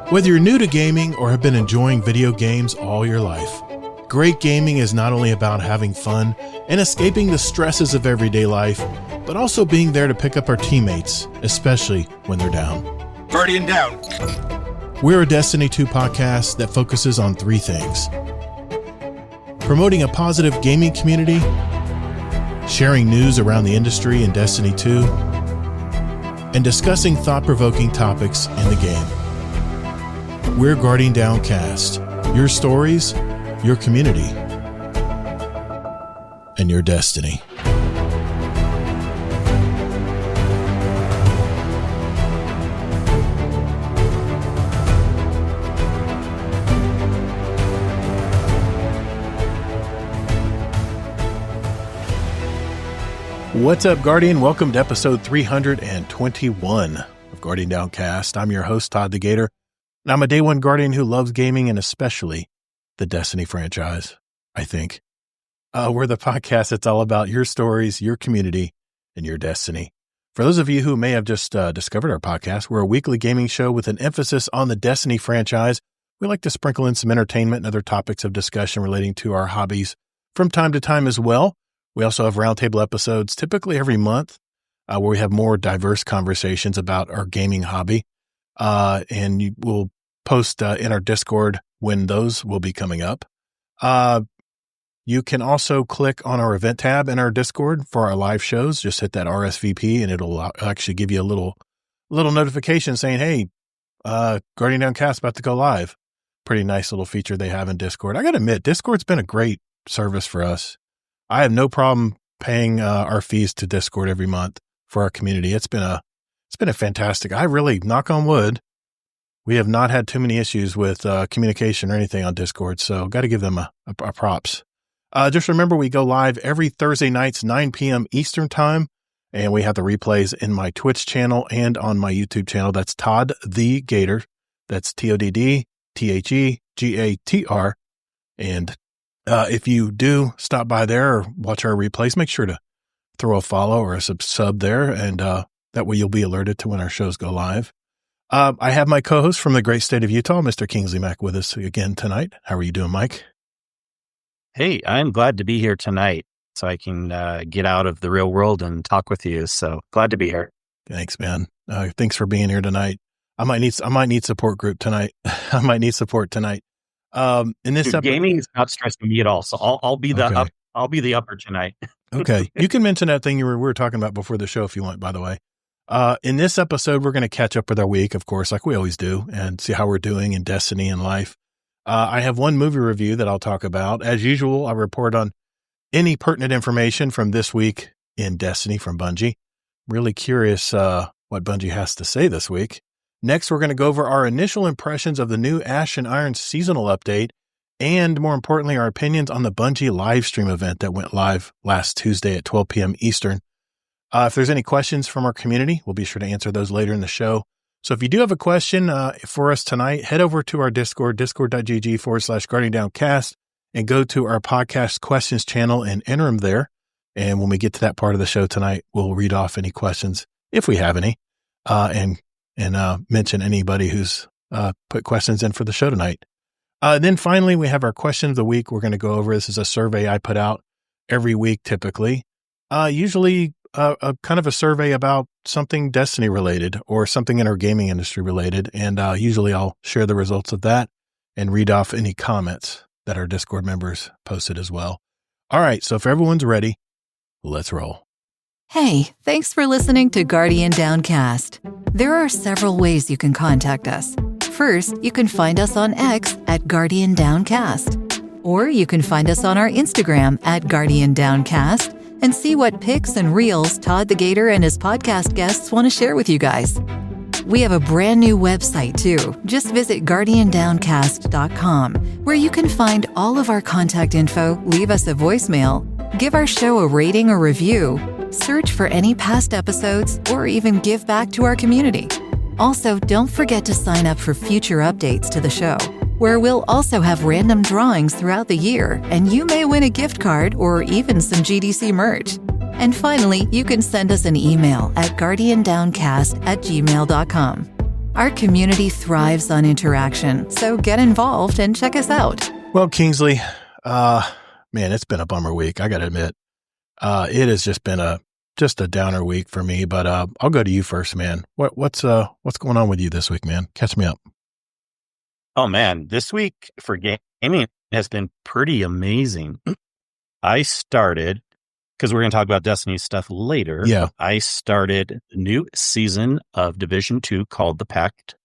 Whether you're new to gaming or have been enjoying video games all your life, great gaming is not only about having fun and escaping the stresses of everyday life, but also being there to pick up our teammates, especially when they're down. Guardian down. We're a Destiny 2 podcast that focuses on three things: promoting a positive gaming community, sharing news around the industry in Destiny 2, and discussing thought-provoking topics in the game. We're Guardian Downcast, your stories, your community, and your destiny. What's up, Guardian? Welcome to episode 321 of Guardian Downcast. I'm your host, ToddtheGatr, and I'm a day one Guardian who loves gaming and especially the Destiny franchise, I think. We're the podcast that's all about your stories, your community, and your destiny. For those of you who may have just discovered our podcast, we're a weekly gaming show with an emphasis on the Destiny franchise. We like to sprinkle in some entertainment and other topics of discussion relating to our hobbies from time to time as well. We also have roundtable episodes typically every month where we have more diverse conversations about our gaming hobby. And we'll post in our Discord when those will be coming up. You can also click on our event tab in our Discord for our live shows. Just hit that RSVP and it'll actually give you a little notification saying, hey, Guardian Downcast about to go live. Pretty nice little feature they have in Discord. I got to admit, Discord's been a great service for us. I have no problem paying our fees to Discord every month for our community. It's been a fantastic. I really, knock on wood, we have not had too many issues with communication or anything on Discord. So got to give them a props. Just remember, we go live every Thursday nights, 9 p.m. Eastern time, and we have the replays in my Twitch channel and on my YouTube channel. That's ToddtheGatr. That's ToddtheGatr. And if you do stop by there or watch our replays, make sure to throw a follow or a sub there, and that way you'll be alerted to when our shows go live. I have my co-host from the great state of Utah, Mr. Kingsleymac, with us again tonight. How are you doing, Mike? Hey, I'm glad to be here tonight so I can get out of the real world and talk with you. So glad to be here. Thanks, man. Thanks for being here tonight. I might need support group tonight. I might need support tonight. In this gaming is not stressing me at all, so I'll be the I'll be the upper tonight. Okay, you can mention that thing we were talking about before the show if you want. By the way, in this episode, we're going to catch up with our week, of course, like we always do, and see how we're doing in Destiny and life. I have one movie review that I'll talk about. As usual, I report on any pertinent information from this week in Destiny from Bungie. Really curious what Bungie has to say this week. Next, we're going to go over our initial impressions of the new Ash and Iron seasonal update, and more importantly, our opinions on the Bungie live stream event that went live last Tuesday at 12 p.m. Eastern. If there's any questions from our community, we'll be sure to answer those later in the show. So if you do have a question for us tonight, head over to our Discord, discord.gg/Guardian Downcast, and go to our podcast questions channel and enter them there. And when we get to that part of the show tonight, we'll read off any questions, if we have any, and mention anybody who's put questions in for the show tonight. Then finally, we have our question of the week. We're going to go over. This is a survey I put out every week, typically. Usually a kind of a survey about something Destiny related or something in our gaming industry related. And usually I'll share the results of that and read off any comments that our Discord members posted as well. All right, so if everyone's ready, let's roll. Hey, thanks for listening to Guardian Downcast. There are several ways you can contact us. First, you can find us on X at Guardian Downcast. Or you can find us on our Instagram at Guardian Downcast and see what pics and reels ToddtheGatr and his podcast guests want to share with you guys. We have a brand new website too. Just visit guardiandowncast.com, where you can find all of our contact info, leave us a voicemail, give our show a rating or review, search for any past episodes, or even give back to our community. Also, don't forget to sign up for future updates to the show, where we'll also have random drawings throughout the year, and you may win a gift card or even some GDC merch. And finally, you can send us an email at guardiandowncast@gmail.com. Our community thrives on interaction, so get involved and check us out. Well, Kingsley, man, it's been a bummer week. I got to admit, it has just been a downer week for me. But I'll go to you first, man. What's going on with you this week, man? Catch me up. Oh man, this week for gaming has been pretty amazing. I started, because we're going to talk about Destiny stuff later. Yeah. I started a new season of Division 2 called The Pact.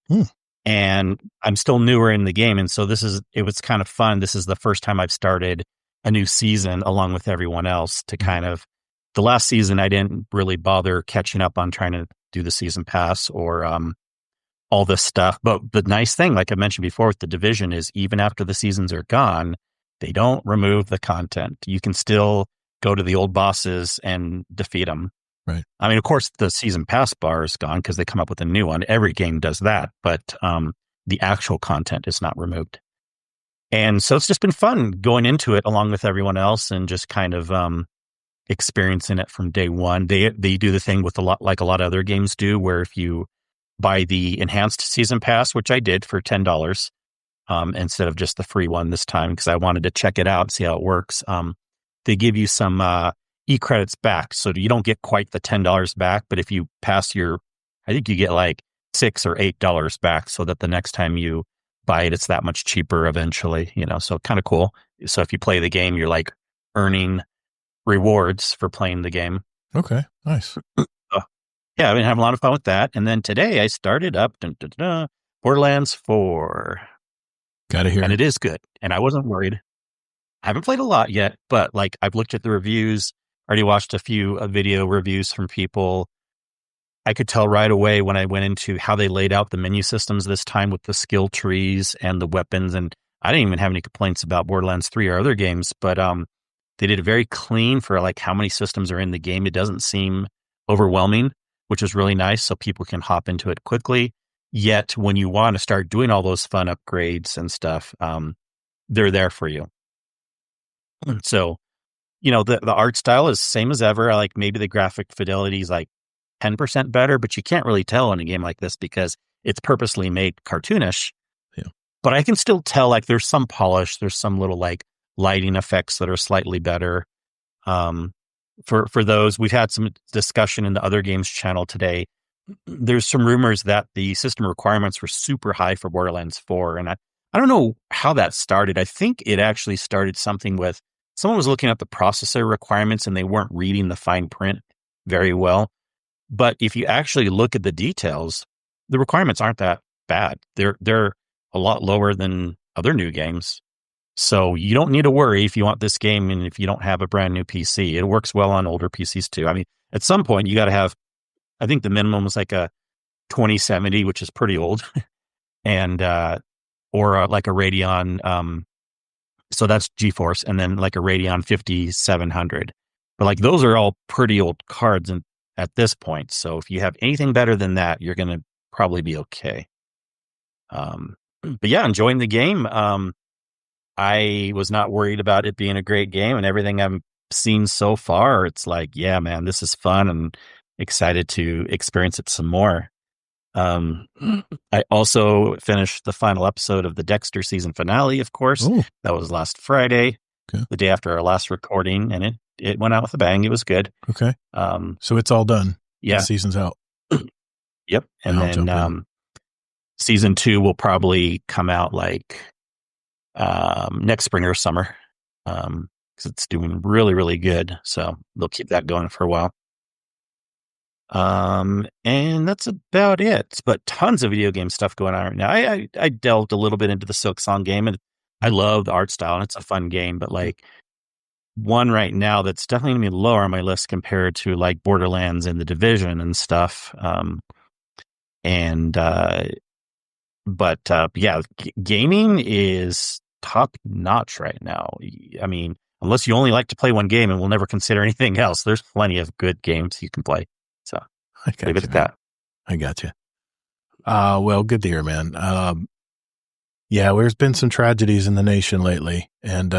And I'm still newer in the game. And so it was kind of fun. This is the first time I've started a new season along with everyone else to kind of, the last season, I didn't really bother catching up on trying to do the season pass or all this stuff. But the nice thing, like I mentioned before with the Division, is even after the seasons are gone, they don't remove the content. You can still go to the old bosses and defeat them. Right. I mean, of course, the season pass bar is gone because they come up with a new one. Every game does that, but the actual content is not removed. And so it's just been fun going into it along with everyone else and just kind of experiencing it from day one. They do the thing with a lot of other games do, where if you buy the enhanced season pass, which I did for $10 instead of just the free one this time because I wanted to check it out, see how it works. They give you some e-credits back, so you don't get quite the $10 back, but if you pass I think you get like $6 or $8 back, so that the next time you buy it, it's that much cheaper eventually, so kind of cool. So if you play the game, you're like earning rewards for playing the game. Okay, nice. Yeah, I've been having a lot of fun with that. And then today I started up Borderlands 4. Got to hear. And it is good. And I wasn't worried. I haven't played a lot yet, but like I've looked at the reviews, already watched a few video reviews from people. I could tell right away when I went into how they laid out the menu systems this time with the skill trees and the weapons. And I didn't even have any complaints about Borderlands 3 or other games, but they did it very clean for like how many systems are in the game. It doesn't seem overwhelming, which is really nice, so people can hop into it quickly. Yet when you want to start doing all those fun upgrades and stuff, they're there for you. So, the art style is same as ever. Like maybe the graphic fidelity is like 10% better, but you can't really tell in a game like this because it's purposely made cartoonish. Yeah. But I can still tell like there's some polish, there's some little like lighting effects that are slightly better. For those, we've had some discussion in the other games channel today. There's some rumors that the system requirements were super high for Borderlands 4. And I don't know how that started. I think it actually started something with someone was looking at the processor requirements and they weren't reading the fine print very well. But if you actually look at the details, the requirements aren't that bad. They're a lot lower than other new games. So you don't need to worry if you want this game and if you don't have a brand new PC. It works well on older PCs too. I mean, at some point you got to have, I think the minimum was like a 2070, which is pretty old, and or like a Radeon. So that's GeForce, and then like a Radeon 5700. But like those are all pretty old cards at this point. So if you have anything better than that, you're going to probably be okay. But yeah, enjoying the game. I was not worried about it being a great game, and everything I've seen so far, it's like, yeah, man, this is fun and excited to experience it some more. I also finished the final episode of the Dexter season finale, of course. Ooh. That was last Friday, okay. The day after our last recording, and it went out with a bang. It was good. Okay. So it's all done. Yeah. The season's out. Yep. And then season 2 will probably come out like next spring or summer, because it's doing really, really good. So they'll keep that going for a while. And that's about it. But tons of video game stuff going on right now. I delved a little bit into the Silksong game, and I love the art style, and it's a fun game. But like one right now that's definitely going to be lower on my list compared to like Borderlands and the Division and stuff. But gaming is top notch right now. I mean, unless you only like to play one game and will never consider anything else, there's plenty of good games you can play. So leave it at that. I got you. Well, good to hear, man. Yeah, there's been some tragedies in the nation lately, and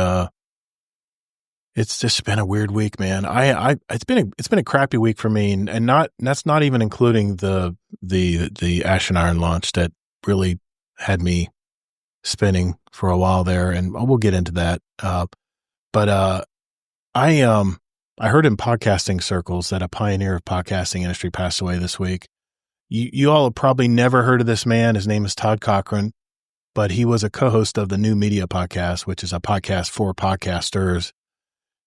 it's just been a weird week, man. It's been a crappy week for me, and that's not even including the the Ashen Iron launch that really had me spinning for a while there, and we'll get into that. But I heard in podcasting circles that a pioneer of podcasting industry passed away this week. You all have probably never heard of this man. His name is Todd Cochran, but he was a co-host of the New Media Podcast, which is a podcast for podcasters.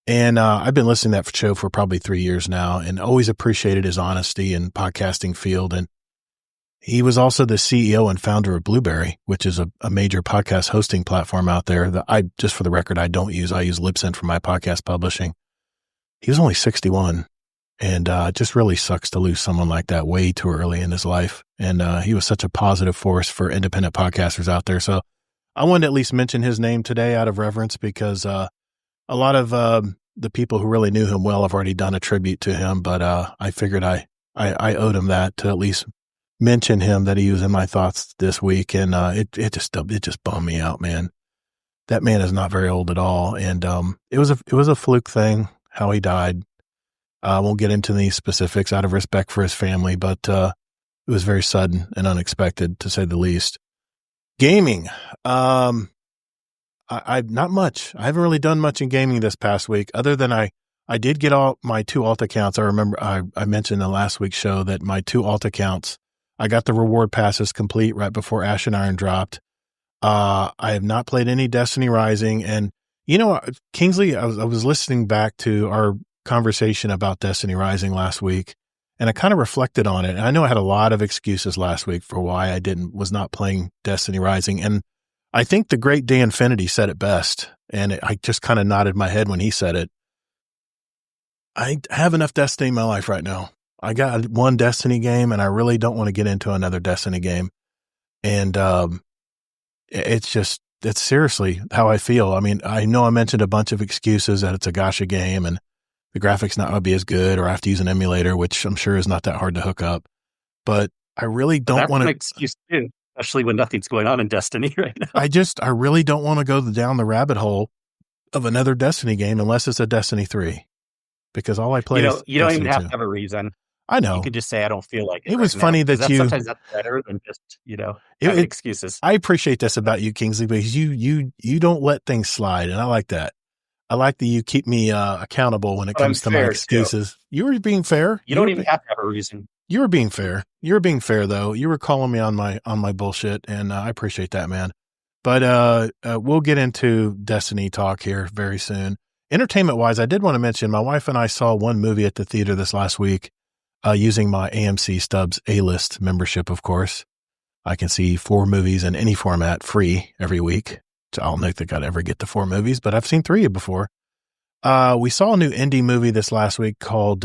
And I've been listening to that show for probably 3 years now, and always appreciated his honesty in podcasting field. And he was also the CEO and founder of Blueberry, which is a major podcast hosting platform out there that I, just for the record, I don't use. I use Libsyn for my podcast publishing. He was only 61, and just really sucks to lose someone like that way too early in his life. And he was such a positive force for independent podcasters out there. So I wanted to at least mention his name today out of reverence, because a lot of the people who really knew him well have already done a tribute to him. But I figured I owed him that, to at least mention him, that he was in my thoughts this week. And it just bummed me out, man. That man is not very old at all. And it was a fluke thing how he died. I won't get into any specifics out of respect for his family, but it was very sudden and unexpected, to say the least. Gaming. I not much. I haven't really done much in gaming this past week, other than I did get all my 2 alt accounts. I remember I mentioned in the last week's show that my 2 alt accounts, I got the reward passes complete right before Ashen Iron dropped. I have not played any Destiny Rising. And, Kingsley, I was listening back to our conversation about Destiny Rising last week, and I kind of reflected on it. And I know I had a lot of excuses last week for why I was not playing Destiny Rising. And I think the great Day Infinity said it best. And I just kind of nodded my head when he said it. I have enough Destiny in my life right now. I got one Destiny game, and I really don't want to get into another Destiny game. And it's seriously how I feel. I mean, I know I mentioned a bunch of excuses that it's a gacha game and the graphics not going to be as good, or I have to use an emulator, which I'm sure is not that hard to hook up. But I really don't want to. That's an excuse too, especially when nothing's going on in Destiny right now. I really don't want to go down the rabbit hole of another Destiny game unless it's a Destiny 3, because all I play is you don't Destiny even have 2. to have a reason. I know. You can just say, I don't feel like it. It was funny that sometimes that's better than just, having excuses. I appreciate this about you, Kingsley, because you don't let things slide. And I like that. I like that you keep me accountable when it comes to my excuses. Too. You were being fair. You don't even have to have a reason. You were being fair. You were being fair, though. You were calling me on my bullshit, and I appreciate that, man. But we'll get into Destiny talk here very soon. Entertainment-wise, I did want to mention my wife and I saw one movie at the theater this last week. Using my AMC Stubs A-List membership, of course. I can see 4 movies in any format free every week. So I don't know that I'd ever get to 4 movies, but I've seen 3 before. We saw a new indie movie this last week called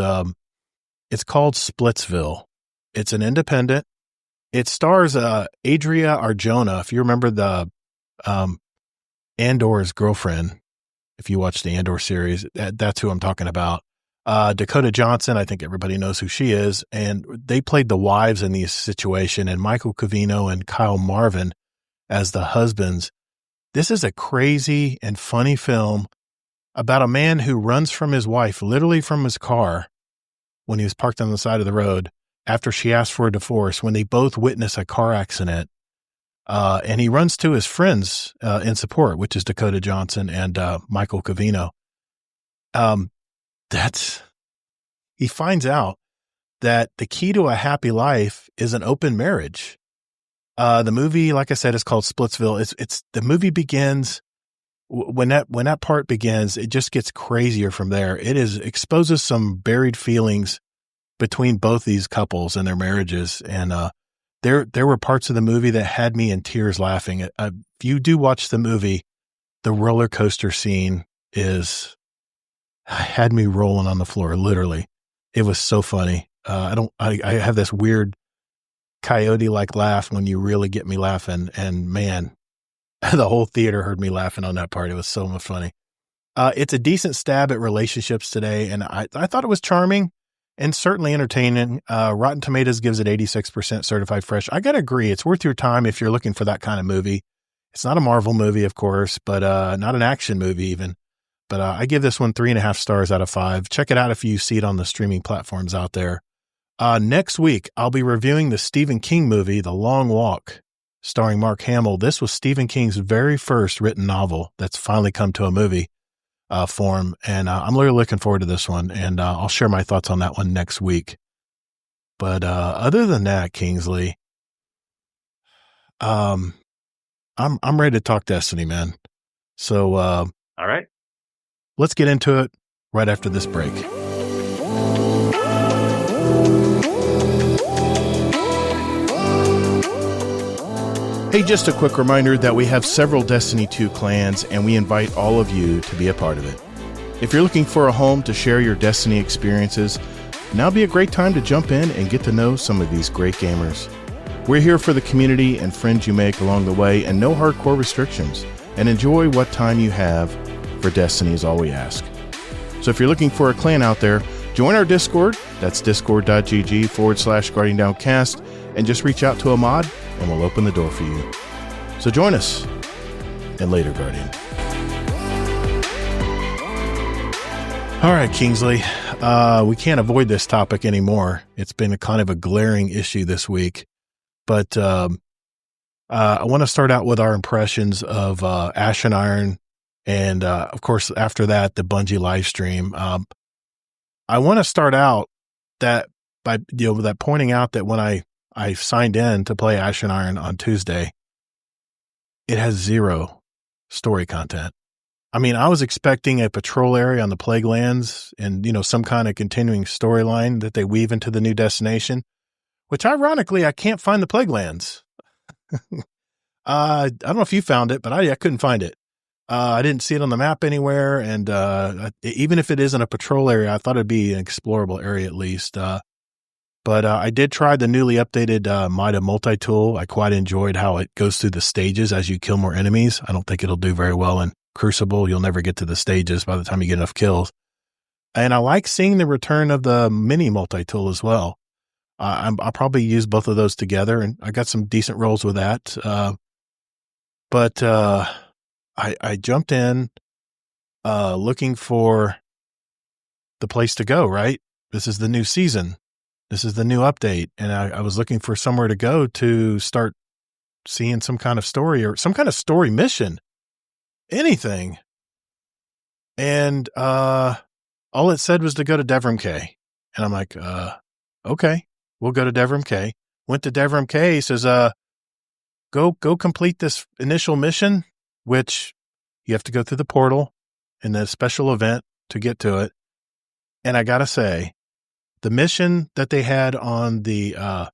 Splitsville. It's an independent. It stars Adria Arjona. If you remember the Andor's girlfriend, if you watch the Andor series, that's who I'm talking about. Dakota Johnson, I think everybody knows who she is, and they played the wives in this situation, and Michael Covino and Kyle Marvin as the husbands. This is a crazy and funny film about a man who runs from his wife, literally from his car, when he was parked on the side of the road after she asked for a divorce, when they both witness a car accident. And he runs to his friends in support, which is Dakota Johnson and Michael Covino. He finds out that the key to a happy life is an open marriage. The movie, like I said, is called Splitsville. The movie begins when that part begins, it just gets crazier from there. It exposes some buried feelings between both these couples and their marriages. And, there were parts of the movie that had me in tears laughing. If you do watch the movie, the roller coaster scene had me rolling on the floor, literally. It was so funny. I have this weird coyote-like laugh when you really get me laughing. And man, the whole theater heard me laughing on that part. It was so much funny. It's a decent stab at relationships today. And I thought it was charming and certainly entertaining. Rotten Tomatoes gives it 86% certified fresh. I got to agree. It's worth your time if you're looking for that kind of movie. It's not a Marvel movie, of course, but not an action movie even. But I give this one 3.5 stars out of 5. Check it out if you see it on the streaming platforms out there. Next week, I'll be reviewing the Stephen King movie, The Long Walk, starring Mark Hamill. This was Stephen King's very first written novel that's finally come to a movie form. And I'm really looking forward to this one. And I'll share my thoughts on that one next week. But other than that, Kingsley, I'm ready to talk Destiny, man. So All right. let's get into it right after this break. Hey, just a quick reminder that we have several Destiny 2 clans, and we invite all of you to be a part of it. If you're looking for a home to share your Destiny experiences, now would be a great time to jump in and get to know some of these great gamers. We're here for the community and friends you make along the way, and no hardcore restrictions. And enjoy what time you have for Destiny is all we ask. So if you're looking for a clan out there, join our Discord. That's discord.gg/GuardianDownCast, and just reach out to a mod and we'll open the door for you. So join us, and later, Guardian. All right, Kingsley, we can't avoid this topic anymore. It's been a kind of a glaring issue this week, but I want to start out with our impressions of Ash and Iron, and of course, after that, the Bungie live stream. I want to start out that by that pointing out that when I signed in to play Ash and Iron on Tuesday, it has 0 story content. I mean, I was expecting a patrol area on the Plague Lands and, some kind of continuing storyline that they weave into the new destination, which ironically, I can't find the Plague Lands. I don't know if you found it, but I couldn't find it. I didn't see it on the map anywhere. And even if it isn't a patrol area, I thought it'd be an explorable area at least. But I did try the newly updated Mida multi-tool. I quite enjoyed how it goes through the stages as you kill more enemies. I don't think it'll do very well in Crucible. You'll never get to the stages by the time you get enough kills. And I like seeing the return of the mini multi-tool as well. I'll probably use both of those together, and I got some decent rolls with that. But I jumped in looking for the place to go, right? This is the new season. This is the new update. And I was looking for somewhere to go to start seeing some kind of story or some kind of story mission, anything. And all it said was to go to Devrim K. And I'm like, okay, we'll go to Devrim K. Went to Devrim K. He says, go complete this initial mission, which you have to go through the portal and the special event to get to it. And I got to say, the mission that they had on the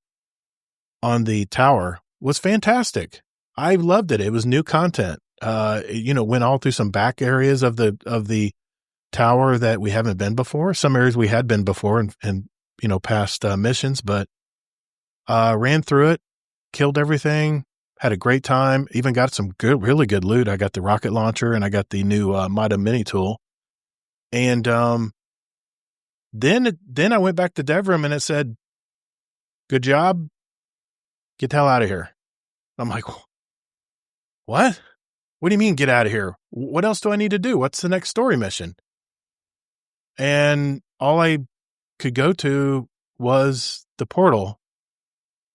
tower was fantastic. I loved it. It was new content. Went all through some back areas of the tower that we haven't been before. Some areas we had been before and past missions, but ran through it, killed everything, had a great time, even got some really good loot. I got the rocket launcher and I got the new Mida mini tool. And then I went back to Devrim and it said, good job. Get the hell out of here. I'm like, what? What do you mean get out of here? What else do I need to do? What's the next story mission? And all I could go to was the portal.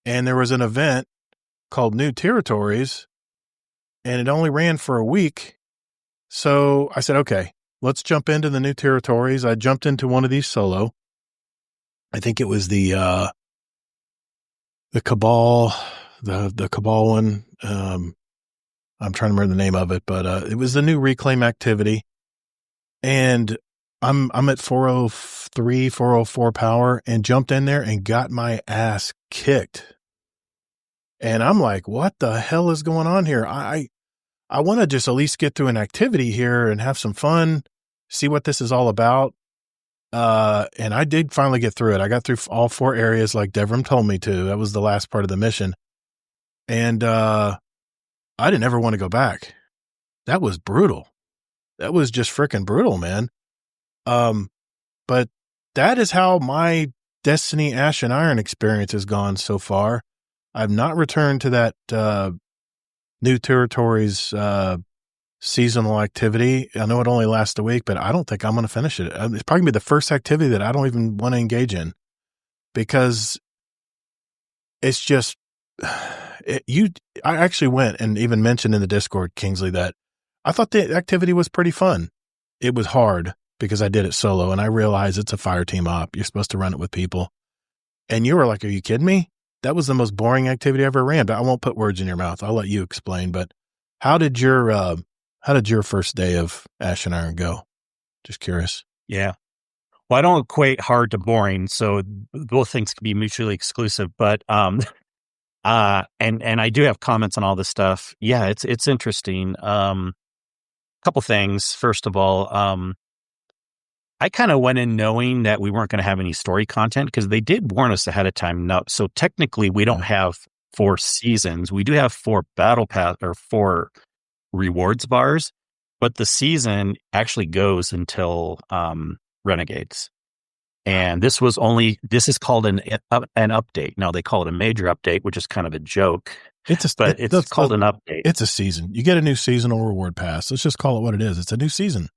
And there was an event called New Territories, and it only ran for a week. So I said, okay, let's jump into the New Territories. I jumped into one of these solo. I think it was the Cabal, the Cabal one. I'm trying to remember the name of it, but it was the new reclaim activity. And I'm at 403, 404 power and jumped in there and got my ass kicked. And I'm like, what the hell is going on here? I want to just at least get through an activity here and have some fun, see what this is all about. And I did finally get through it. I got through all 4 areas like Devrim told me to. That was the last part of the mission. And I didn't ever want to go back. That was brutal. That was just freaking brutal, man. But that is how my Destiny Ash and Iron experience has gone so far. I've not returned to that New Territories seasonal activity. I know it only lasts a week, but I don't think I'm going to finish it. It's probably going to be the first activity that I don't even want to engage in. because it's just I actually went and even mentioned in the Discord, Kingsley, that I thought the activity was pretty fun. It was hard because I did it solo, and I realized it's a fire team op. You're supposed to run it with people. And you were like, are you kidding me? That was the most boring activity I ever ran. But I won't put words in your mouth. I'll let you explain. But how did your first day of Ash and Iron go? Just curious. Yeah. Well, I don't equate hard to boring, so both things can be mutually exclusive. But and I do have comments on all this stuff. Yeah, it's interesting. Couple things. First of all, I kind of went in knowing that we weren't going to have any story content because they did warn us ahead of time. No, so technically we don't have 4 seasons. We do have 4 battle pass or 4 rewards bars, but the season actually goes until Renegades. And this is called an update. Now they call it a major update, which is kind of a joke. It's called an update. It's a season. You get a new seasonal reward pass. Let's just call it what it is. It's a new season.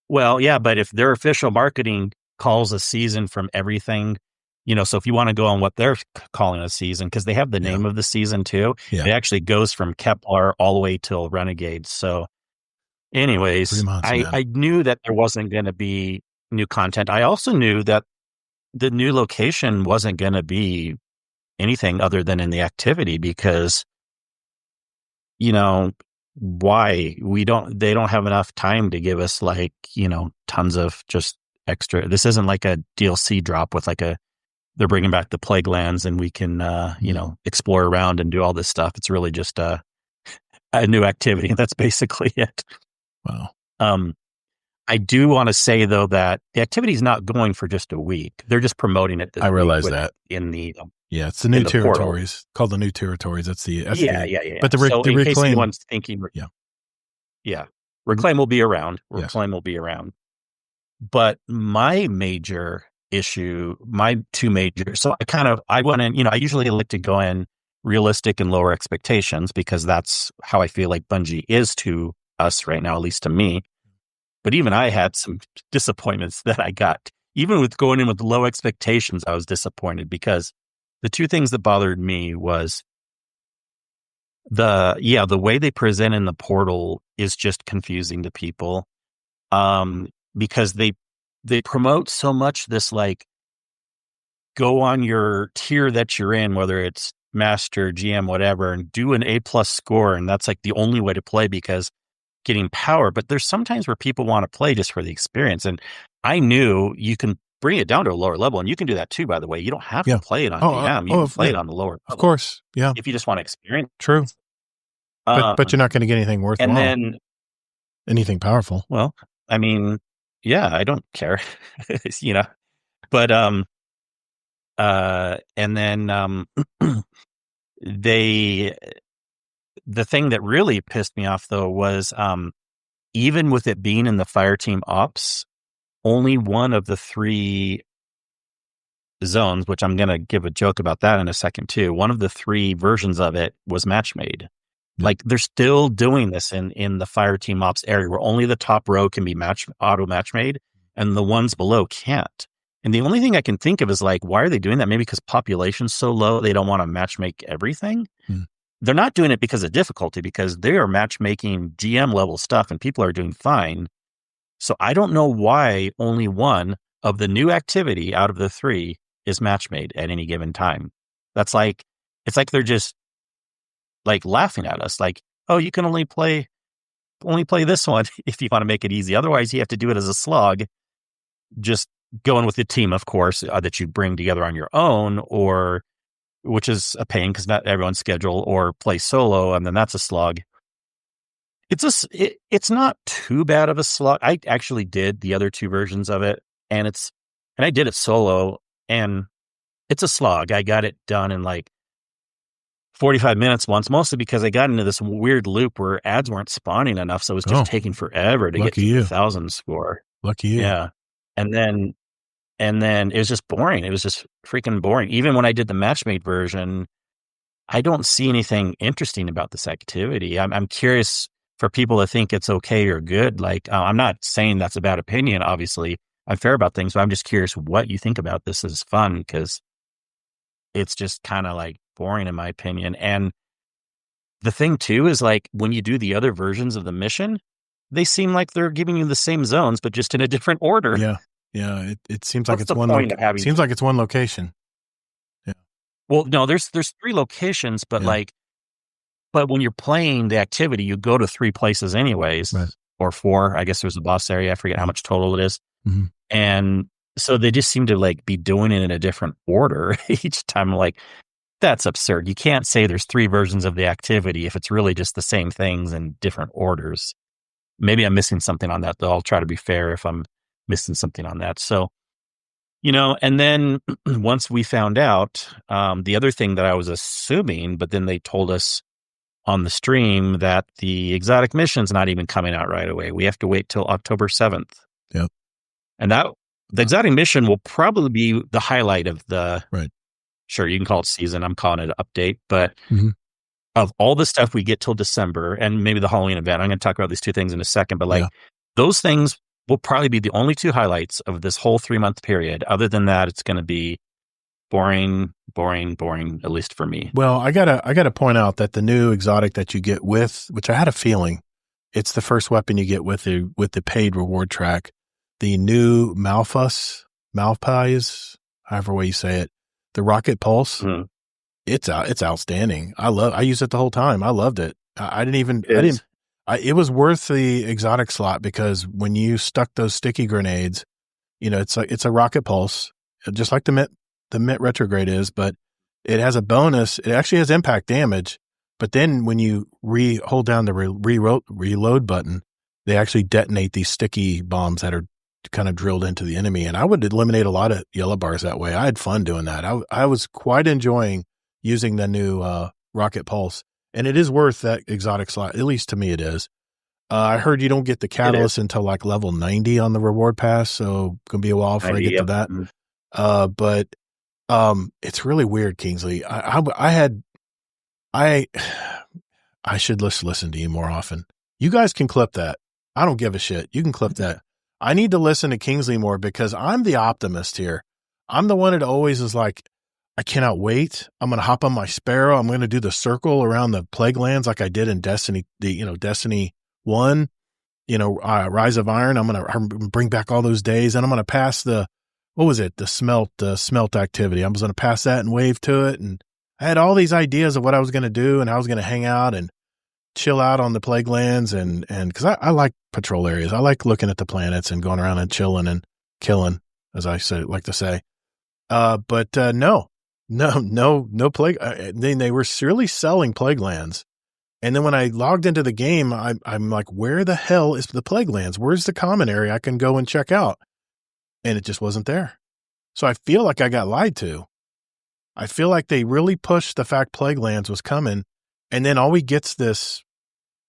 Well, yeah, but if their official marketing calls a season from everything, so if you want to go on what they're calling a season, because they have the name of the season too, it actually goes from Kepler all the way till Renegades. So anyways, I knew that there wasn't going to be new content. I also knew that the new location wasn't going to be anything other than in the activity because, why they don't have enough time to give us tons of just extra. This isn't like a DLC drop with they're bringing back the plague lands and we can, explore around and do all this stuff. It's really just a new activity. That's basically it. Wow. I do want to say though that the activity is not going for just a week. They're just promoting it. I realize that in the it's the new territories called the new territories. That's the yeah. But the reclaim. Case anyone's thinking, reclaim will be around. Reclaim will be around. But my major issue, my 2 major. So I went in. I usually like to go in realistic and lower expectations because that's how I feel like Bungie is to us right now, at least to me. But even I had some disappointments that I got. Even with going in with low expectations, I was disappointed because the 2 things that bothered me was the way they present in the portal is just confusing to people. Because they promote so much this go on your tier that you're in, whether it's master, GM, whatever, and do an A+ score. And that's the only way to play because getting power. But there's sometimes where people want to play just for the experience. And I knew you can bring it down to a lower level. And you can do that too, by the way. You don't have to play it on DM. You can play it on the lower level. Of course. Yeah. If you just want to experience. True. But you're not going to get anything worthwhile. And then anything powerful. Well, I mean, yeah, I don't care. But and then the thing that really pissed me off though was even with it being in the Fireteam Ops, only one of the 3 zones, which I'm going to give a joke about that in a second too, one of the 3 versions of it was match made. They're still doing this in the Fireteam Ops area where only the top row can be auto match made and the ones below can't. And the only thing I can think of is why are they doing that? Maybe because population's so low, they don't want to match make everything. They're not doing it because of difficulty, because they are matchmaking GM level stuff and people are doing fine. So I don't know why only one of the new activity out of the 3 is match made at any given time. That's it's they're just laughing at us. Oh, you can only play this one if you want to make it easy. Otherwise you have to do it as a slog. Just going with the team, of course, that you bring together on your own, or which is a pain because not everyone's schedule, or play solo, and then that's a slog. It's not too bad of a slog. I actually did the other 2 versions of it, and I did it solo, and it's a slog. I got it done in 45 minutes once, mostly because I got into this weird loop where ads weren't spawning enough, so it was just taking forever to get to the 1,000 score. Lucky you. Yeah. And then it was just boring. It was just freaking boring. Even when I did the match-made version, I don't see anything interesting about this activity. I'm curious for people to think it's okay or good. I'm not saying that's a bad opinion, obviously, unfair about things, but I'm just curious what you think about this as fun, because it's just kind of like boring in my opinion. And the thing too is like when you do the other versions of the mission, they seem like they're giving you the same zones, but just in a different order. Yeah. Yeah. It seems like What's it's the one point of having? seems like it's one location. Yeah. Well, no, there's 3 locations, but Yeah. but when you're playing the activity, you go to 3 places anyways, Right. or 4. I guess there's a boss area. I forget how much total it is. Mm-hmm. And so they just seem to like be doing it in a different order each time. Like, that's absurd. You can't say there's 3 versions of the activity if it's really just the same things in different orders. Maybe I'm missing something on that, though. I'll try to be fair if I'm missing something on that. So, and then once we found out, the other thing that I was assuming, but then they told us on the stream that the exotic mission's not even coming out right away. We have to wait till October 7th. Yep. And the exotic mission will probably be the highlight of the, right. Sure, you can call it season. I'm calling it an update. But Mm-hmm. of all the stuff we get till December and maybe the Halloween event, I'm going to talk about these 2 things in a second. But those things will probably be the only 2 highlights of this whole 3-month period. Other than that, it's going to be boring, at least for me. Well, I gotta point out that the new exotic that you get with, which I had a feeling, it's the first weapon you get with the paid reward track, the new Malphus, however way you say it, the Rocket Pulse. Mm-hmm. It's outstanding. I used it the whole time. I loved it. It was worth the exotic slot because when you stuck those sticky grenades, it's a Rocket Pulse, just like the Mitt Retrograde is, but it has a bonus. It actually has impact damage, but then when you hold down the reload button, they actually detonate these sticky bombs that are kind of drilled into the enemy. And I would eliminate a lot of yellow bars that way. I had fun doing that. I was quite enjoying using the new Rocket Pulse, and it is worth that exotic slot. At least to me, it is. I heard you don't get the catalyst until like level 90 on the reward pass, so it's gonna be a while before I get to that. But it's really weird, Kingsley. I should listen to you more often. You guys can clip that. I don't give a shit. You can clip that. I need to listen to Kingsley more because I'm the optimist here. I'm the one that always is like, I cannot wait. I'm going to hop on my Sparrow. I'm going to do the circle around the Plague Lands like I did in Destiny, Destiny 1, Rise of Iron. I'm going to bring back all those days, and I'm going to pass the smelt activity. I was going to pass that and wave to it. And I had all these ideas of what I was going to do, and I was going to hang out and chill out on the Plague Lands. And cause I like patrol areas. I like looking at the planets and going around and chilling and killing, as I like to say. But no Plague. They were really selling Plague Lands. And then when I logged into the game, I'm like, where the hell is the Plague Lands? Where's the common area I can go and check out? And it just wasn't there. So I feel like I got lied to. I feel like they really pushed the fact Plague Lands was coming. And then all we get's this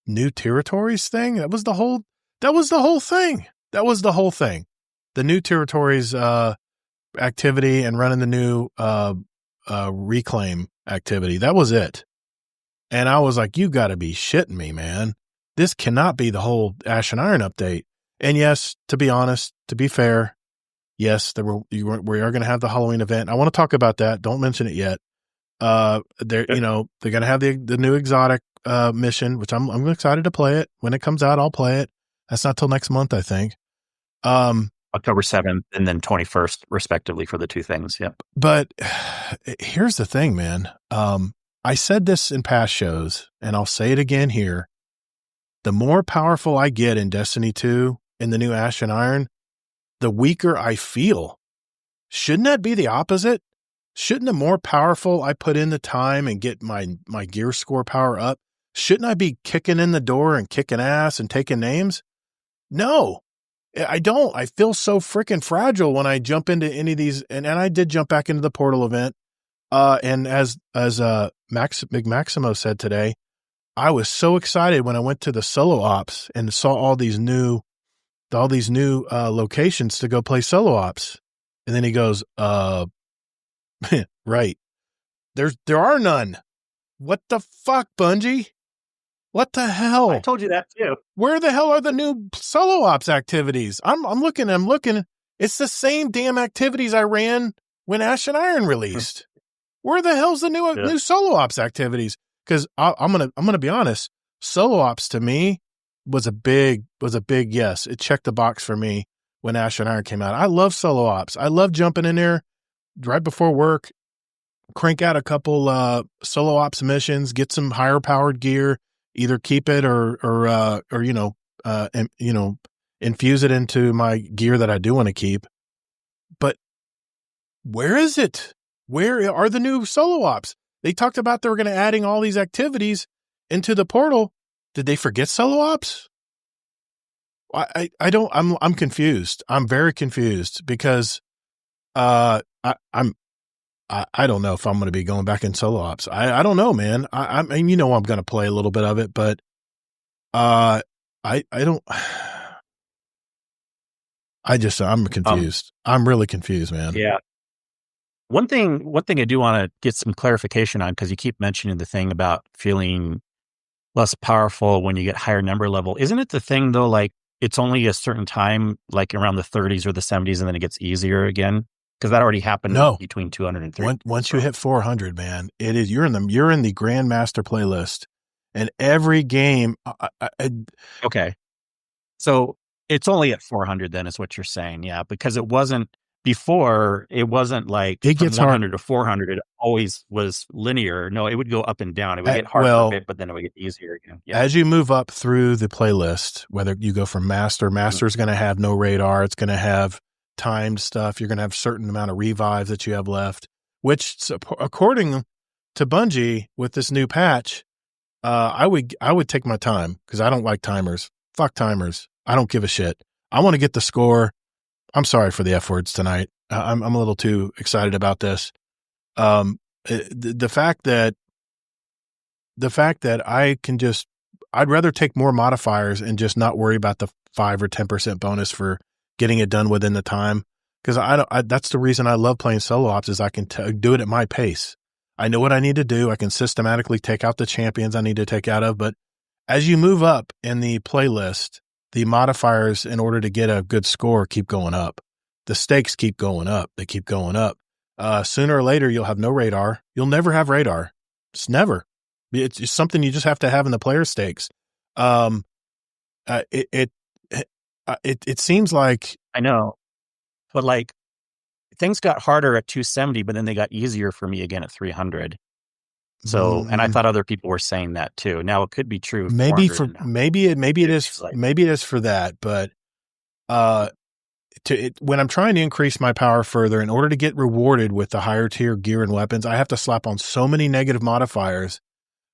new territories thing. That was the whole thing. The new territories, activity and running the new, reclaim activity. That was it. And I was like, you gotta be shitting me, man. This cannot be the whole Ash and Iron update. And yes, to be honest, to be fair, yes, we are going to have the Halloween event. I want to talk about that. Don't mention it yet. They're going to have the new exotic mission, which I'm excited to play it. When it comes out, I'll play it. That's not till next month, I think. October 7th and then 21st, respectively, for the 2 things. Yep. But here's the thing, man. I said this in past shows, and I'll say it again here. The more powerful I get in Destiny 2 in the new Ash and Iron, the weaker I feel. Shouldn't that be the opposite? Shouldn't the more powerful I put in the time and get my gear score power up, shouldn't I be kicking in the door and kicking ass and taking names? No, I don't. I feel so freaking fragile when I jump into any of these. And I did jump back into the portal event. And as Maximo said today, I was so excited when I went to the solo ops and saw all these new locations to go play solo ops. And then he goes, right. There are none. What the fuck, Bungie? What the hell? I told you that too. Where the hell are the new solo ops activities? I'm looking, It's the same damn activities I ran when Ash and Iron released. Where the hell's the new solo ops activities? Because I'm gonna be honest, solo ops to me was a big yes. It checked the box for me when Ash and Iron came out. I love solo ops. I love jumping in there right before work, crank out a couple solo ops missions, get some higher powered gear, either keep it or infuse it into my gear that I do want to keep. But where is it? Where are the new solo ops? They talked about they were going to adding all these activities into the portal. Did they forget solo ops? I'm confused. I'm very confused because I don't know if I'm going to be going back in solo ops. I don't know, man. I mean, I'm going to play a little bit of it, but I don't. I'm confused. I'm really confused, man. Yeah. One thing I do want to get some clarification on, because you keep mentioning the thing about feeling less powerful when you get higher number level. Isn't it the thing though, like it's only a certain time, like around the 30s or the 70s, and then it gets easier again? Because that already happened between 200 and 300. Once you hit 400, man, it is you're in the Grandmaster playlist, and every game. Okay, so it's only at 400 then, is what you're saying, yeah? Because it wasn't before. It wasn't like it gets 100 to 400. It always was linear. No, it would go up and down. It would get harder a bit, but then it would get easier again. Yeah. As you move up through the playlist, whether you go from Master's going to have no radar. It's going to have timed stuff. You're going to have a certain amount of revives that you have left, which according to Bungie with this new patch, I would take my time because I don't like timers. Fuck timers. I don't give a shit. I want to get the score. I'm sorry for the F words tonight. I'm a little too excited about this. The fact that I'd rather take more modifiers and just not worry about the 5 or 10% bonus for getting it done within the time. Because that's the reason I love playing solo ops is I can do it at my pace. I know what I need to do. I can systematically take out the champions I need to take out of. But as you move up in the playlist, the modifiers in order to get a good score keep going up. The stakes keep going up. They keep going up. Sooner or later, you'll have no radar. You'll never have radar. It's never. It's something you just have to have in the player stakes. It seems like I know, but like things got harder at 270, but then they got easier for me again at 300. So, and I thought other people were saying that too. Now it could be true. Maybe it is for that, but when I'm trying to increase my power further, in order to get rewarded with the higher tier gear and weapons, I have to slap on so many negative modifiers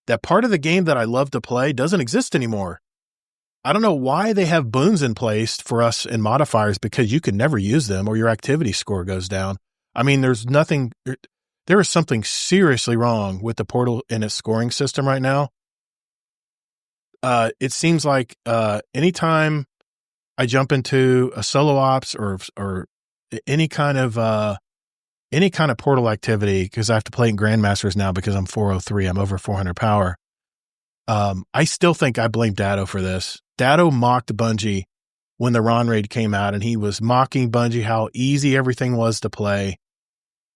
that part of the game that I love to play doesn't exist anymore. I don't know why they have boons in place for us in modifiers, because you can never use them or your activity score goes down. I mean, there is something seriously wrong with the portal and its scoring system right now. It seems like anytime I jump into a solo ops or any kind of portal activity, because I have to play in Grandmasters now because I'm 403, I'm over 400 power. I still think I blame Datto for this. Datto mocked Bungie when the Ron raid came out, and he was mocking Bungie how easy everything was to play.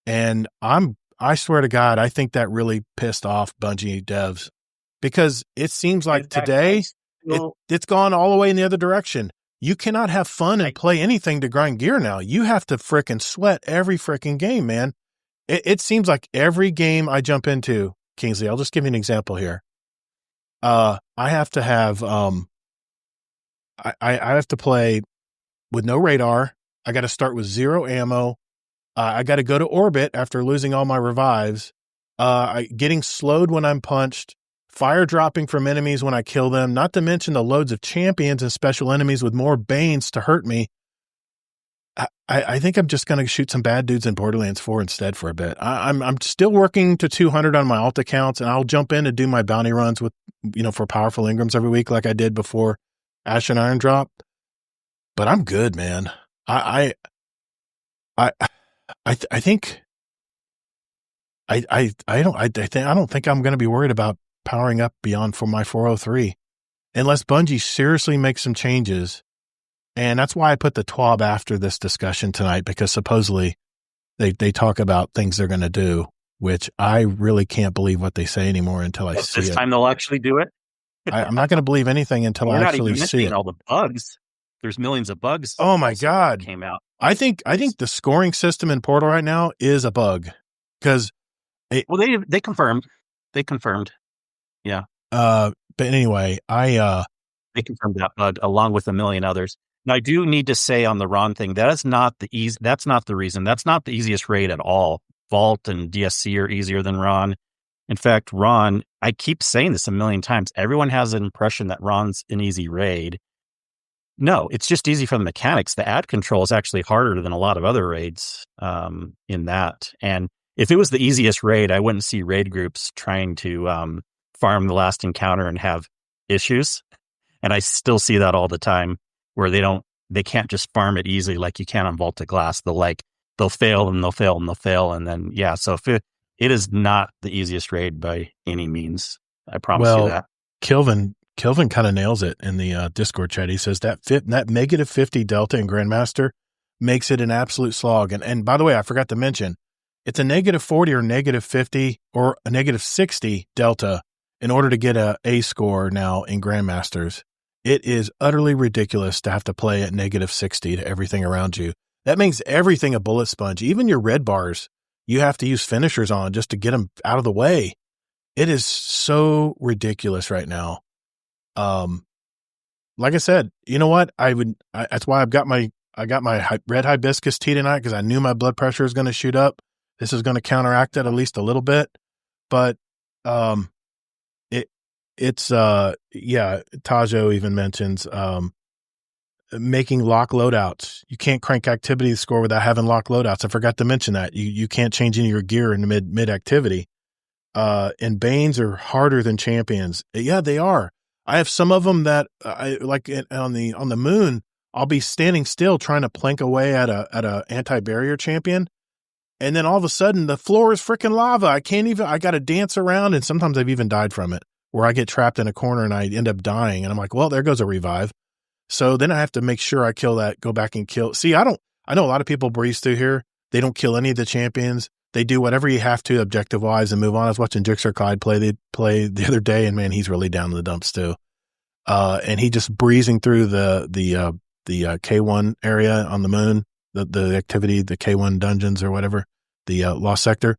And I swear to God, I think that really pissed off Bungie devs, because it seems like today it's gone all the way in the other direction. You cannot have fun and play anything to grind gear now. You have to frickin' sweat every frickin' game, man. It seems like every game I jump into, Kingsley, I'll just give you an example here. I have to have I have to play with no radar. I got to start with 0 ammo. I got to go to orbit after losing all my revives. Getting slowed when I'm punched. Fire dropping from enemies when I kill them. Not to mention the loads of champions and special enemies with more banes to hurt me. I think I'm just going to shoot some bad dudes in Borderlands 4 instead for a bit. I'm still working to 200 on my alt accounts, and I'll jump in and do my bounty runs with, for powerful Ingrams every week like I did before Ash and Iron drop. But I'm good, man. I think I don't think I'm going to be worried about powering up beyond for my 403 unless Bungie seriously makes some changes And that's why I put the TWAB after this discussion tonight, because supposedly they talk about things they're going to do, which I really can't believe what they say anymore until I see it. This time they'll actually do it? I'm not going to believe anything until I actually see it. All the bugs. There's millions of bugs. Oh my God. Came out. I think the scoring system in Portal right now is a bug, because they confirmed. Yeah. But anyway, they confirmed that bug along with a million others. Now, I do need to say on the Ron thing, that's not the reason. That's not the easiest raid at all. Vault and DSC are easier than Ron. In fact, Ron, I keep saying this a million times. Everyone has an impression that Ron's an easy raid. No, it's just easy for the mechanics. The ad control is actually harder than a lot of other raids in that. And if it was the easiest raid, I wouldn't see raid groups trying to farm the last encounter and have issues. And I still see that all the time, where they can't just farm it easily like you can on Vault of Glass. They'll fail and they'll fail and they'll fail. And then, yeah, so if it is not the easiest raid by any means. I promise you that. Kilvin kind of nails it in the Discord chat. He says that negative 50 delta in Grandmaster makes it an absolute slog. And by the way, I forgot to mention, it's a negative 40 or negative 50 or a negative 60 delta in order to get a score now in Grandmasters. It is utterly ridiculous to have to play at negative 60 to everything around you. That makes everything a bullet sponge. Even your red bars, you have to use finishers on just to get them out of the way. It is so ridiculous right now. Like I said, you know what? That's why I got my red hibiscus tea tonight, because I knew my blood pressure was going to shoot up. This is going to counteract it at least a little bit, but, Tajo even mentions, making lock loadouts. You can't crank activity score without having lock loadouts. I forgot to mention that you can't change any of your gear in the mid activity. And Banes are harder than champions. Yeah, they are. I have some of them that I like on the moon. I'll be standing still trying to plank away at a anti-barrier champion. And then all of a sudden the floor is freaking lava. I got to dance around. And sometimes I've even died from it, where I get trapped in a corner and I end up dying. And I'm like, well, there goes a revive. So then I have to make sure I kill that, go back and kill. See, I know a lot of people breeze through here. They don't kill any of the champions. They do whatever you have to objective wise and move on. I was watching Jixer Clyde play the other day, and man, he's really down in the dumps too. And he just breezing through the K1 area on the moon, the activity, the K1 dungeons or whatever, the lost sector.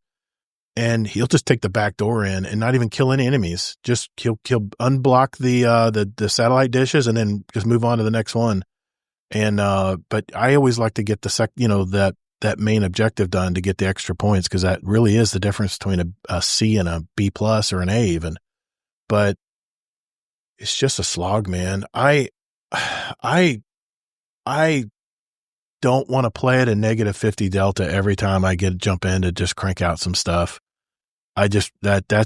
And he'll just take the back door in and not even kill any enemies. Just he'll unblock the satellite dishes and then just move on to the next one. And but I always like to get that main objective done to get the extra points, because that really is the difference between a C and a B plus or an A even. But it's just a slog, man. I don't want to play at a negative 50 delta every time I jump in to just crank out some stuff. That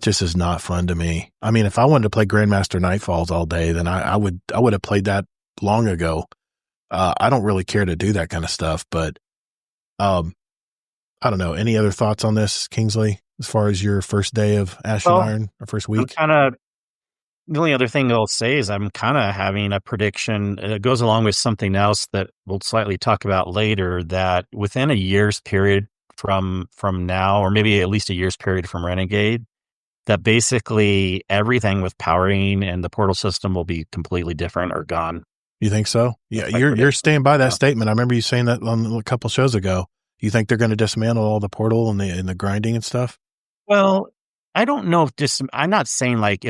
just is not fun to me. I mean, if I wanted to play Grandmaster Nightfalls all day, then I would have played that long ago. I don't really care to do that kind of stuff, but I don't know. Any other thoughts on this, Kingsley, as far as your first day of Ash and Iron, or first week? The only other thing I'll say is I'm kind of having a prediction. It goes along with something else that we'll slightly talk about later, that within a year's period from now, or maybe at least a year's period from Renegade, that basically everything with powering and the portal system will be completely different or gone. You think so? Yeah, you're staying by that statement. I remember you saying that on a couple shows ago. You think they're going to dismantle all the portal and the grinding and stuff? Well, I don't know if I'm not saying like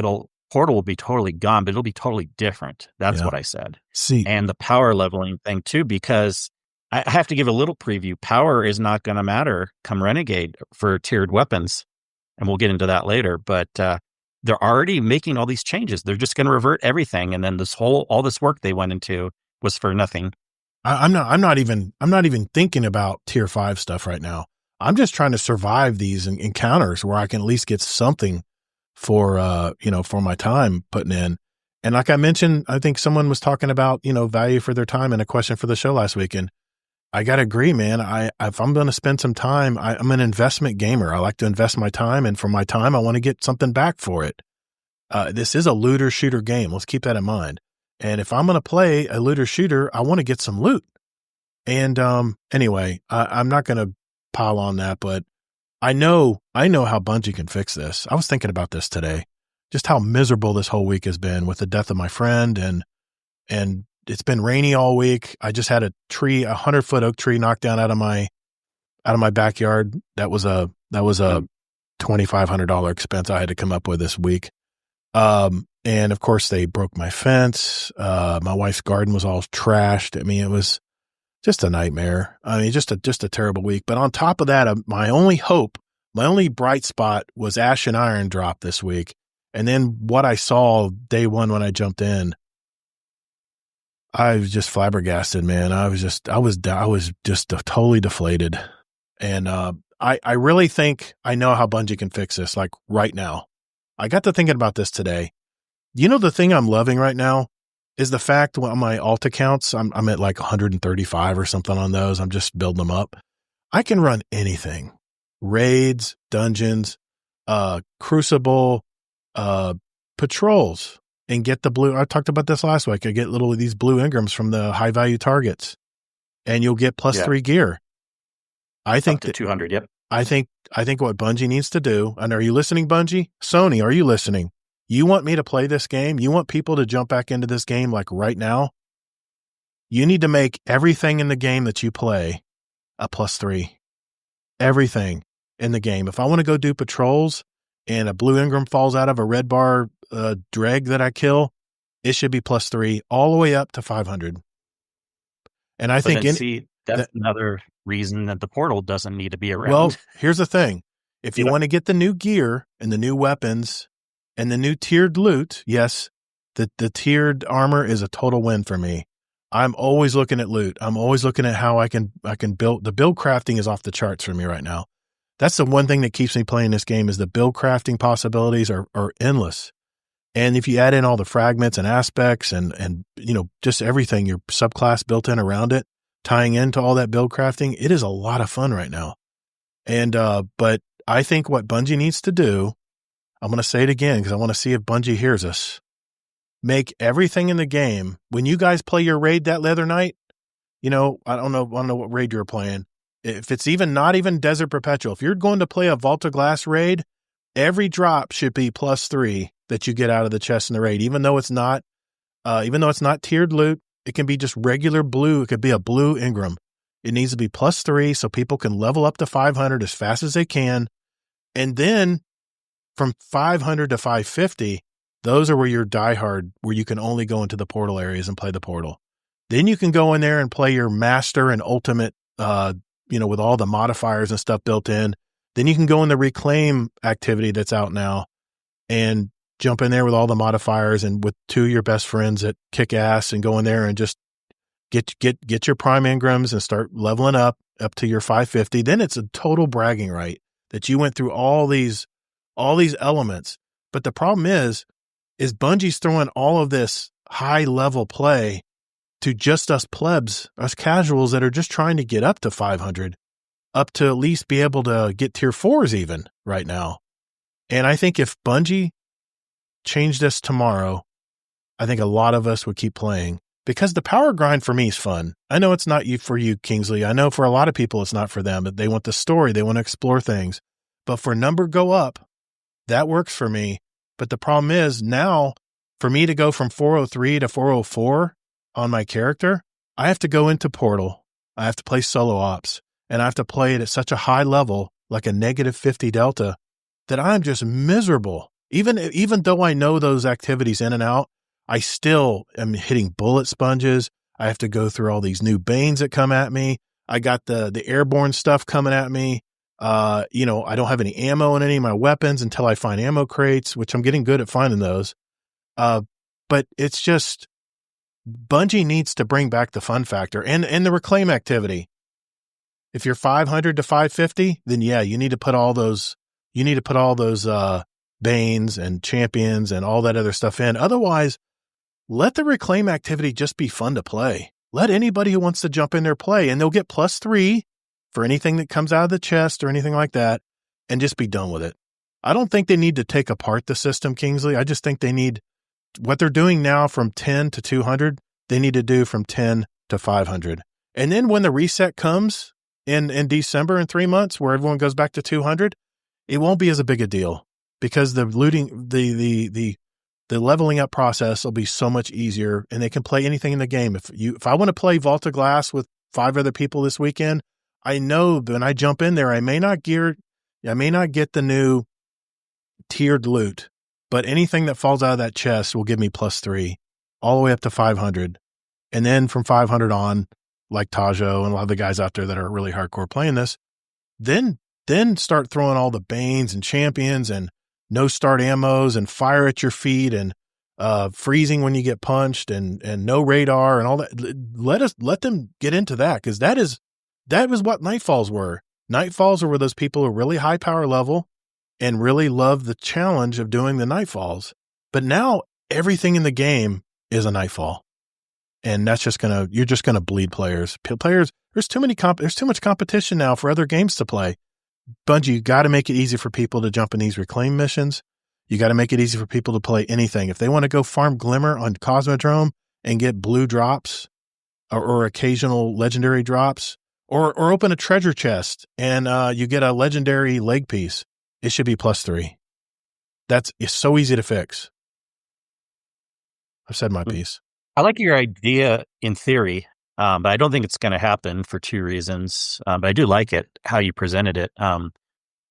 portal will be totally gone, but it'll be totally different. That's what I said. See, and the power leveling thing too, because I have to give a little preview. Power is not going to matter come Renegade for tiered weapons, and we'll get into that later. But they're already making all these changes. They're just going to revert everything, and then all this work they went into was for nothing. I'm not even thinking about tier 5 stuff right now. I'm just trying to survive these encounters where I can at least get something for my time putting in. And like I mentioned, I think someone was talking about, value for their time in a question for the show last week. And I got to agree, man. If I'm going to spend some time, I'm an investment gamer. I like to invest my time, and for my time, I want to get something back for it. This is a looter shooter game. Let's keep that in mind. And if I'm going to play a looter shooter, I want to get some loot. And anyway, I'm not going to pile on that, but I know how Bungie can fix this. I was thinking about this today, just how miserable this whole week has been with the death of my friend, and it's been rainy all week. I just had a 100-foot oak tree knocked down out of my backyard. That was a $2,500 expense I had to come up with this week. And of course they broke my fence. My wife's garden was all trashed. I mean, it was just a nightmare. I mean, just a terrible week. But on top of that, my only hope, my only bright spot was Ash and Iron drop this week. And then what I saw day one when I jumped in, I was just flabbergasted, man. I was just totally deflated. And, I really think I know how Bungie can fix this, like right now. I got to thinking about this today. You know, the thing I'm loving right now is the fact on my alt accounts, I'm at like 135 or something on those. I'm just building them up. I can run anything. Raids, dungeons, Crucible, patrols, and get the blue. I talked about this last week. I get these blue engrams from the high value targets, and you'll get +3 gear. I think up to 200. Yep. I think what Bungie needs to do, and are you listening, Bungie? Sony, are you listening? You want me to play this game? You want people to jump back into this game like right now? You need to make everything in the game that you play a +3. Everything in the game. If I want to go do patrols and a blue engram falls out of a red bar dreg that I kill, it should be +3 all the way up to 500. And I think that's another reason that the portal doesn't need to be around. Well, here's the thing. If you want to get the new gear and the new weapons and the new tiered loot, yes, the tiered armor is a total win for me. I'm always looking at loot. I'm always looking at how I can build. The build crafting is off the charts for me right now. That's the one thing that keeps me playing this game is the build crafting possibilities are endless. And if you add in all the fragments and aspects and you know, just everything, your subclass built in around it, tying into all that build crafting, it is a lot of fun right now. And, but I think what Bungie needs to do, I'm going to say it again because I want to see if Bungie hears us. Make everything in the game. When you guys play your raid that other night, you know, I don't know what raid you're playing. If it's not even Desert Perpetual, if you're going to play a Vault of Glass raid, every drop should be +3 that you get out of the chest in the raid, even though it's not tiered loot. It can be just regular blue. It could be a blue engram. It needs to be +3 so people can level up to 500 as fast as they can. And then from 500 to 550, those are where you're diehard, where you can only go into the portal areas and play the portal. Then you can go in there and play your master and ultimate, you know, with all the modifiers and stuff built in. Then you can go in the reclaim activity that's out now and jump in there with all the modifiers and with 2 of your best friends that kick ass and go in there and just get your prime engrams and start leveling up to your 550. Then it's a total bragging right that you went through all these elements. But the problem is Bungie's throwing all of this high level play to just us plebs, us casuals that are just trying to get up to 500, up to at least be able to get tier 4s even right now. And I think if Bungie changed this tomorrow, I think a lot of us would keep playing because the power grind for me is fun. I know it's not for you, Kingsley. I know for a lot of people it's not for them, but they want the story. They want to explore things. But for number go up, that works for me. But the problem is now for me to go from 403 to 404 on my character, I have to go into Portal. I have to play solo ops and I have to play it at such a high level, like a -50 delta, that I'm just miserable. Even though I know those activities in and out, I still am hitting bullet sponges. I have to go through all these new banes that come at me. I got the airborne stuff coming at me. You know, I don't have any ammo in any of my weapons until I find ammo crates, which I'm getting good at finding those. But it's just Bungie needs to bring back the fun factor and the reclaim activity. If you're 500 to 550, then yeah, you need to put all those Banes and champions and all that other stuff in. Otherwise, let the reclaim activity just be fun to play. Let anybody who wants to jump in there play, and they'll get +3 for anything that comes out of the chest or anything like that, and just be done with it. I don't think they need to take apart the system, Kingsley. I just think they need what they're doing now from 10 to 200, they need to do from 10 to 500. And then when the reset comes in December in 3 months, where everyone goes back to 200, it won't be as a big a deal because the looting, the leveling up process will be so much easier, and they can play anything in the game. If I want to play Vault of Glass with 5 other people this weekend, I know when I jump in there, I may not get the new tiered loot, but anything that falls out of that chest will give me +3 all the way up to 500. And then from 500 on, like Tajo and a lot of the guys out there that are really hardcore playing this, then start throwing all the Banes and Champions and no start ammos and fire at your feet and freezing when you get punched and no radar and all that. Let them get into that, because that was what Nightfalls were. Nightfalls were those people who are really high power level and really love the challenge of doing the Nightfalls. But now everything in the game is a Nightfall. And that's you're just gonna bleed players. There's too much competition now for other games to play. Bungie, you got to make it easy for people to jump in these reclaim missions. You got to make it easy for people to play anything. If they want to go farm Glimmer on Cosmodrome and get blue drops or occasional legendary drops, or open a treasure chest and you get a legendary leg piece, it should be +3. It's so easy to fix. I've said my piece. I like your idea in theory, but I don't think it's going to happen for 2 reasons. But I do like it, how you presented it.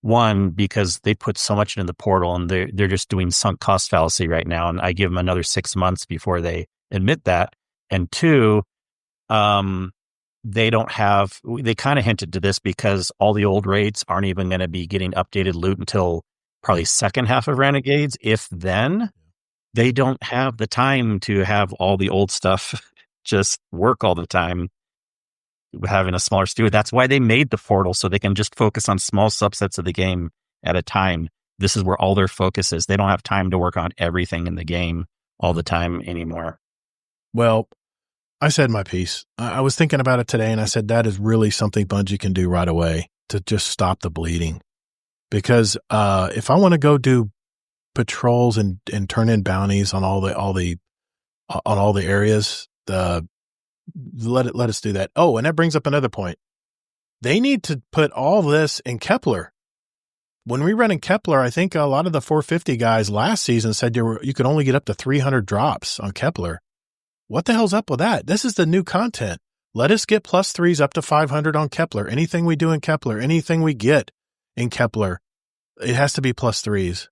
One, because they put so much into the portal and they're just doing sunk cost fallacy right now. And I give them another 6 months before they admit that. And 2, they kind of hinted to this because all the old raids aren't even going to be getting updated loot until probably second half of Renegades. If then, they don't have the time to have all the old stuff just work all the time, having a smaller studio. That's why they made the portal, so they can just focus on small subsets of the game at a time. This is where all their focus is. They don't have time to work on everything in the game all the time anymore. Well, I said my piece. I was thinking about it today, and I said that is really something Bungie can do right away to just stop the bleeding. Because if I want to go do patrols and turn in bounties on all the areas, let us do that. Oh, and that brings up another point. They need to put all this in Kepler. When we run in Kepler, I think a lot of the 450 guys last season said you could only get up to 300 drops on Kepler. What the hell's up with that? This is the new content. Let us get +3s up to 500 on Kepler. Anything we do in Kepler, anything we get in Kepler, it has to be +3s.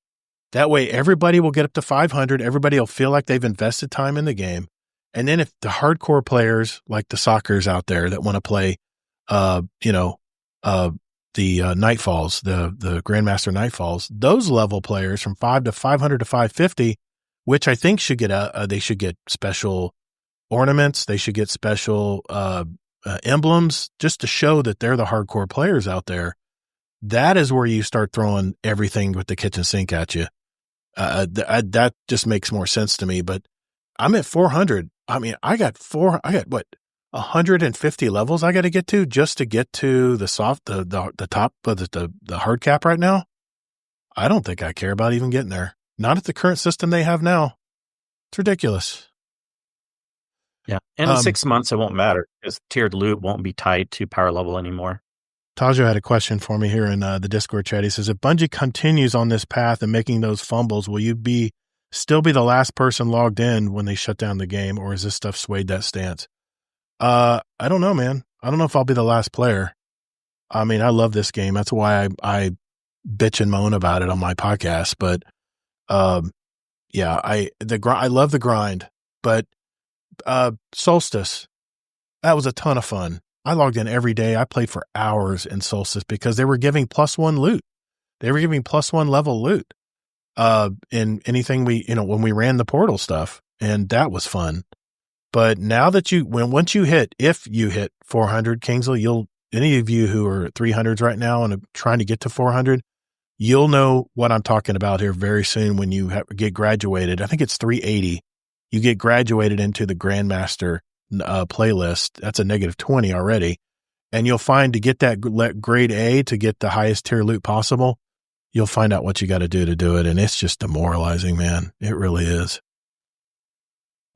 That way, everybody will get up to 500. Everybody will feel like they've invested time in the game. And then if the hardcore players, like the Sockers out there that want to play, the Nightfalls, the Grandmaster Nightfalls, those level players from 500 to 550, which I think should get they should get special ornaments. They should get special emblems just to show that they're the hardcore players out there. That is where you start throwing everything with the kitchen sink at you. That just makes more sense to me. But I'm at 400. I mean, I got 150 levels I got to get to just to get to the top of the hard cap right now. I don't think I care about even getting there. Not at the current system they have now. It's ridiculous. Yeah. And in 6 months, it won't matter because tiered loot won't be tied to power level anymore. Tajo had a question for me here in the Discord chat. He says, if Bungie continues on this path and making those fumbles, will you still be the last person logged in when they shut down the game, or is this stuff swayed that stance? I don't know, man. I don't know if I'll be the last player. I mean, I love this game. That's why I bitch and moan about it on my podcast. But yeah, I love the grind. But Solstice, that was a ton of fun. I logged in every day. I played for hours in Solstice because they were giving +1 loot. They were giving +1 level loot in anything when we ran the portal stuff, and that was fun. But now that if you hit 400, Kingsley, any of you who are 300s right now and are trying to get to 400, you'll know what I'm talking about here very soon when you get graduated. I think it's 380. You get graduated into the Grandmaster playlist. That's a -20 already. And you'll find to get that grade A, to get the highest tier loot possible, you'll find out what you got to do it. And it's just demoralizing, man. It really is.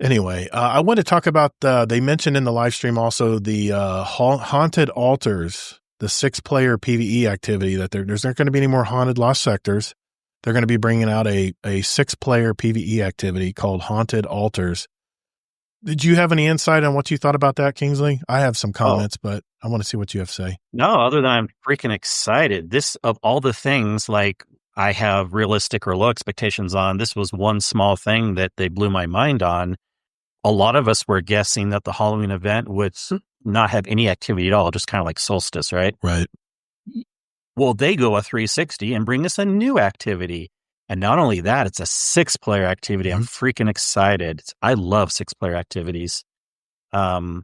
Anyway, I want to talk about, they mentioned in the live stream also the Haunted Altars, the 6-player PvE activity, that there's not going to be any more Haunted Lost Sectors. They're going to be bringing out a 6-player PvE activity called Haunted Altars. Did you have any insight on what you thought about that, Kingsley? I have some comments, but I want to see what you have to say. No, other than I'm freaking excited. This, of all the things, like, I have realistic or low expectations on, this was one small thing that they blew my mind on. A lot of us were guessing that the Halloween event would not have any activity at all, just kind of like Solstice, right? Right. Well, they go a 360 and bring us a new activity. And not only that, it's a 6-player activity. I'm freaking excited. I love 6-player activities. I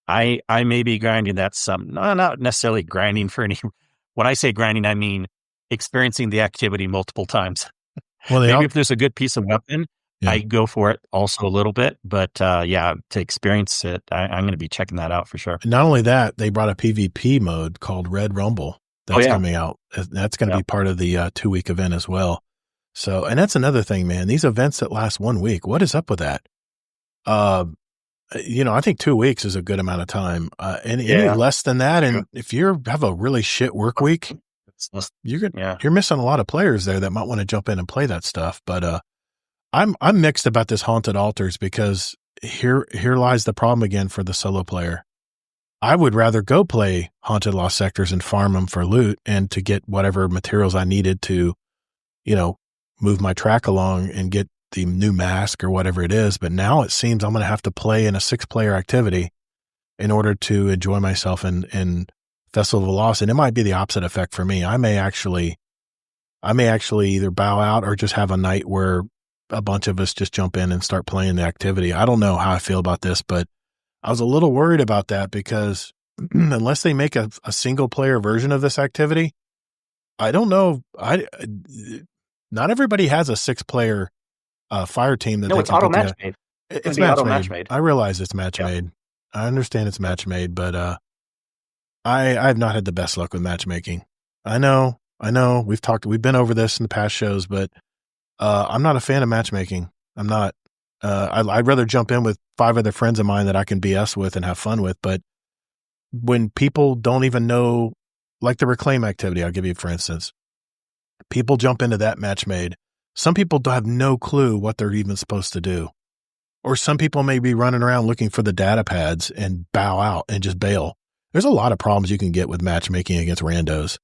may be grinding that some, not necessarily grinding for any. When I say grinding, I mean experiencing the activity multiple times. Well, maybe if there's a good piece of weapon, I go for it also a little bit. But to experience it, I'm going to be checking that out for sure. Not only that, they brought a PvP mode called Red Rumble that's coming out. That's going to be part of the 2-week event as well. So, and that's another thing, man. These events that last 1 week, what is up with that? I think 2 weeks is a good amount of time. Any less than that, and if you have a really shit work week, you're missing a lot of players there that might want to jump in and play that stuff. But I'm mixed about this Haunted Altars, because here lies the problem again for the solo player. I would rather go play Haunted Lost Sectors and farm them for loot and to get whatever materials I needed to, move my track along and get the new mask or whatever it is. But now it seems I'm going to have to play in a 6-player activity in order to enjoy myself in Festival of the Lost. And it might be the opposite effect for me. I may actually either bow out or just have a night where a bunch of us just jump in and start playing the activity. I don't know how I feel about this, but I was a little worried about that, because unless they make a 1-player version of this activity, I don't know. Not everybody has a 6-player fire team that it's auto match made. It's match made. I realize it's match made. I understand it's match made, but I've not had the best luck with matchmaking. I know. We've been over this in the past shows, but I'm not a fan of matchmaking. I'm not. I'd rather jump in with 5 other friends of mine that I can BS with and have fun with. But when people don't even know, like the reclaim activity, I'll give you for instance, people jump into that match made. Some people don't have no clue what they're even supposed to do. Or some people may be running around looking for the data pads and bow out and just bail. There's a lot of problems you can get with matchmaking against randos.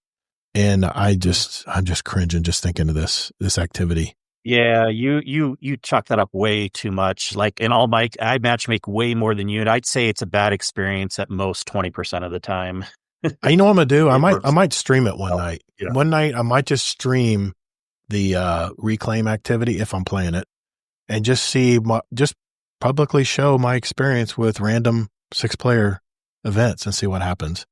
And I'm just cringing just thinking of this activity. Yeah, you chalk that up way too much. Like in all I matchmake way more than you, and I'd say it's a bad experience at most 20% of the time. You know what I'm gonna do? I might stream it one night. Yeah. One night I might just stream the reclaim activity if I'm playing it, and just publicly show my experience with random 6-player events and see what happens.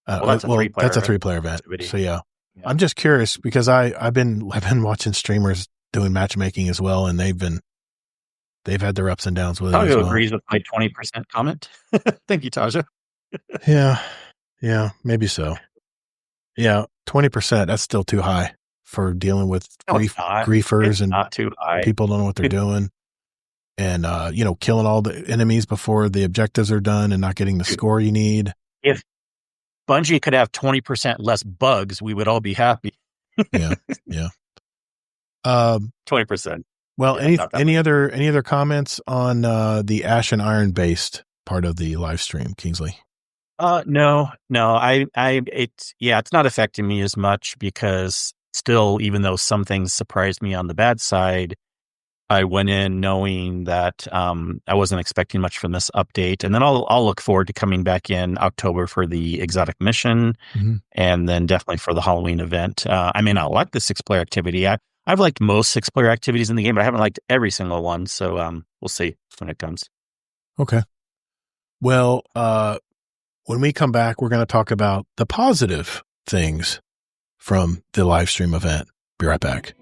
That's a 3-player event. Activity. So yeah, I'm just curious because I've been watching streamers doing matchmaking as well, and they've had their ups and downs with it as well. Agrees with my 20% comment. Thank you, Taja. Yeah, maybe so. Yeah, 20%. That's still too high for dealing with griefers and not too high. People don't know what they're doing, and killing all the enemies before the objectives are done and not getting the score you need. If Bungie could have 20% less bugs, we would all be happy. Yeah. 20%. Well, any other comments on the Ash and Iron based part of the live stream, Kingsley? No. It's not affecting me as much because still, even though some things surprised me on the bad side, I went in knowing that I wasn't expecting much from this update. And then I'll look forward to coming back in October for the exotic mission, and then definitely for the Halloween event. I may not like the 6-player activity. I've liked most 6-player activities in the game, but I haven't liked every single one. So we'll see when it comes. Okay. Well, when we come back, we're going to talk about the positive things from the live stream event. Be right back.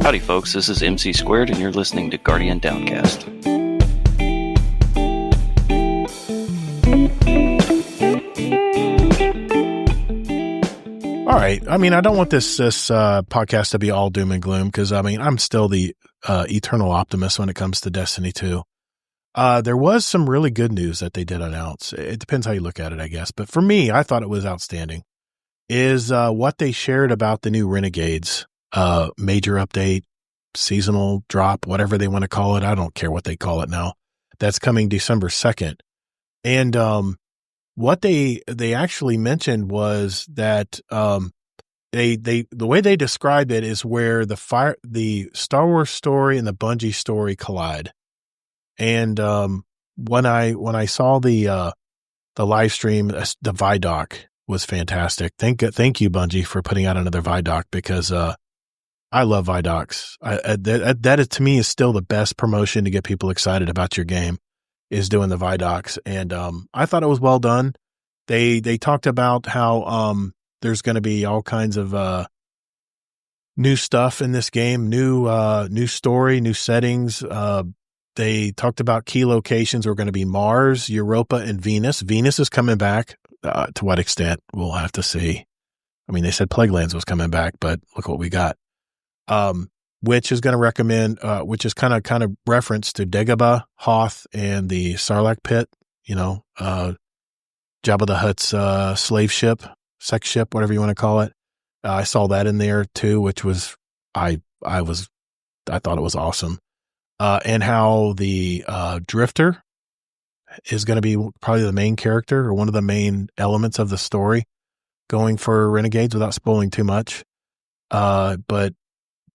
Howdy folks, this is MC Squared and you're listening to Guardian Downcast. All right. I mean, I don't want this podcast to be all doom and gloom because, I mean, I'm still the eternal optimist when it comes to Destiny 2. There was some really good news that they did announce. It depends how you look at it, I guess. But for me, I thought it was outstanding, is what they shared about the new Renegades major update, seasonal drop, whatever they want to call it. I don't care what they call it now. That's coming December 2nd. And what they actually mentioned was that the way they described it is where the Star Wars story and the Bungie story collide. And when I saw the live stream, the Vidoc was fantastic. Thank you, Bungie, for putting out another Vidoc, because I love Vidocs. That is, to me, is still the best promotion to get people excited about your game, is doing the Vidocs. And I thought it was well done. They talked about how there's going to be all kinds of new stuff in this game, new story, new settings. They talked about key locations are going to be Mars, Europa, and Venus. Venus is coming back. To what extent, we'll have to see. I mean, they said Plaguelands was coming back, but look what we got. Which is going to recommend, which is kind of reference to Dagobah, Hoth, and the Sarlacc pit. You know, Jabba the Hutt's slave ship, sex ship, whatever you want to call it. I saw that in there too, which was I thought it was awesome. And how the Drifter is going to be probably the main character or one of the main elements of the story going for Renegades, without spoiling too much. But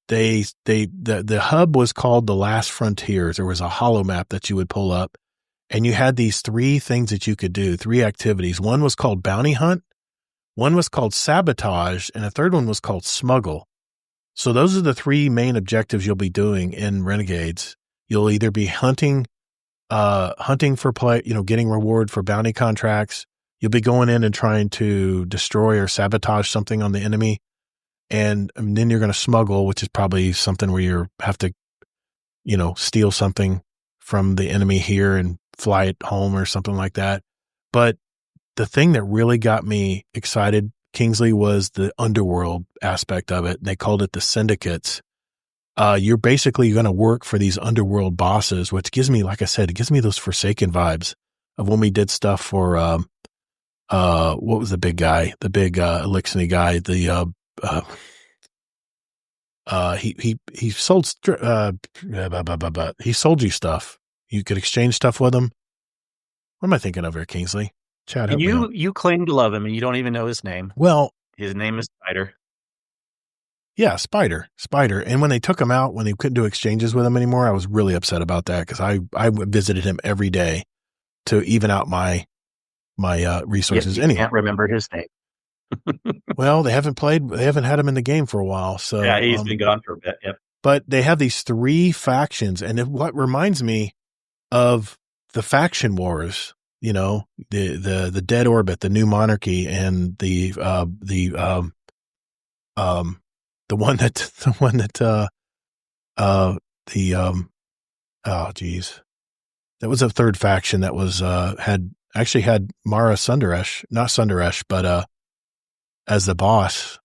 the hub was called The Last Frontiers. There was a holo map that you would pull up, and you had these 3 things that you could do, 3 activities. One was called Bounty Hunt, one was called Sabotage, and a third one was called Smuggle. So those are the 3 main objectives you'll be doing in Renegades. You'll either be hunting for play, getting reward for bounty contracts. You'll be going in and trying to destroy or sabotage something on the enemy. And then you're going to smuggle, which is probably something where you have to, steal something from the enemy here and fly it home or something like that. But the thing that really got me excited, Kingsley, was the underworld aspect of it. They called it the syndicates. You're basically going to work for these underworld bosses, which gives me, like I said, it gives me those Forsaken vibes of when we did stuff for, what was the big guy, the big, Elixir guy, he sold, he sold you stuff. You could exchange stuff with him. What am I thinking of here, Kingsley? Chad, help me out. You claim to love him and you don't even know his name. Well, his name is Spider. Yeah, Spider. And when they took him out, when they couldn't do exchanges with him anymore, I was really upset about that, because I visited him every day to even out my resources. You anyway, can't remember his name. Well, they haven't had him in the game for a while. So yeah, he's been gone for a bit. Yep. But they have these 3 factions, and what reminds me of the faction wars, the Dead Orbit, the New Monarchy, and the one that that was a third faction that was had Mara Sundaresh, not Sundaresh, but as the boss.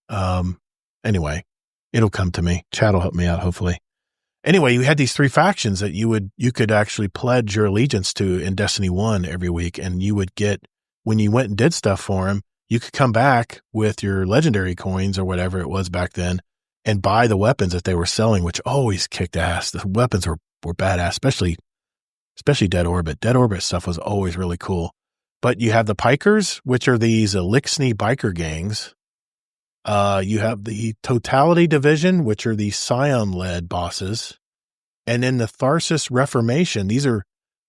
Anyway, it'll come to me. Chad will help me out, hopefully. Anyway, you had these 3 factions that you could actually pledge your allegiance to in Destiny 1 every week, and you would get, when you went and did stuff for them, you could come back with your legendary coins or whatever it was back then and buy the weapons that they were selling, which always kicked ass. The weapons were badass, especially Dead Orbit. Dead Orbit stuff was always really cool. But you have the Pikers, which are these Elixir biker gangs. You have the Totality Division, which are the Scion-led bosses. And then the Tharsis Reformation. These are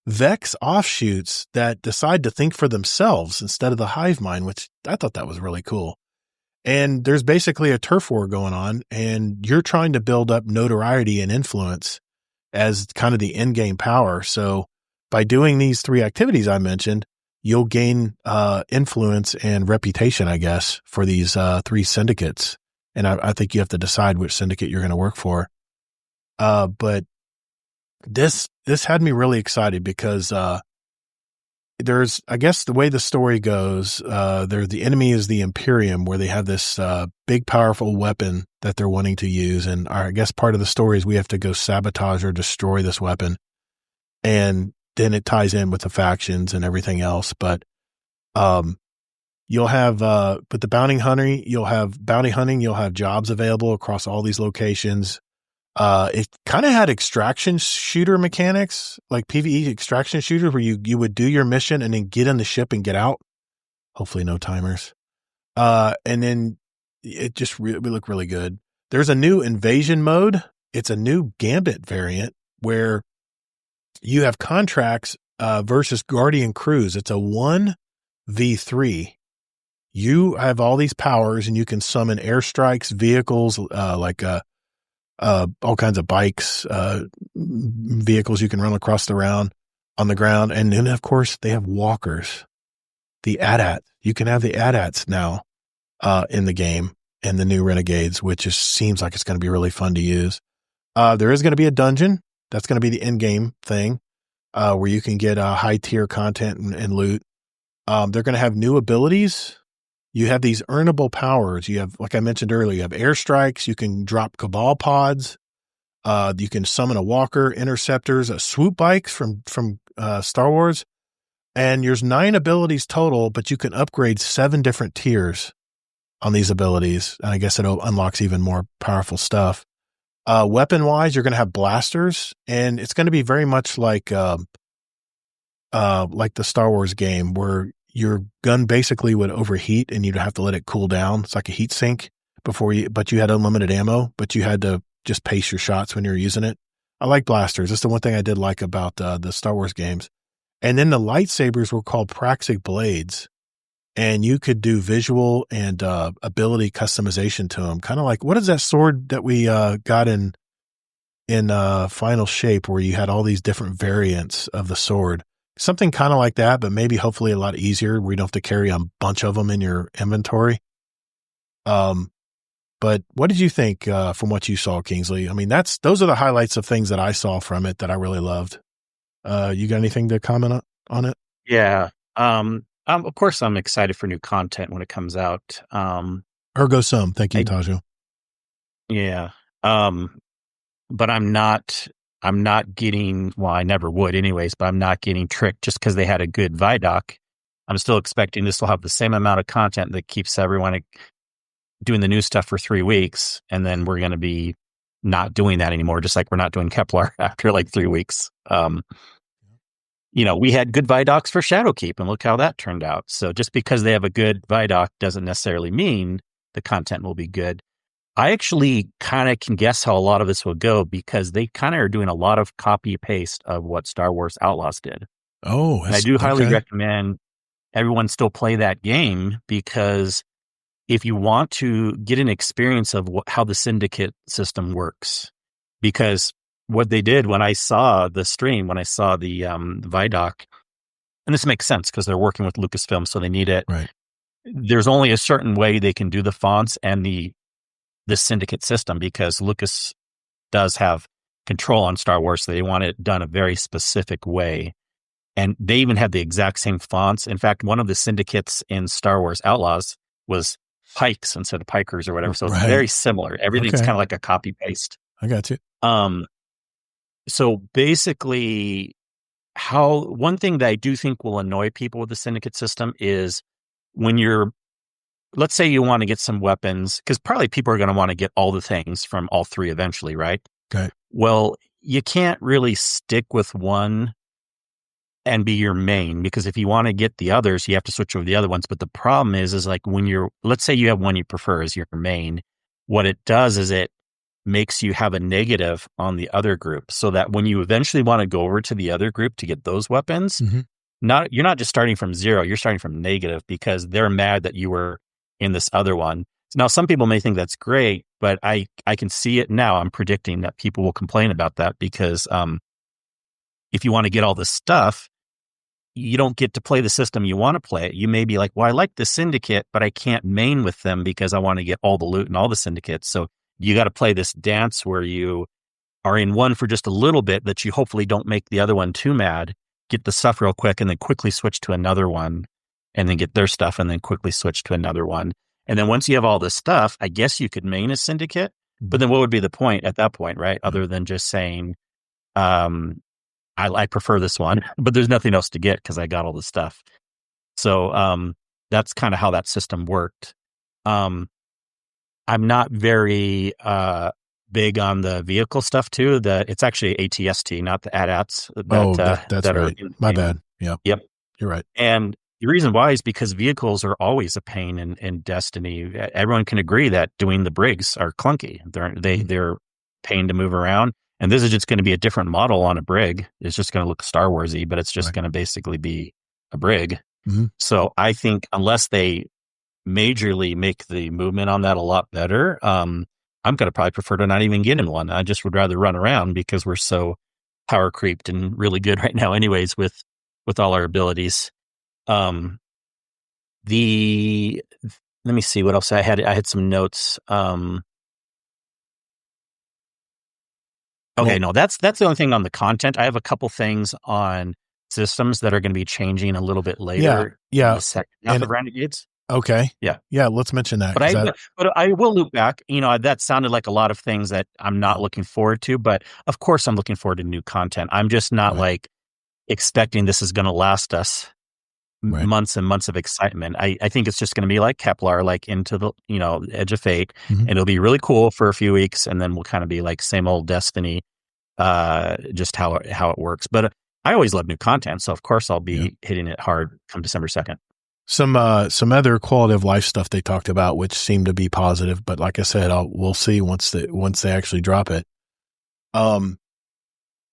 Vex offshoots that decide to think for themselves instead of the hive mind, which I thought that was really cool. And there's basically a turf war going on, and you're trying to build up notoriety and influence as kind of the end game power. So by doing these 3 activities I mentioned, you'll gain influence and reputation, I guess, for these 3 syndicates. And I think you have to decide which syndicate you're going to work for. But this had me really excited because, there's, I guess the way the story goes, the enemy is the Imperium, where they have this, big, powerful weapon that they're wanting to use. And I guess part of the story is we have to go sabotage or destroy this weapon. And then it ties in with the factions and everything else. But, you'll have, but the bounty hunting, you'll have jobs available across all these locations. It kind of had extraction shooter mechanics, like PvE extraction shooters, where you would do your mission and then get in the ship and get out. Hopefully no timers. And then it just looked really good. There's a new invasion mode. It's a new Gambit variant where you have contracts, versus Guardian crews. It's a 1v3. You have all these powers and you can summon airstrikes, vehicles, all kinds of bikes, vehicles you can run across on the ground. And then of course they have walkers, the AT-AT. You can have the AT-ATs now, in the game and the new Renegades, which just seems like it's going to be really fun to use. There is going to be a dungeon. That's going to be the end game thing, where you can get, high tier content and loot. They're going to have new abilities. You have these earnable powers. You have, like I mentioned earlier, you have airstrikes. You can drop Cabal pods. You can summon a walker, interceptors, swoop bikes from Star Wars. And there's 9 abilities total, but you can upgrade 7 different tiers on these abilities. And I guess it unlocks even more powerful stuff. Weapon wise, you're going to have blasters, and it's going to be very much like the Star Wars game, where your gun basically would overheat and you'd have to let it cool down. It's like a heat sink but you had unlimited ammo, but you had to just pace your shots when you're using it. I like blasters. That's the one thing I did like about the Star Wars games. And then the lightsabers were called Praxic blades, and you could do visual and ability customization to them. Kind of like, what is that sword that we got in Final Shape, where you had all these different variants of the sword? Something kind of like that, but maybe hopefully a lot easier, where you don't have to carry a bunch of them in your inventory. But what did you think from what you saw, Kingsley? I mean, those are the highlights of things that I saw from it that I really loved. You got anything to comment on it? Yeah. Of course, I'm excited for new content when it comes out. Ergo sum. Thank you, Taju. Yeah. But I'm not getting, well, I never would anyways, but I'm not getting tricked just because they had a good Vidoc. I'm still expecting this will have the same amount of content that keeps everyone doing the new stuff for 3 weeks. And then we're going to be not doing that anymore, just like we're not doing Kepler after like 3 weeks. We had good Vidocs for Shadowkeep, and look how that turned out. So just because they have a good Vidoc doesn't necessarily mean the content will be good. I actually kind of can guess how a lot of this will go, because they kind of are doing a lot of copy paste of what Star Wars Outlaws did. Oh, and I do highly recommend everyone still play that game, because if you want to get an experience of how the syndicate system works, because what they did when I saw the stream, when I saw the Vidoc, and this makes sense because they're working with Lucasfilm, so they need it. Right. There's only a certain way they can do the fonts and the syndicate system, because Lucas does have control on Star Wars, so they want it done a very specific way. And they even had the exact same fonts. In fact, one of the syndicates in Star Wars Outlaws was Pikes instead of Pikers or whatever. So it's very similar. Everything's kind of like a copy paste. I got you. So basically, one thing that I do think will annoy people with the syndicate system is when let's say you want to get some weapons, because probably people are going to want to get all the things from all 3 eventually, right? Okay. Well, you can't really stick with one and be your main, because if you want to get the others, you have to switch over the other ones. But the problem is like when let's say you have one you prefer as your main, what it does is it makes you have a negative on the other group, so that when you eventually want to go over to the other group to get those weapons, you're not just starting from 0, you're starting from negative, because they're mad that you were in this other one. Now, some people may think that's great, but I can see it now. I'm predicting that people will complain about that, because if you want to get all this stuff, you don't get to play the system you want to play. You may be like, well, I like the syndicate, but I can't main with them because I want to get all the loot and all the syndicates. So you got to play this dance where you are in one for just a little bit that you hopefully don't make the other one too mad, get the stuff real quick, and then quickly switch to another one, and then get their stuff, and then quickly switch to another one. And then once you have all this stuff, I guess you could main a syndicate, but then what would be the point at that point, right? Other than just saying, I prefer this one, but there's nothing else to get because I got all the stuff. So that's kind of how that system worked. I'm not very big on the vehicle stuff too. It's actually ATST, not the AT-ATs. That's right. My bad. Yeah. Yep. You're right. And the reason why is because vehicles are always a pain in Destiny. Everyone can agree that doing the brigs are clunky. They're pain to move around. And this is just going to be a different model on a brig. It's just going to look Star Warsy, but it's just going to basically be a brig. Mm-hmm. So I think unless they majorly make the movement on that a lot better, I'm going to probably prefer to not even get in one. I just would rather run around because we're so power creeped and really good right now anyways with all our abilities. Let me see what else I had. I had some notes. Okay, no, that's the only thing on the content. I have a couple things on systems that are going to be changing a little bit later. Yeah. In the second half of Renegades. Okay. Yeah. Let's mention that. But I will loop back. That sounded like a lot of things that I'm not looking forward to, but of course I'm looking forward to new content. I'm just not like expecting this is going to last us months and months of excitement. I think it's just going to be like Kepler, like into the, Edge of Fate, and it'll be really cool for a few weeks, and then we'll kind of be like same old Destiny, just how it works. But I always love new content, so of course I'll be hitting it hard come December 2nd. Some other quality of life stuff they talked about, which seemed to be positive, but like I said, we'll see once they actually drop it.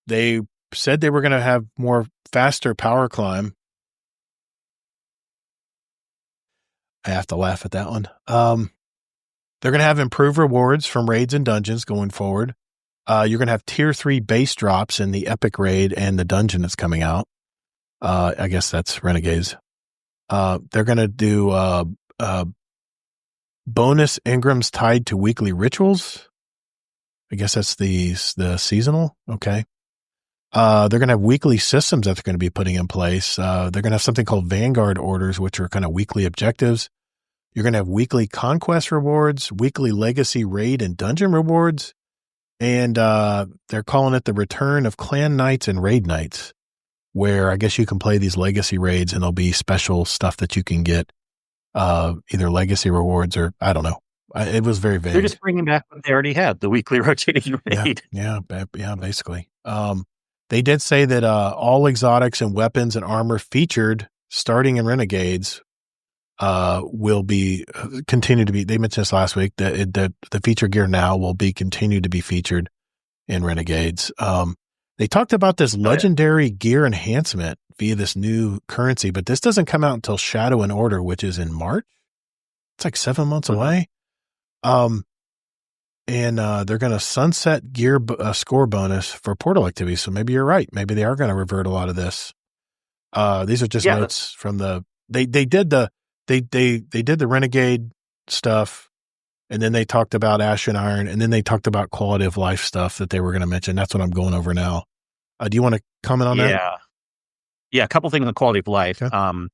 They said they were going to have more faster power climb. I have to laugh at that one. They're going to have improved rewards from raids and dungeons going forward. You're going to have tier 3 base drops in the epic raid and the dungeon that's coming out. I guess that's Renegades. They're going to do bonus engrams tied to weekly rituals. I guess that's the seasonal. Okay. They're going to have weekly systems that they're going to be putting in place. They're going to have something called Vanguard orders, which are kind of weekly objectives. You're going to have weekly conquest rewards, weekly legacy raid and dungeon rewards. And they're calling it the return of clan nights and raid nights, where I guess you can play these legacy raids and there'll be special stuff that you can get, either legacy rewards or I don't know. It was very vague. They're just bringing back what they already had, the weekly rotating raid. Yeah, basically. They did say that all exotics and weapons and armor featured starting in Renegades will be continue to be. They mentioned this last week that the feature gear now will be continued to be featured in Renegades. They talked about this legendary gear enhancement via this new currency, but this doesn't come out until Shadow and Order, which is in March. It's like 7 months away. And they're going to sunset gear score bonus for portal activities. So maybe you're right. Maybe they are going to revert a lot of this. These are just notes from they did the Renegade stuff, and then they talked about Ash and Iron, and then they talked about quality of life stuff that they were going to mention. That's what I'm going over now. Do you want to comment on that? Yeah. A couple things on quality of life. Okay.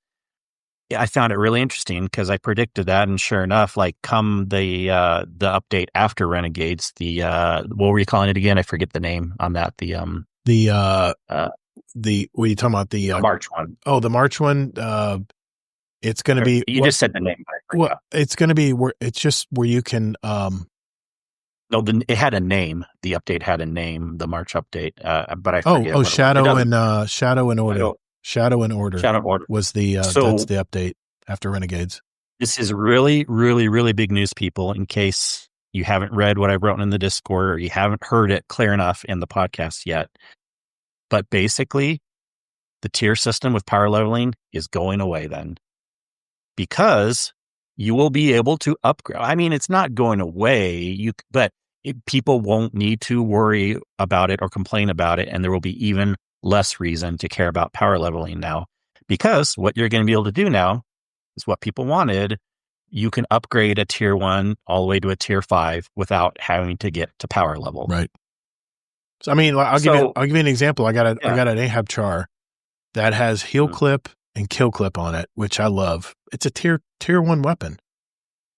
I found it really interesting because I predicted that, and sure enough, like come the update after Renegades, what were you calling it again? I forget the name on that. What are you talking about? The March one. Oh, the March one. It's going to be. You just said the name. Well, it's going to be where it's just where you can. No, it had a name. The update had a name. The March update, but I forget. Shadow and Order. Shadow and Order was the that's the update after Renegades. This is really, really, really big news, people. In case you haven't read what I wrote in the Discord or you haven't heard it clear enough in the podcast yet, but basically, the tier system with power leveling is going away then, because you will be able to upgrade. I mean, it's not going away, but people won't need to worry about it or complain about it, and there will be even less reason to care about power leveling now, because what you're going to be able to do now is what people wanted. You can upgrade a tier 1 all the way to a tier 5 without having to get to power level. Right. So, I mean, I'll give you an example. I got an Ahab char that has heal clip and kill clip on it, which I love. It's a tier 1 weapon.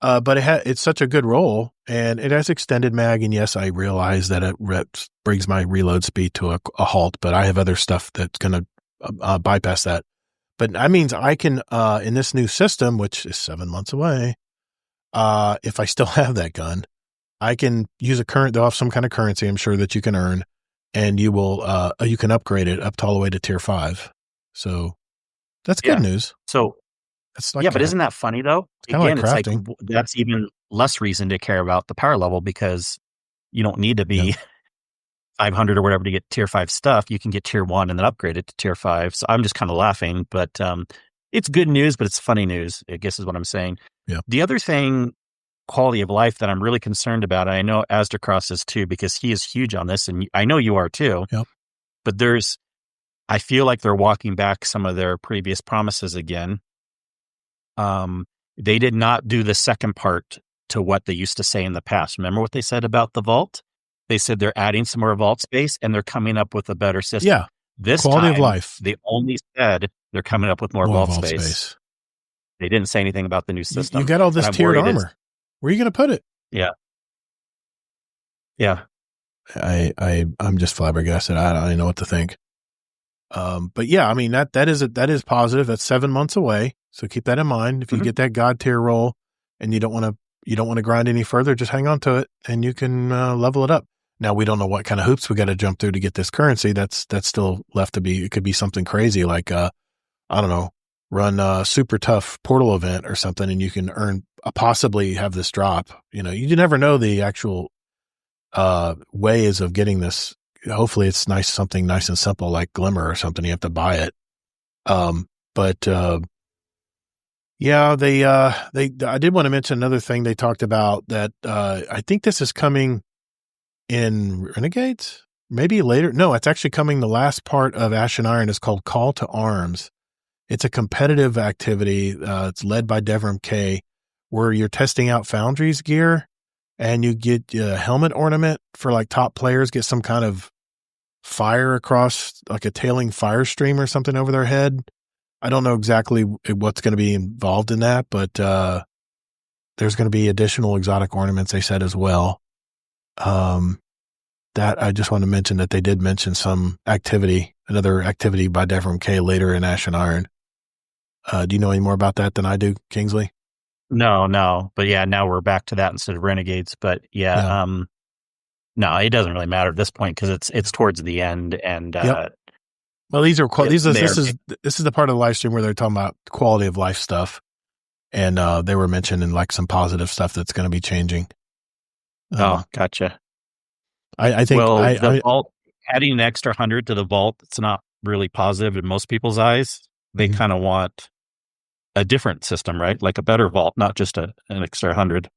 But it's such a good roll, and it has extended mag. And yes, I realize that it brings my reload speed to a halt, but I have other stuff that's going to bypass that. But that means I can, in this new system, which is 7 months away, if I still have that gun, I can use they'll have some kind of currency, I'm sure, that you can earn, and you can upgrade it up to all the way to tier 5. So that's good news. So, but isn't that funny though? Again, it's like that's even less reason to care about the power level, because you don't need to be 500 or whatever to get tier 5 stuff. You can get tier 1 and then upgrade it to tier 5. So I'm just kind of laughing, but it's good news, but it's funny news, I guess is what I'm saying. Yeah. The other thing, quality of life, that I'm really concerned about, and I know Asdercross is too, because he is huge on this, and I know you are too. Yep. But I feel like they're walking back some of their previous promises again. They did not do the second part to what they used to say in the past. Remember what they said about the vault? They said they're adding some more vault space and they're coming up with a better system. Yeah. This quality time, of life. they only said they're coming up with more vault space. They didn't say anything about the new system. You got all this tiered armor. Where are you going to put it? Yeah. Yeah. I'm just flabbergasted. I don't even know what to think. But yeah, I mean, that is positive. That's 7 months away. So keep that in mind. If you get that God tier roll and you don't want to grind any further, just hang on to it and you can level it up. Now, we don't know what kind of hoops we got to jump through to get this currency. That's still left to be. It could be something crazy like, I don't know, run a super tough portal event or something, and you can possibly have this drop. You know, you never know the actual ways of getting this. Hopefully it's something nice and simple like Glimmer or something. You have to buy it. Yeah, I did want to mention another thing they talked about that, I think this is coming in Renegades, maybe later. No, it's actually coming. The last part of Ash and Iron is called Call to Arms. It's a competitive activity. It's led by Devram K, where you're testing out Foundry's gear, and you get a helmet ornament for like top players, get some kind of fire across, like a tailing fire stream or something over their head. I don't know exactly what's going to be involved in that, but there's going to be additional exotic ornaments, they said, as well. That I just want to mention that they did mention another activity by Devram K later in Ash and Iron. Do you know any more about that than I do, Kingsley? No. But yeah, now we're back to that instead of Renegades. But yeah. No, it doesn't really matter at this point because it's towards the end. And well, this is the part of the live stream where they're talking about quality of life stuff, and they were mentioning like some positive stuff that's going to be changing. Gotcha. I think the vault, adding an extra 100 to the vault, it's not really positive in most people's eyes. They kind of want a different system, right? Like a better vault, not just an extra 100.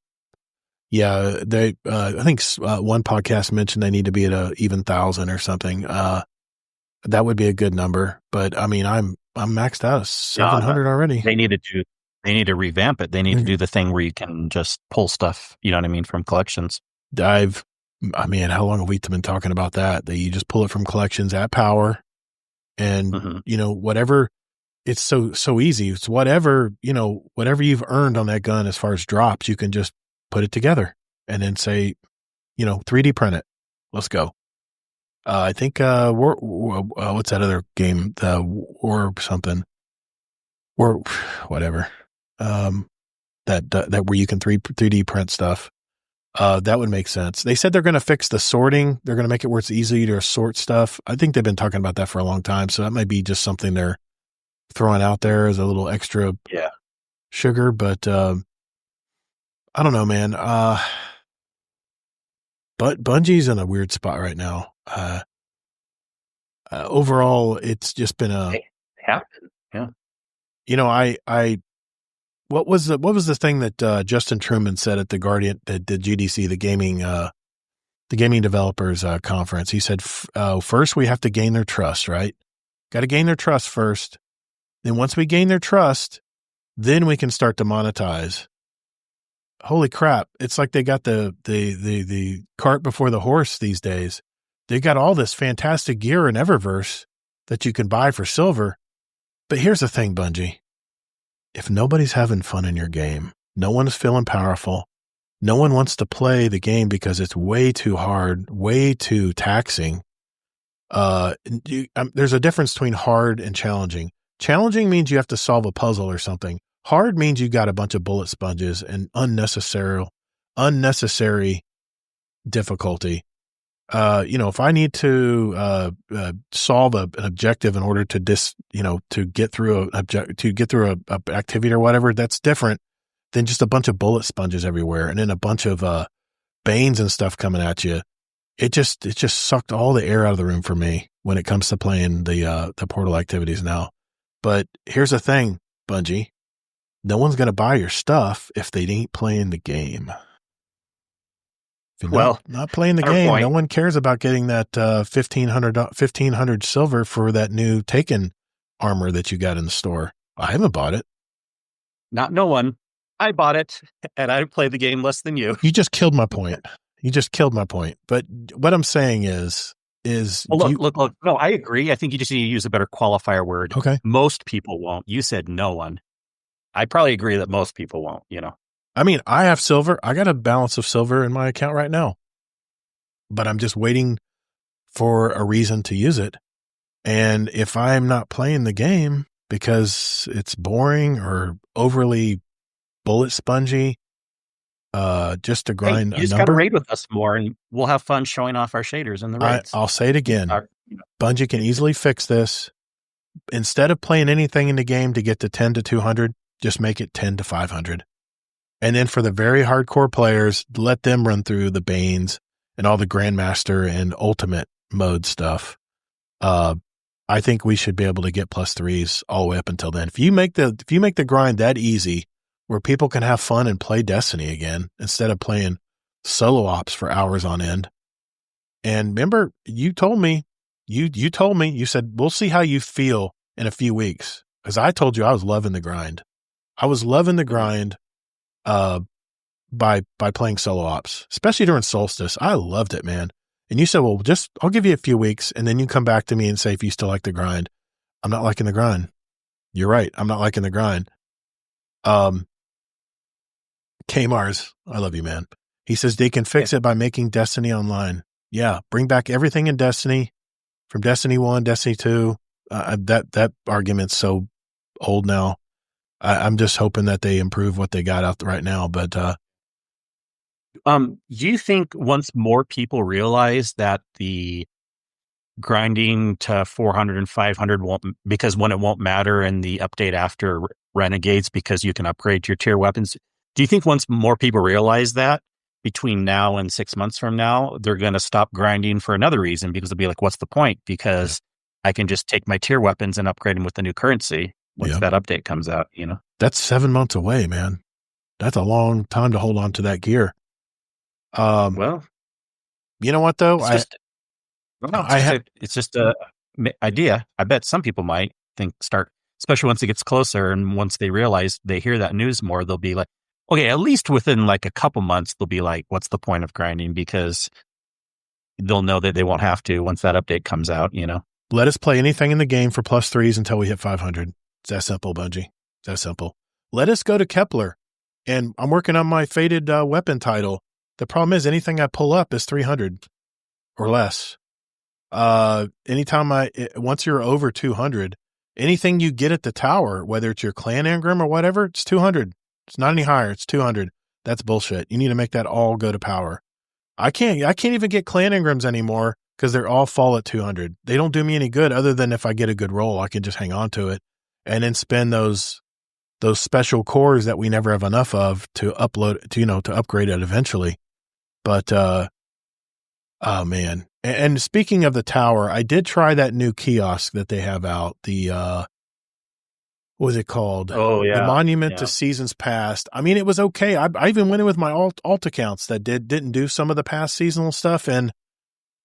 Yeah, they. I think one podcast mentioned they need to be at a even 1,000 or something. That would be a good number, but I mean, I'm maxed out at 700 already. They need to revamp it. They need to do the thing where you can just pull stuff. You know what I mean, from collections. How long have we been talking about that? That you just pull it from collections at power, and whatever. It's so easy. It's whatever you've earned on that gun as far as drops, you can just put it together and then say, 3D print it. Let's go. I think what's that other game? The War something, or whatever. That where you can 3D print stuff. That would make sense. They said they're going to fix the sorting. They're going to make it where it's easy to sort stuff. I think they've been talking about that for a long time. So that might be just something they're throwing out there as a little extra sugar. But I don't know, man. But Bungie's in a weird spot right now. Overall, it's just been what was the thing that Justin Truman said at the GDC, the gaming developers conference? He said, first we have to gain their trust, right? Got to gain their trust first. Then once we gain their trust, then we can start to monetize. Holy crap. It's like they got the cart before the horse these days. They got all this fantastic gear in Eververse that you can buy for silver. But here's the thing, Bungie. If nobody's having fun in your game, no one is feeling powerful, no one wants to play the game because it's way too hard, way too taxing. There's a difference between hard and challenging. Challenging means you have to solve a puzzle or something. Hard means you got a bunch of bullet sponges and unnecessary difficulty. If I need to solve an objective in order to get through a activity or whatever, that's different than just a bunch of bullet sponges everywhere and then a bunch of banes and stuff coming at you. It just sucked all the air out of the room for me when it comes to playing the portal activities now. But here's the thing, Bungie. No one's going to buy your stuff if they ain't playing the game. Not playing the game. No one cares about getting that 1,500 silver for that new Taken armor that you got in the store. I haven't bought it. No one. I bought it, and I played the game less than you. You just killed my point. But what I'm saying is look. No, I agree. I think you just need to use a better qualifier word. Okay. Most people won't. You said no one. I probably agree that most people won't, I mean, I have silver. I got a balance of silver in my account right now, but I'm just waiting for a reason to use it. And if I'm not playing the game because it's boring or overly bullet spongy, just to grind you just got to raid with us more, and we'll have fun showing off our shaders in the raids. I'll say it again. Bungie can easily fix this. Instead of playing anything in the game to get to 10 to 200, just make it 10 to 500. And then for the very hardcore players, let them run through the Banes and all the Grandmaster and Ultimate mode stuff. I think we should be able to get +3s all the way up until then. If you make the grind that easy, where people can have fun and play Destiny again instead of playing solo ops for hours on end. And remember, you told me, you said, we'll see how you feel in a few weeks. Because I told you I was loving the grind. I was loving the grind by playing solo ops, especially during Solstice. I loved it, man. And you said, well, I'll give you a few weeks, and then you come back to me and say if you still like the grind. I'm not liking the grind. You're right. I'm not liking the grind. K-Mars, I love you, man. He says they can fix it by making Destiny online. Yeah, bring back everything in Destiny from Destiny 1, Destiny 2. That argument's so old now. I'm just hoping that they improve what they got out right now. But do you think once more people realize that the grinding to 400 and 500 won't, because when it won't matter in the update after Renegades because you can upgrade your tier weapons, do you think once more people realize that between now and 6 months from now, they're going to stop grinding for another reason? Because they'll be like, what's the point? Because I can just take my tier weapons and upgrade them with the new currency once that update comes out, That's 7 months away, man. That's a long time to hold on to that gear. Well, you know what though? It's just a idea. I bet some people might especially once it gets closer and once they realize they hear that news more, they'll be like, okay, at least within like a couple months, they'll be like, what's the point of grinding? Because they'll know that they won't have to once that update comes out, Let us play anything in the game for +3s until we hit 500. It's that simple, Bungie. It's that simple. Let us go to Kepler. And I'm working on my Fated weapon title. The problem is anything I pull up is 300 or less. Once you're over 200, anything you get at the tower, whether it's your clan engram or whatever, it's 200. It's not any higher. It's 200. That's bullshit. You need to make that all go to power. I can't even get clan engrams anymore because they're all fall at 200. They don't do me any good other than if I get a good roll, I can just hang on to it and then spend those special cores that we never have enough of to upgrade it eventually. But, oh man. And speaking of the tower, I did try that new kiosk that they have out. The, what was it called? Oh, yeah. The Monument to Seasons Past. I mean, it was okay. I even went in with my alt accounts that didn't do some of the past seasonal stuff. And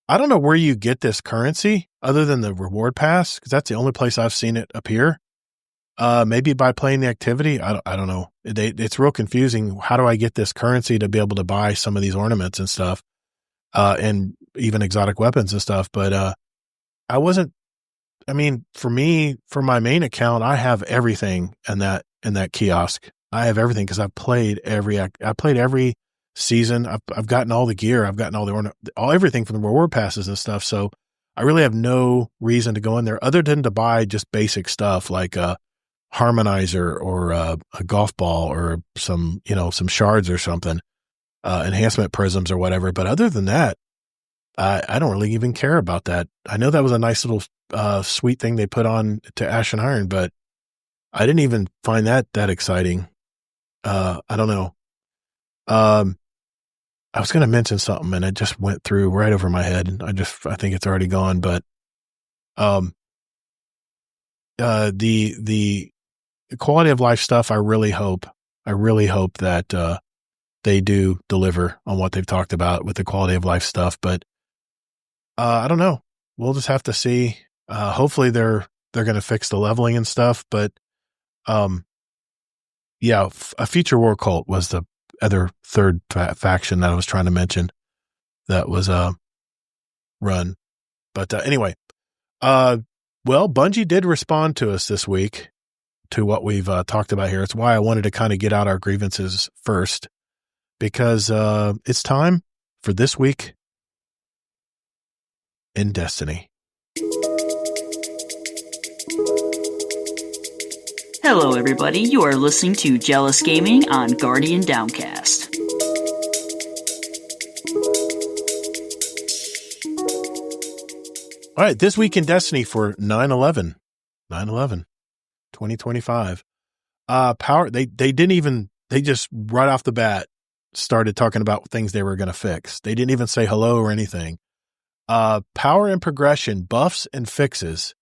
I don't know where you get this currency other than the reward pass, because that's the only place I've seen it appear. Maybe by playing the activity. I don't know. It's real confusing. How do I get this currency to be able to buy some of these ornaments and stuff? And even exotic weapons and stuff. But for me, for my main account, I have everything in that kiosk. I have everything because I played every season. I've gotten all the gear. I've gotten all everything from the reward passes and stuff. So I really have no reason to go in there other than to buy just basic stuff like a harmonizer or a golf ball or some shards or something, enhancement prisms or whatever. But other than that, I don't really even care about that. I know that was a nice little sweet thing they put on to Ash and Iron, but I didn't even find that exciting. I don't know. I was going to mention something and it just went through right over my head. I think it's already gone, but the quality of life stuff, I really hope that they do deliver on what they've talked about with the quality of life stuff. But I don't know. We'll just have to see. Hopefully they're going to fix the leveling and stuff. But yeah, a future war cult was the other third faction that I was trying to mention that was run. But anyway, well, Bungie did respond to us this week to what we've talked about here. It's why I wanted to kind of get out our grievances first, because it's time for This Week in Destiny. Hello, everybody. You are listening to Jealous Gaming on Guardian Downcast. All right, This Week in Destiny for 9/11, 2025. Power. They just right off the bat started talking about things they were going to fix. They didn't even say hello or anything. Power and progression, buffs and fixes.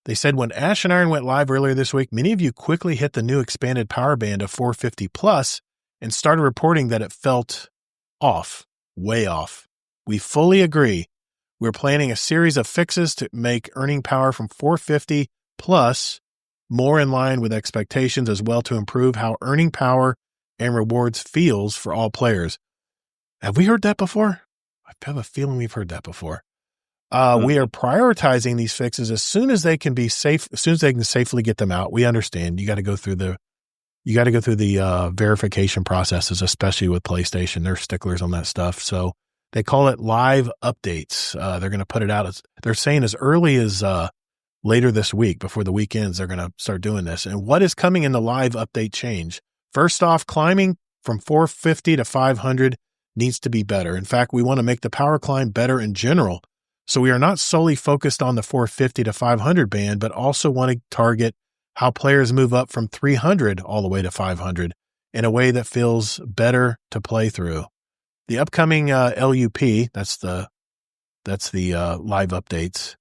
They said when Ash and Iron went live earlier this week, many of you quickly hit the new expanded power band of 450 plus and started reporting that it felt off, way off. We fully agree. We're planning a series of fixes to make earning power from 450 plus more in line with expectations, as well to improve how earning power and rewards feels for all players. Have we heard that before? I have a feeling we've heard that before. We are prioritizing these fixes as soon as they can be safe, as soon as they can safely get them out. We understand you got to go through the verification processes, especially with PlayStation. They're sticklers on that stuff. So they call it live updates. They're going to put it out they're saying as early as later this week, before the weekends, they're going to start doing this. And what is coming in the live update change? First off, climbing from 450 to 500 needs to be better. In fact, we want to make the power climb better in general. So we are not solely focused on the 450 to 500 band, but also want to target how players move up from 300 all the way to 500 in a way that feels better to play through. The upcoming LUP, that's the live updates,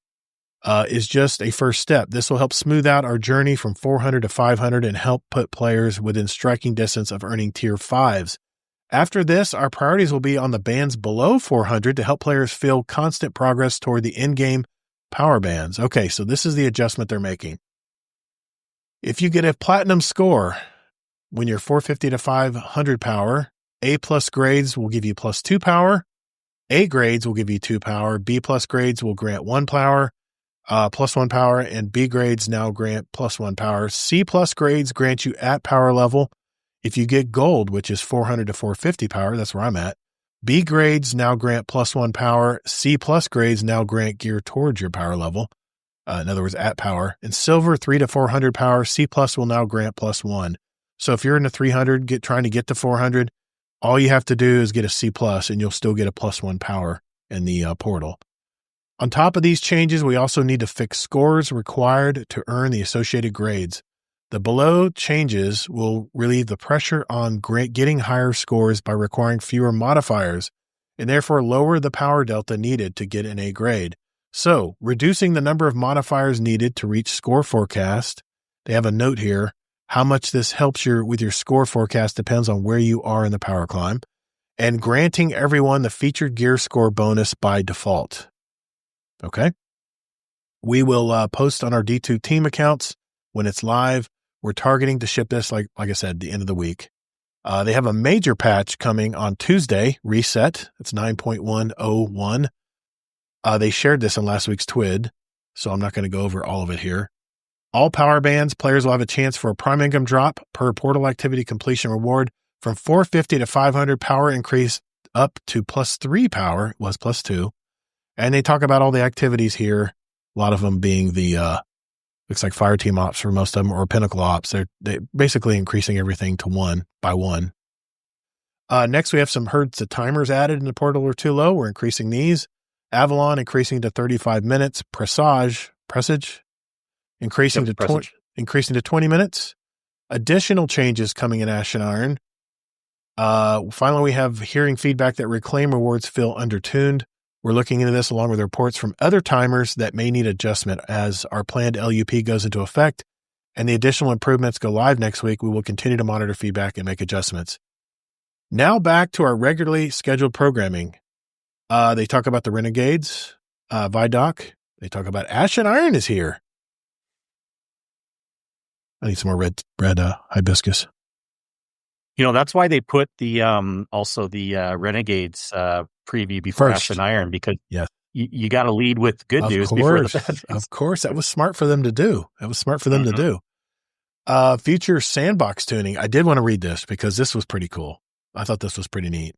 is just a first step. This will help smooth out our journey from 400 to 500 and help put players within striking distance of earning tier 5s. After this, our priorities will be on the bands below 400 to help players feel constant progress toward the in-game power bands. Okay, so this is the adjustment they're making. If you get a platinum score when you're 450 to 500 power, A+ grades will give you +2 power, A grades will give you 2 power, B+ grades will grant 1 power, +1 power, and B grades now grant +1 power. C+ grades grant you at power level. If you get gold, which is 400 to 450 power, that's where I'm at. B grades now grant +1 power. C+ grades now grant gear towards your power level. In other words, at power. And silver, 300 to 400 power, C+ will now grant +1. So if you're in the 300, trying to get to 400, all you have to do is get a C+, and you'll still get a +1 power in the portal. On top of these changes, we also need to fix scores required to earn the associated grades. The below changes will relieve the pressure on getting higher scores by requiring fewer modifiers, and therefore lower the power delta needed to get an A grade. So, reducing the number of modifiers needed to reach score forecast. They have a note here. How much this helps with your score forecast depends on where you are in the power climb. And granting everyone the featured gear score bonus by default. Okay. We will post on our D2 team accounts when it's live. We're targeting to ship this, like I said, the end of the week. They have a major patch coming on Tuesday, Reset. It's 9.101. They shared this in last week's TWID, so I'm not going to go over all of it here. All power bands, players will have a chance for a prime income drop per portal activity completion reward from 450 to 500 power increase up to +3 power. It was +2. And they talk about all the activities here, a lot of them being the, looks like fire team ops for most of them, or pinnacle ops. They're basically increasing everything to 1 by 1. Next, we have some herds of timers added in the portal are too low. We're increasing these. Avalon increasing to 35 minutes. Presage increasing to 20 minutes. Additional changes coming in Ash and Iron. Finally, we have hearing feedback that reclaim rewards feel undertuned. We're looking into this along with reports from other timers that may need adjustment as our planned LUP goes into effect and the additional improvements go live next week. We will continue to monitor feedback and make adjustments. Now back to our regularly scheduled programming. They talk about the Renegades, Vidoc. They talk about Ash and Iron is here. I need some more red hibiscus. That's why they put the also the Renegades preview before Ash and Iron, because you got to lead with good news before the bad news. Of course, that was smart for them to do. Future sandbox tuning. I did want to read this because this was pretty cool. I thought this was pretty neat.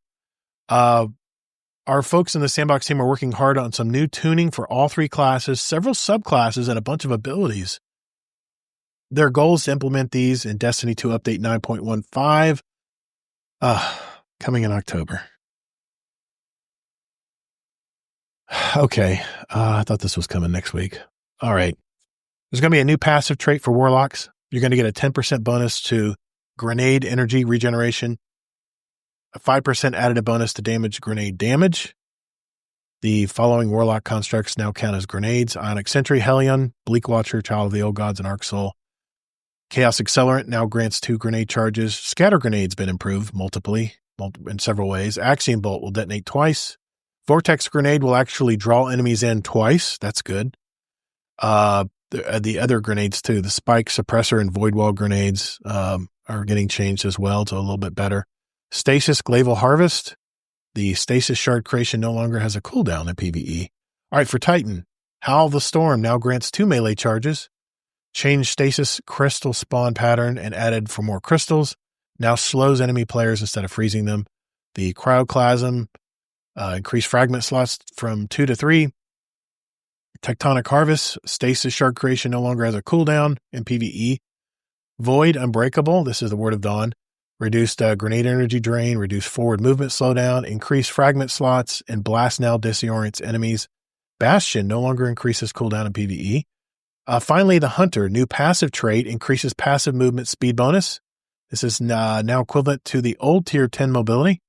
Our folks in the sandbox team are working hard on some new tuning for all 3 classes, several subclasses, and a bunch of abilities. Their goal is to implement these in Destiny 2 Update 9.15, coming in October. Okay, I thought this was coming next week. All right. There's going to be a new passive trait for Warlocks. You're going to get a 10% bonus to grenade energy regeneration, a 5% additive bonus to damage grenade damage. The following Warlock constructs now count as grenades: Ionic Sentry, Hellion, Bleak Watcher, Child of the Old Gods, and Arc Soul. Chaos Accelerant now grants 2 grenade charges. Scatter Grenade's been improved in several ways. Axiom Bolt will detonate twice. Vortex Grenade will actually draw enemies in twice. That's good. The other grenades too, the Spike, Suppressor, and Void Wall grenades are getting changed as well to a little bit better. Stasis Glaval Harvest. The Stasis Shard creation no longer has a cooldown in PvE. All right, for Titan, Howl the Storm now grants 2 melee charges. Changed Stasis Crystal spawn pattern and added for more crystals. Now slows enemy players instead of freezing them. The Cryoclasm increased fragment slots from 2 to 3. Tectonic Harvest, Stasis Shard creation no longer has a cooldown in PvE. Void Unbreakable, this is the Word of Dawn. Reduced grenade energy drain, reduced forward movement slowdown, increased fragment slots, and Blast now disorients enemies. Bastion no longer increases cooldown in PvE. Finally, the Hunter, new passive trait, increases passive movement speed bonus. This is now equivalent to the old tier 10 mobility.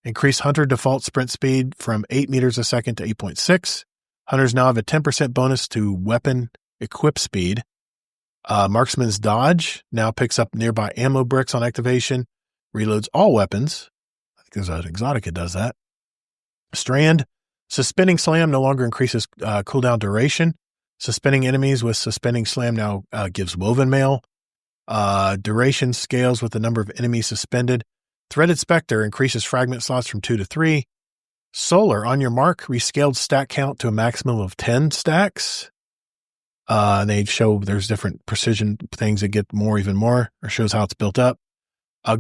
Increase Hunter default sprint speed from 8 meters a second to 8.6. Hunters now have a 10% bonus to weapon equip speed. Marksman's Dodge now picks up nearby ammo bricks on activation, reloads all weapons. I think there's an exotic that does that. Strand, Suspending Slam no longer increases cooldown duration. Suspending enemies with Suspending Slam now gives Woven Mail. Duration scales with the number of enemies suspended. Threaded Spectre increases fragment slots from 2 to 3. Solar, on your mark, rescaled stack count to a maximum of 10 stacks. And they show there's different precision things that get even more, or shows how it's built up.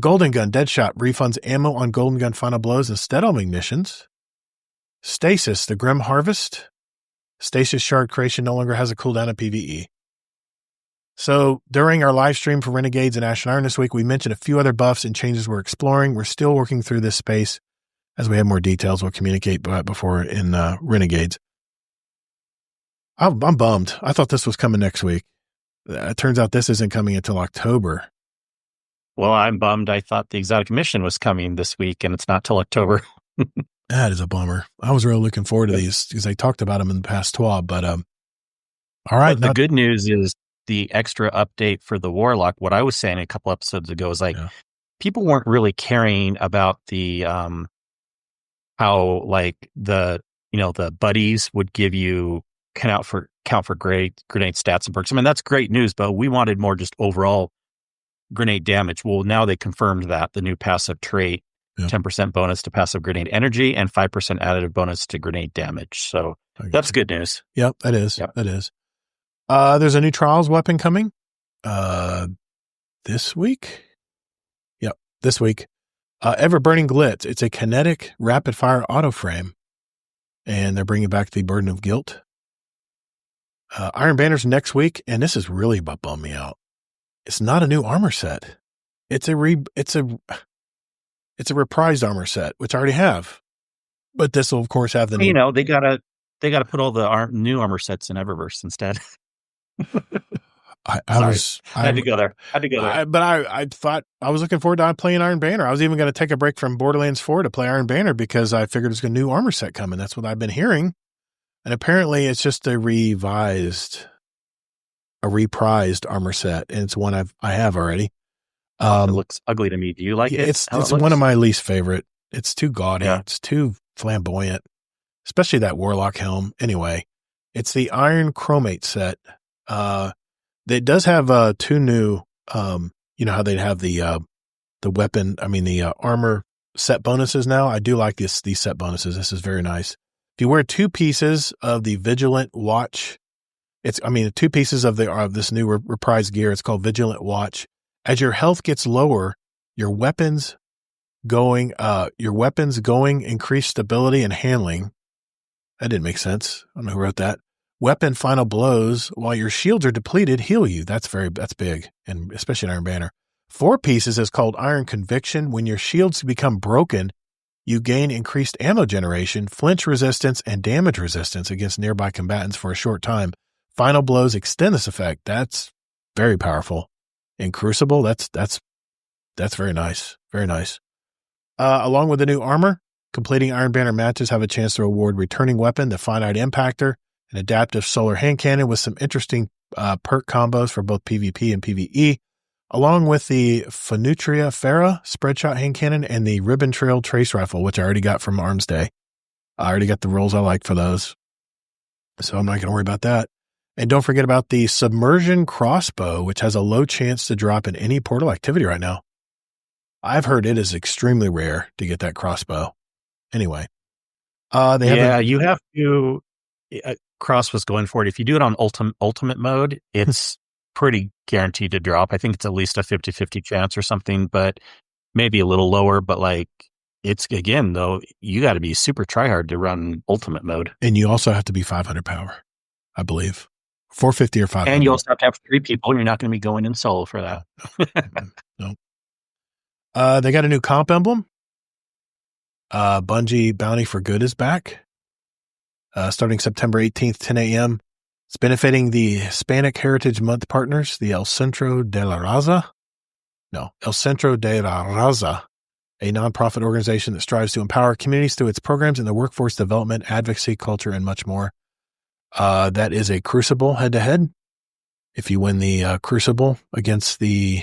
Golden Gun Deadshot refunds ammo on Golden Gun final blows instead of ignitions. Stasis, the Grim Harvest. Stasis Shard creation no longer has a cooldown in PvE. So during our live stream for Renegades and Ash and Iron this week, we mentioned a few other buffs and changes we're exploring. We're still working through this space. As we have more details, we'll communicate before in Renegades. I'm bummed. I thought this was coming next week. It turns out this isn't coming until October. Well, I'm bummed. I thought the Exotic Mission was coming this week, and it's not till October. That is a bummer. I was really looking forward to these because they talked about them in the past 12. But all right. But the good news is the extra update for the Warlock. What I was saying a couple episodes ago is people weren't really caring about the how the buddies would give you count for grenade stats and perks. I mean, that's great news, but we wanted more just overall grenade damage. Well, now they confirmed that the new passive trait, 10% bonus to passive grenade energy and 5% additive bonus to grenade damage. So That's good news. Yep, that is. Yep. That is. There's a new Trials weapon coming this week. Yep, this week. Ever-Burning Glitz. It's a kinetic rapid-fire auto frame, and they're bringing back the Burden of Guilt. Iron Banner's next week, and this is really bummed me out. It's not a new armor set. It's a reprised armor set, which I already have. But this will, of course, have the new. They gotta put all the new armor sets in Eververse instead. I had to go there. But I thought I was looking forward to playing Iron Banner. I was even going to take a break from Borderlands 4 to play Iron Banner because I figured there's a new armor set coming. That's what I've been hearing. And apparently it's just a reprised armor set, and it's one I have already. It looks ugly to me. Do you like it? It's one of my least favorite. It's too gaudy. Yeah. It's too flamboyant, especially that Warlock helm. Anyway, it's the Iron Chromate set. It does have two new. You know how they'd have the weapon. I mean the armor set bonuses now. I do like these set bonuses. This is very nice. If you wear 2 pieces of the Vigilant Watch, 2 pieces of this new reprised gear. It's called Vigilant Watch. As your health gets lower, your weapons going increase stability and handling. That didn't make sense. I don't know who wrote that. Weapon final blows while your shields are depleted heal you. That's big, and especially in Iron Banner. 4 pieces is called Iron Conviction. When your shields become broken, you gain increased ammo generation, flinch resistance, and damage resistance against nearby combatants for a short time. Final blows extend this effect. That's very powerful. In Crucible, that's very nice. Very nice. Along with the new armor, completing Iron Banner matches have a chance to reward returning weapon, the Finite Impactor, an adaptive solar hand cannon with some interesting perk combos for both PvP and PvE, along with the Fenutria Farah spreadshot hand cannon and the Ribbon Trail trace rifle, which I already got from Arms Day. I already got the rolls I like for those, so I'm not going to worry about that. And don't forget about the Submersion Crossbow, which has a low chance to drop in any portal activity right now. I've heard it is extremely rare to get that crossbow. Anyway, you have to. Cross was going for it. If you do it on ultimate mode, it's pretty guaranteed to drop. I think it's at least a 50-50 chance or something, but maybe a little lower. But it's again though, you got to be super tryhard to run ultimate mode, and you also have to be 500 power, I believe. 450 or 500. And you also have to have 3 people, and you're not going to be going in solo for that. No. They got a new comp emblem. Bungie Bounty for Good is back. Starting September 18th, 10 a.m. It's benefiting the Hispanic Heritage Month partners, the El Centro de la Raza, a nonprofit organization that strives to empower communities through its programs in the workforce development, advocacy, culture, and much more. That is a Crucible head-to-head. If you win the Crucible against the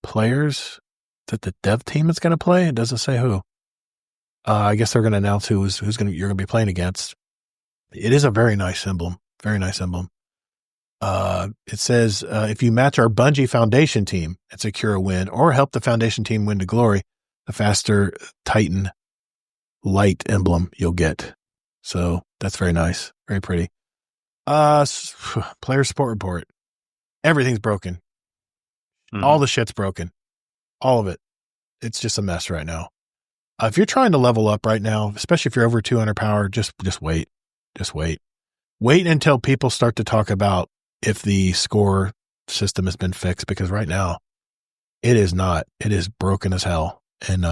players that the dev team is going to play, it doesn't say who. I guess they're going to announce you're going to be playing against. It is a very nice emblem. Very nice emblem. It says, if you match our Bungie Foundation team and secure a win, or help the Foundation team win to glory, the faster Titan light emblem you'll get. So that's very nice. Very pretty. Player support report. Everything's broken. Mm-hmm. All the shit's broken. All of it. It's just a mess right now. If you're trying to level up right now, especially if you're over 200 power, just wait. Just wait. Wait until people start to talk about if the score system has been fixed, because right now it is not. It is broken as hell. And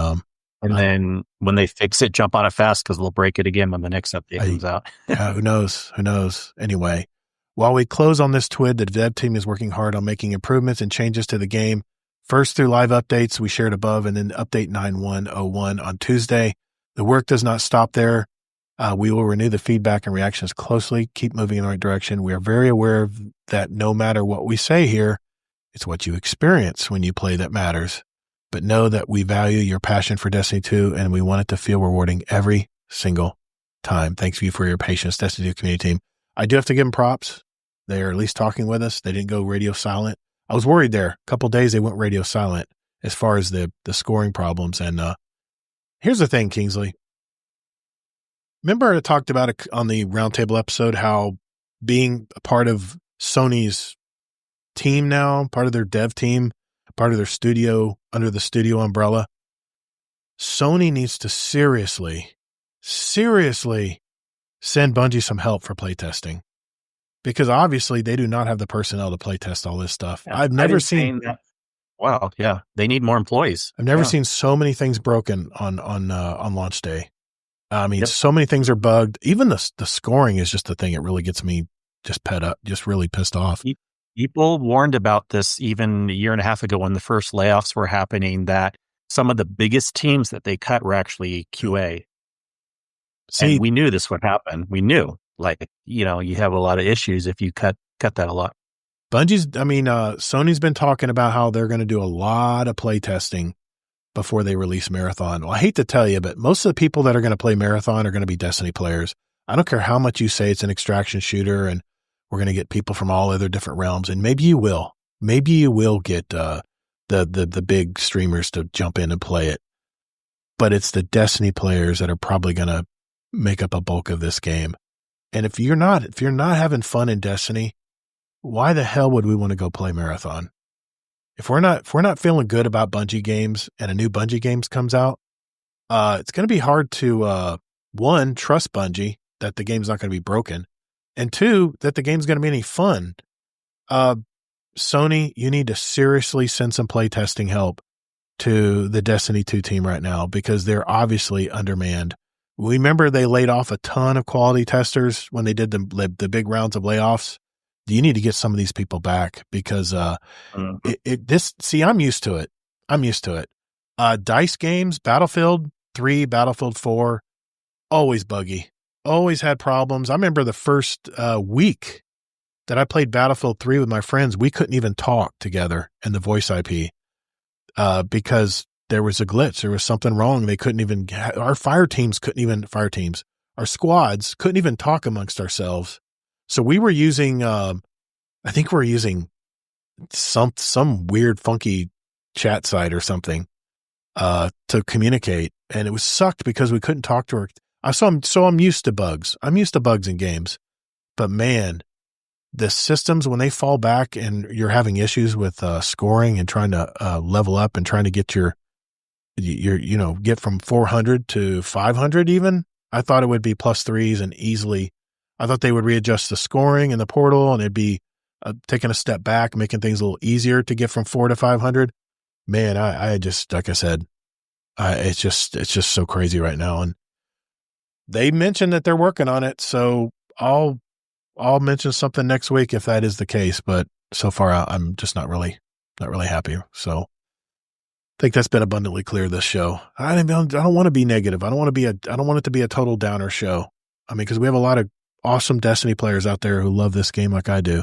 then when they fix it, jump on it fast, because they'll break it again when the next update comes out. Yeah, who knows? Who knows? Anyway, while we close on this TWID, the dev team is working hard on making improvements and changes to the game. First through live updates we shared above, and then update 9101 on Tuesday. The work does not stop there. We will renew the feedback and reactions closely, keep moving in the right direction. We are very aware that no matter what we say here, it's what you experience when you play that matters. But know that we value your passion for Destiny 2, and we want it to feel rewarding every single time. Thanks you for your patience, Destiny 2 community team. I do have to give them props. They're at least talking with us. They didn't go radio silent. I was worried there. A couple of days they went radio silent as far as the scoring problems. And here's the thing, Kingsley. remember I talked about it on the roundtable episode, how being a part of Sony's team now, part of their dev team, part of their studio, under the studio umbrella, Sony needs to seriously send Bungie some help for playtesting, because obviously they do not have the personnel to playtest all this stuff. Yeah, I've never seen that. Wow. Yeah. They need more employees. I've never seen so many things broken on launch day. I mean, so many things are bugged. Even the scoring is just the thing that really gets me just really pissed off. People warned about this even a year and a half ago when the first layoffs were happening, that some of the biggest teams that they cut were actually QA. See, and we knew this would happen. We knew, you have a lot of issues if you cut that a lot. Sony's been talking about how they're going to do a lot of play testing before they release Marathon. Well, I hate to tell you, but most of the people that are going to play Marathon are going to be Destiny players. I don't care how much you say it's an extraction shooter and we're going to get people from all other different realms. And maybe you will. Maybe you will get the big streamers to jump in and play it. But it's the Destiny players that are probably going to make up a bulk of this game. And if you're not having fun in Destiny, why the hell would we want to go play Marathon? If we're not feeling good about Bungie games and a new Bungie games comes out, it's going to be hard to, one, trust Bungie that the game's not going to be broken, and two, that the game's going to be any fun. Sony, you need to seriously send some playtesting help to the Destiny 2 team right now, because they're obviously undermanned. Remember they laid off a ton of quality testers when they did the big rounds of layoffs. You need to get some of these people back, because I'm used to it. DICE games, Battlefield 3, Battlefield 4, always buggy, always had problems. I remember the first week that I played Battlefield 3 with my friends, we couldn't even talk together in the voice IP because there was a glitch. There was something wrong. They couldn't even, our our squads couldn't even talk amongst ourselves. So we were using, I think we were using some weird funky chat site or something to communicate. And it was sucked because we couldn't talk to her. I'm used to bugs. I'm used to bugs in games. But man, the systems, when they fall back and you're having issues with scoring and trying to level up and trying to get get from 400 to 500 even, I thought it would be +3s and easily. I thought they would readjust the scoring in the portal and it'd be taking a step back, making things a little easier to get from 4 to 500. Man, I just, like I said, it's just so crazy right now. And they mentioned that they're working on it. So I'll mention something next week if that is the case. But so far I'm just not really happy. So I think that's been abundantly clear this show. I don't want to be negative. I don't want it to be a total downer show. I mean, because we have a lot of awesome Destiny players out there who love this game like I do.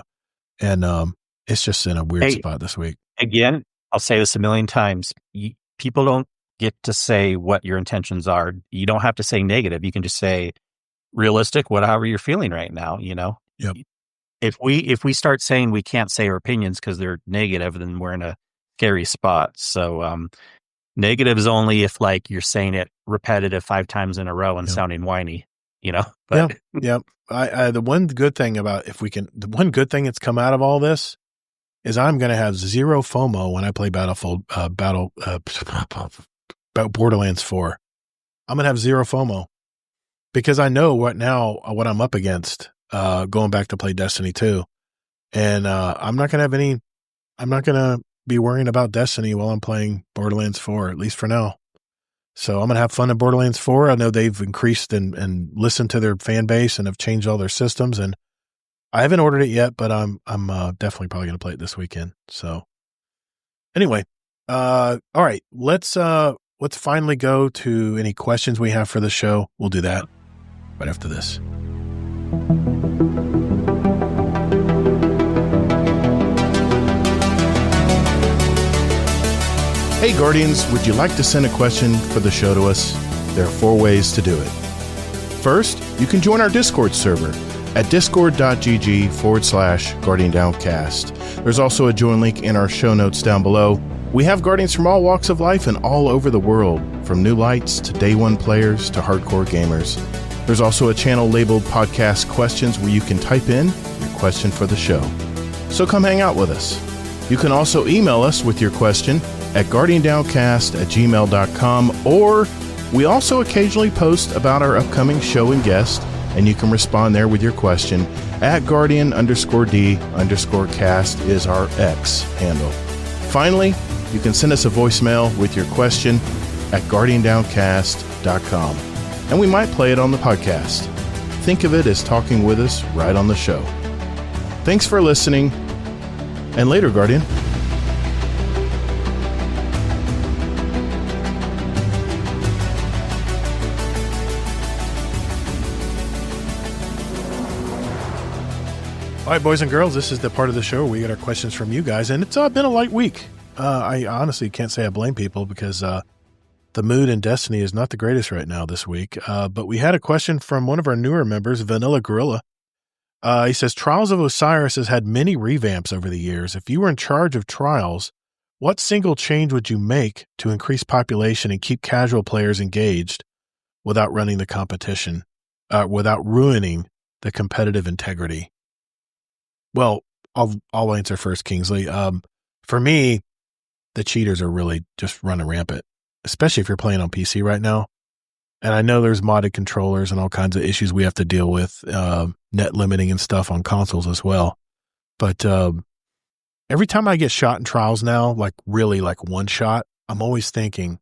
And it's just in a weird spot this week. Again, I'll say this a million times. People don't get to say what your intentions are. You don't have to say negative. You can just say realistic, whatever you're feeling right now, Yep. If we start saying we can't say our opinions because they're negative, then we're in a scary spot. So negative is only if you're saying it repetitive 5 times in a row and sounding whiny, But yeah. The one good thing that's come out of all this is I'm going to have zero FOMO when I play Borderlands 4. I'm going to have zero FOMO because I know what I'm up against going back to play Destiny 2. And I'm not going to be worrying about Destiny while I'm playing Borderlands 4, at least for now. So I'm going to have fun in Borderlands 4. I know they've increased and listened to their fan base and have changed all their systems. And I haven't ordered it yet, but I'm definitely probably going to play it this weekend. So anyway, all right, let's finally go to any questions we have for the show. We'll do that right after this. Hey Guardians, would you like to send a question for the show to us? There are 4 ways to do it. First, you can join our Discord server at discord.gg/Guardian Downcast. There's also a join link in our show notes down below. We have Guardians from all walks of life and all over the world, from new lights to day one players to hardcore gamers. There's also a channel labeled Podcast Questions where you can type in your question for the show. So come hang out with us. You can also email us with your question at guardiandowncast@gmail.com, or we also occasionally post about our upcoming show and guest, and you can respond there with your question at guardian_D_cast is our X handle. Finally, you can send us a voicemail with your question at guardiandowncast.com, and we might play it on the podcast. Think of it as talking with us right on the show. Thanks for listening, and later, Guardian. All right, boys and girls, this is the part of the show where we get our questions from you guys, and it's been a light week. I honestly can't say I blame people because the mood in Destiny is not the greatest right now this week. But we had a question from one of our newer members, Vanilla Gorilla. He says, Trials of Osiris has had many revamps over the years. If you were in charge of Trials, what single change would you make to increase population and keep casual players engaged without running the competition, without ruining the competitive integrity? Well, I'll answer first, Kingsley. For me, the cheaters are really just running rampant, especially if you're playing on PC right now. And I know there's modded controllers and all kinds of issues we have to deal with, net limiting and stuff on consoles as well. But every time I get shot in Trials now, like really like one shot, I'm always thinking,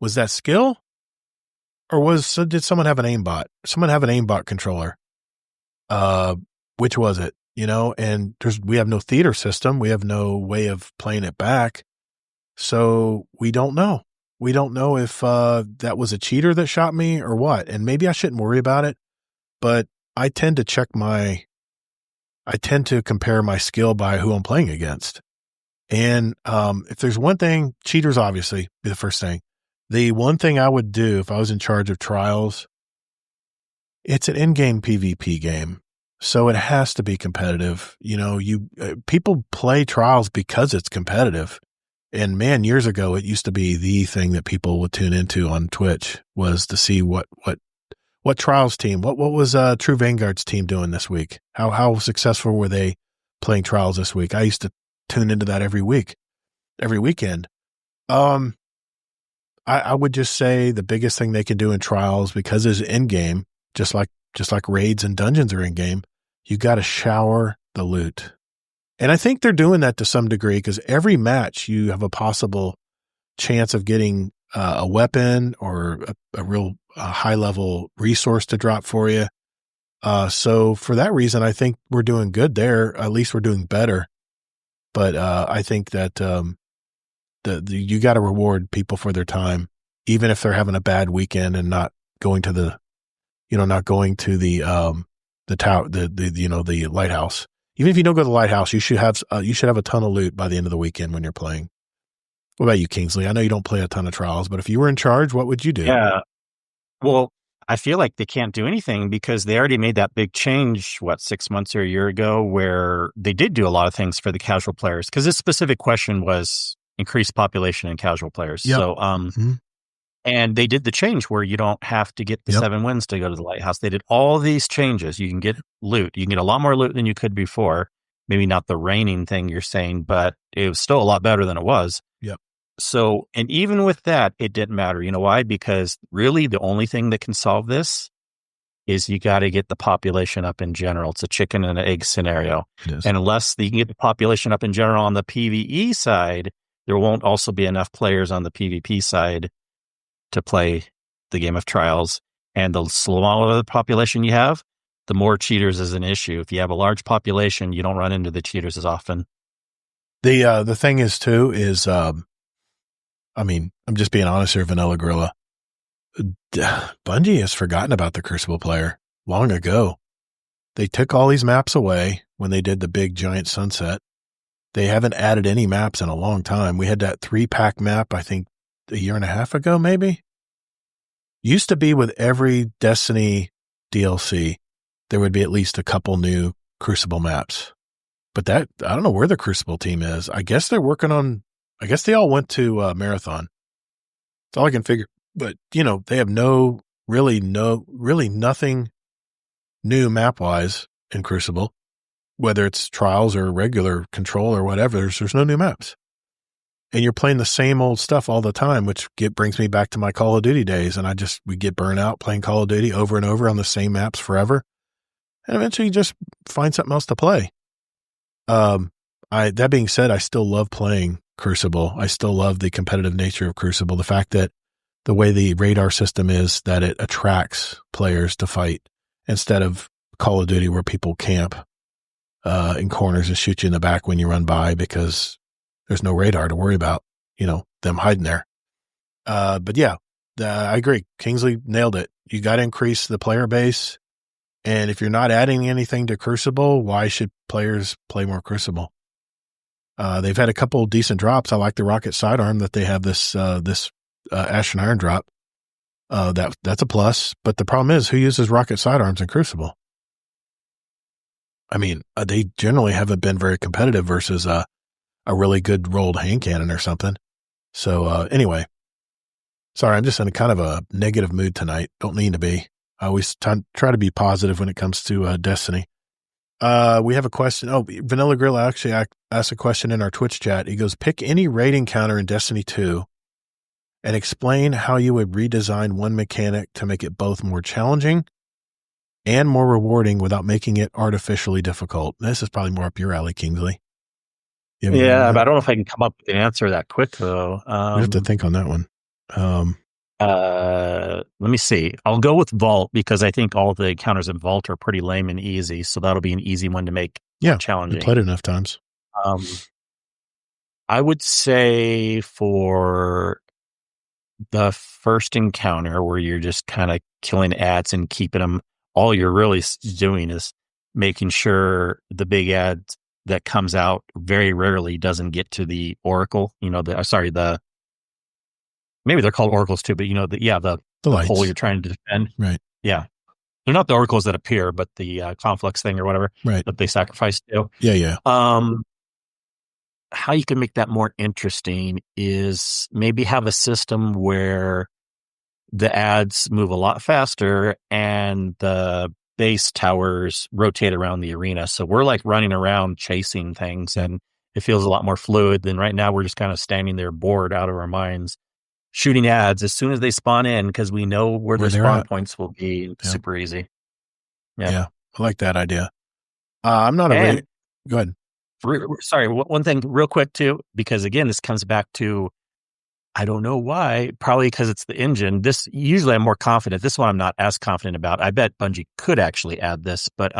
was that skill? Or did someone have an aimbot? Someone have an aimbot controller? Which was it? You know, and we have no theater system. We have no way of playing it back. So we don't know. We don't know if that was a cheater that shot me or what. And maybe I shouldn't worry about it, but I tend to compare my skill by who I'm playing against. And if there's one thing, cheaters obviously be the first thing. The one thing I would do if I was in charge of Trials, it's an in-game PvP game. So it has to be competitive. You know, people play Trials because it's competitive. And man, years ago, it used to be the thing that people would tune into on Twitch was to see what Trials team, what was True Vanguard's team doing this week? How successful were they playing Trials this week? I used to tune into that every weekend. I would just say the biggest thing they can do in Trials, because it's in game, just like raids and dungeons are in game, you got to shower the loot. And I think they're doing that to some degree because every match you have a possible chance of getting a weapon or a real high level resource to drop for you. So for that reason, I think we're doing good there. At least we're doing better. But I think that you got to reward people for their time, even if they're having a bad weekend and not going to the lighthouse. Even if you don't go to the lighthouse, you should have a ton of loot by the end of the weekend when you're playing. What about you, Kingsley? I know you don't play a ton of Trials, but if you were in charge, what would you do? Yeah. Well, I feel like they can't do anything because they already made that big change, 6 months or a year ago, where they did do a lot of things for the casual players. Because this specific question was increased population in casual players. Yep. So, and they did the change where you don't have to get the 7 wins to go to the lighthouse. They did all these changes. You can get loot. You can get a lot more loot than you could before. Maybe not the raining thing you're saying, but it was still a lot better than it was. Yep. So, and even with that, it didn't matter. You know why? Because really the only thing that can solve this is you got to get the population up in general. It's a chicken and an egg scenario. And unless you can get the population up in general on the PvE side, there won't also be enough players on the PvP side to play the game of Trials. And the smaller the population you have, the more cheaters is an issue. If you have a large population, you don't run into the cheaters as often. The thing is too is, I'm just being honest here, Vanilla Gorilla. Bungie has forgotten about the Crucible player long ago. They took all these maps away when they did the big giant sunset. They haven't added any maps in a long time. We had that 3-pack map, I think, a year and a half ago, maybe. Used to be with every Destiny DLC, there would be at least a couple new Crucible maps. But I don't know where the Crucible team is. I guess they all went to Marathon. That's all I can figure. But, they have no really nothing new map-wise in Crucible, whether it's Trials or regular Control or whatever. There's no new maps. And you're playing the same old stuff all the time, which brings me back to my Call of Duty days. And we get burnt out playing Call of Duty over and over on the same maps forever. And eventually you just find something else to play. That being said, I still love playing Crucible. I still love the competitive nature of Crucible. The fact that the way the radar system is, that it attracts players to fight instead of Call of Duty where people camp in corners and shoot you in the back when you run by because there's no radar to worry about, them hiding there. But yeah, I agree. Kingsley nailed it. You got to increase the player base. And if you're not adding anything to Crucible, why should players play more Crucible? They've had a couple of decent drops. I like the rocket sidearm that they have this Ash and Iron drop. That's a plus. But the problem is, who uses rocket sidearms in Crucible? I mean, they generally haven't been very competitive versus a really good rolled hand cannon or something. So anyway, sorry, I'm just in a kind of a negative mood tonight. Don't mean to be. I always try to be positive when it comes to Destiny. We have a question. Oh, Vanilla Grill actually asked a question in our Twitch chat. He goes, pick any raid encounter in Destiny 2 and explain how you would redesign one mechanic to make it both more challenging and more rewarding without making it artificially difficult. This is probably more up your alley, Kingsley. Yeah, but I don't know if I can come up with an answer that quick, though. You have to think on that one. Let me see. I'll go with Vault because I think all the encounters in Vault are pretty lame and easy, so that'll be an easy one to make challenging. I played it enough times. I would say for the first encounter where you're just kind of killing ads and keeping them, all you're really doing is making sure the big ad that comes out very rarely doesn't get to the Oracle, maybe they're called oracles too, but the hole you're trying to defend. Right. Yeah. They're not the oracles that appear, but the conflicts thing or whatever that they sacrifice to. Yeah. How you can make that more interesting is maybe have a system where the ads move a lot faster and the base towers rotate around the arena. So we're like running around chasing things and it feels a lot more fluid than right now. We're just kind of standing there bored out of our minds, shooting ads as soon as they spawn in because we know where their spawn points will be. Super easy. Yeah. I like that idea. I'm not a go ahead. Sorry, one thing real quick too, because again, this comes back to, I don't know why, probably because it's the engine. Usually I'm more confident. This one I'm not as confident about. I bet Bungie could actually add this, but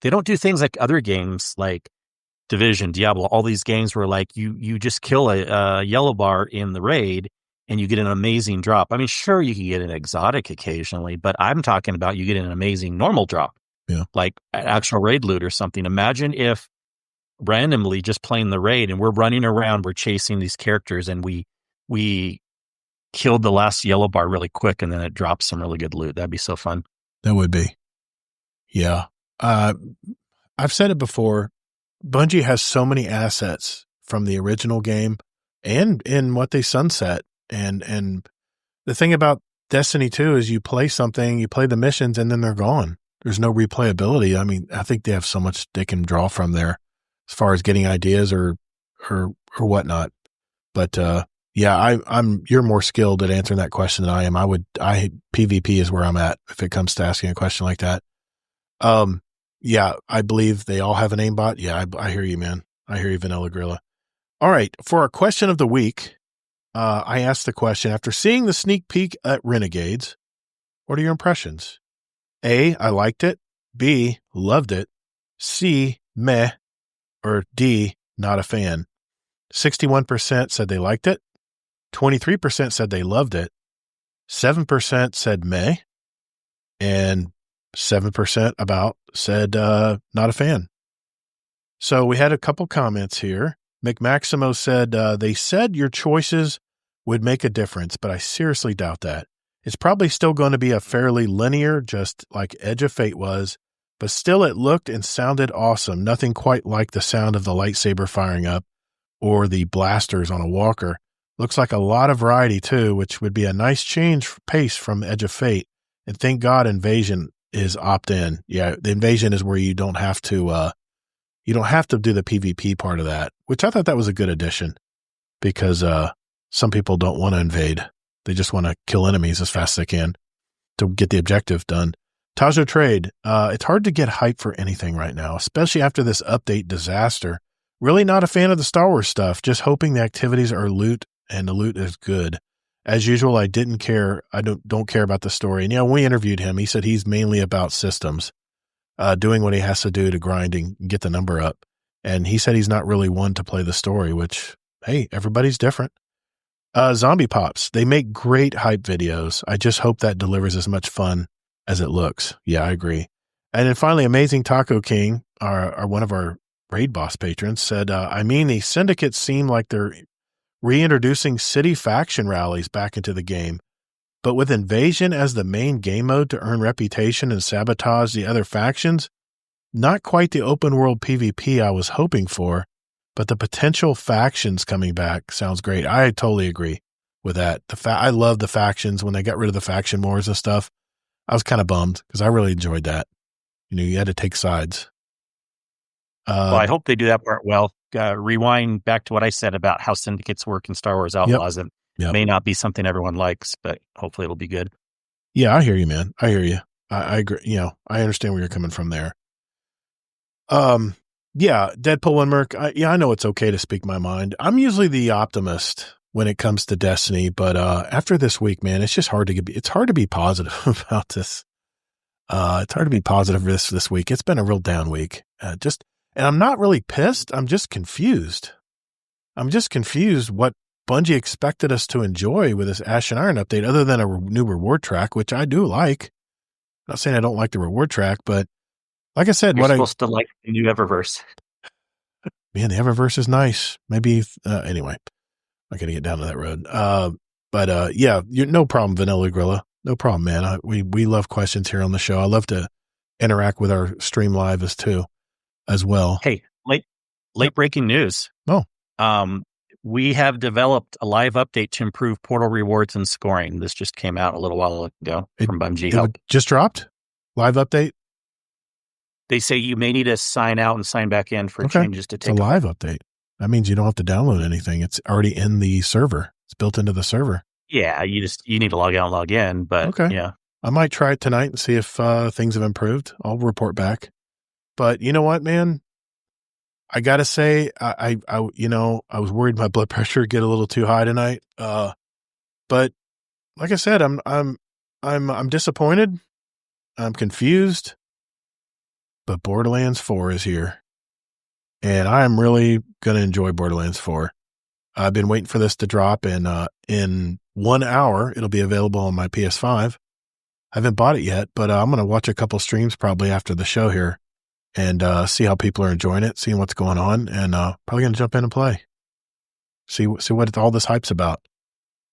they don't do things like other games like Division, Diablo, all these games where like you just kill a yellow bar in the raid and you get an amazing drop. I mean, sure, you can get an exotic occasionally, but I'm talking about you get an amazing normal drop, like an actual raid loot or something. Imagine if randomly just playing the raid and we're running around, we're chasing these characters and we killed the last yellow bar really quick and then it drops some really good loot. That'd be so fun. That would be. Yeah. I've said it before. Bungie has so many assets from the original game and in what they sunset. And the thing about Destiny 2 is you play something, you play the missions, and then they're gone. There's no replayability. I mean, I think they have so much they can draw from there as far as getting ideas or whatnot. But you're more skilled at answering that question than I am. PvP is where I'm at if it comes to asking a question like that. I believe they all have an aimbot. Yeah, I hear you, man. I hear you, Vanilla Gorilla. All right, for our question of the week, I asked the question, after seeing the sneak peek at Renegades, what are your impressions? A, I liked it. B, loved it. C, meh. Or D, not a fan. 61% said they liked it. 23% said they loved it. 7% said meh. And 7% said not a fan. So we had a couple comments here. McMaximo said, they said your choices would make a difference, but I seriously doubt that. It's probably still going to be a fairly linear, just like Edge of Fate was, but still it looked and sounded awesome. Nothing quite like the sound of the lightsaber firing up or the blasters on a walker. Looks like a lot of variety too, which would be a nice change pace from Edge of Fate. And thank God Invasion is opt-in. Yeah, the Invasion is where you don't have to do the PvP part of that, which I thought that was a good addition because some people don't want to invade. They just want to kill enemies as fast as they can to get the objective done. Tajo Trade, it's hard to get hype for anything right now, especially after this update disaster. Really not a fan of the Star Wars stuff, just hoping the activities are loot and the loot is good. As usual, I didn't care. I don't care about the story. And yeah, when we interviewed him, he said he's mainly about systems, doing what he has to do to grinding and get the number up. And he said he's not really one to play the story, which, hey, everybody's different. Zombie Pops, they make great hype videos. I just hope that delivers as much fun as it looks. Yeah, I agree. And then finally, Amazing Taco King, our one of our raid boss patrons, said, the syndicates seem like they're reintroducing city faction rallies back into the game, but with Invasion as the main game mode to earn reputation and sabotage the other factions, not quite the open world PvP I was hoping for, but the potential factions coming back sounds great. I totally agree with that. I love the factions. When they got rid of the faction wars and stuff, I was kind of bummed because I really enjoyed that. You had to take sides. Well, I hope they do that part well. Rewind back to what I said about how syndicates work in Star Wars Outlaws. It may not be something everyone likes, but hopefully it'll be good. Yeah, I hear you, man. I hear you. I agree. I understand where you're coming from there. Yeah, Deadpool and Merc. I know it's okay to speak my mind. I'm usually the optimist when it comes to Destiny, but after this week, man, it's just hard to be positive about this. It's hard to be positive this week. It's been a real down week. And I'm not really pissed. I'm just confused. What Bungie expected us to enjoy with this Ash and Iron update, other than a new reward track, which I do like. I'm not saying I don't like the reward track, but like I said, you're supposed to like the new Eververse. Man, the Eververse is nice. Maybe anyway, I'm gonna get down to that road. But yeah, no problem, Vanilla Gorilla. No problem, man. We love questions here on the show. I love to interact with our stream live as well. Hey, late breaking news. Oh, we have developed a live update to improve portal rewards and scoring. This just came out a little while ago from Bungie. It just dropped? Live update? They say you may need to sign out and sign back in for changes to take. It's a live update. That means you don't have to download anything. It's already in the server. It's built into the server. Yeah, you need to log out and log in. But yeah, I might try it tonight and see if things have improved. I'll report back. But you know what, man? I gotta say, I was worried my blood pressure get a little too high tonight. But like I said, I'm disappointed. I'm confused. But Borderlands 4 is here, and I'm really gonna enjoy Borderlands 4. I've been waiting for this to drop, and in 1 hour it'll be available on my PS5. I haven't bought it yet, but I'm gonna watch a couple streams probably after the show here. And see how people are enjoying it, seeing what's going on, and probably going to jump in and play. See what all this hype's about.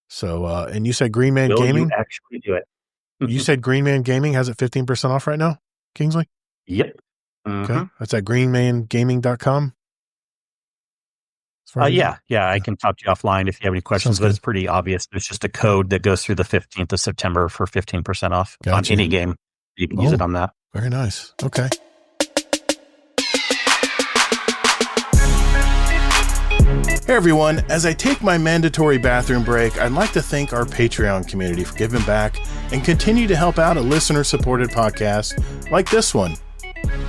So, and you said Green Man Gaming? You actually do it. You said Green Man Gaming has it 15% off right now, Kingsley? Yep. Mm-hmm. Okay. That's at greenmangaming.com? Yeah. I can talk to you offline if you have any questions, but it's pretty obvious. There's just a code that goes through the 15th of September for 15% off on any game. You can use it on that. Very nice. Okay. Hey everyone, as I take my mandatory bathroom break, I'd like to thank our Patreon community for giving back and continue to help out a listener-supported podcast like this one.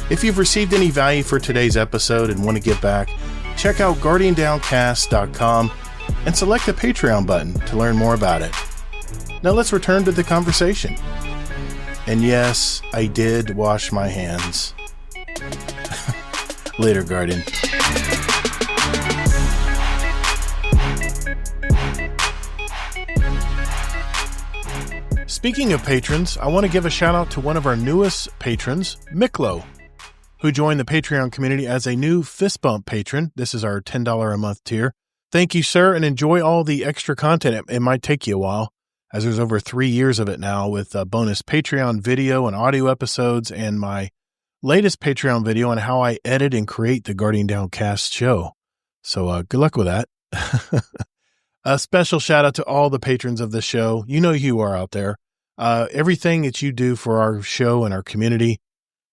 If you've received any value for today's episode and want to give back, check out guardiandowncast.com and select the Patreon button to learn more about it. Now let's return to the conversation. And yes, I did wash my hands. Later, Guardian. Speaking of patrons, I want to give a shout out to one of our newest patrons, Miklo, who joined the Patreon community as a new fist bump patron. This is our $10 a month tier. Thank you, sir, and enjoy all the extra content. It might take you a while, as there's over 3 years of it now with bonus Patreon video and audio episodes and my latest Patreon video on how I edit and create the Guardian Downcast show. So good luck with that. A special shout out to all the patrons of the show. You know who you are out there. Everything that you do for our show and our community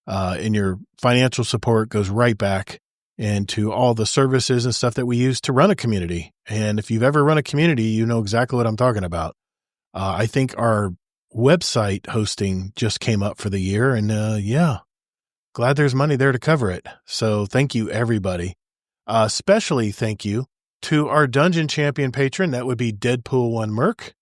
and your financial support goes right back into all the services and stuff that we use to run a community. And if you've ever run a community, you know exactly what I'm talking about. I think our website hosting just came up for the year, and yeah, glad there's money there to cover it. So thank you, everybody. Especially thank you to our Dungeon Champion patron, that would be Deadpool1 Merc,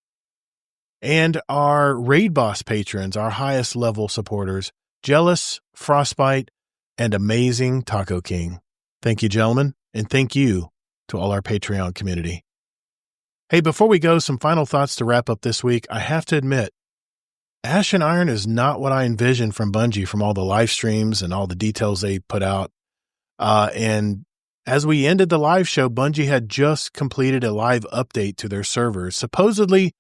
and our Raid Boss patrons, our highest level supporters, Jealous, Frostbite, and Amazing Taco King. Thank you, gentlemen, and thank you to all our Patreon community. Hey, before we go, some final thoughts to wrap up this week. I have to admit, Ash and Iron is not what I envisioned from Bungie, from all the live streams and all the details they put out. And as we ended the live show, Bungie had just completed a live update to their servers, supposedly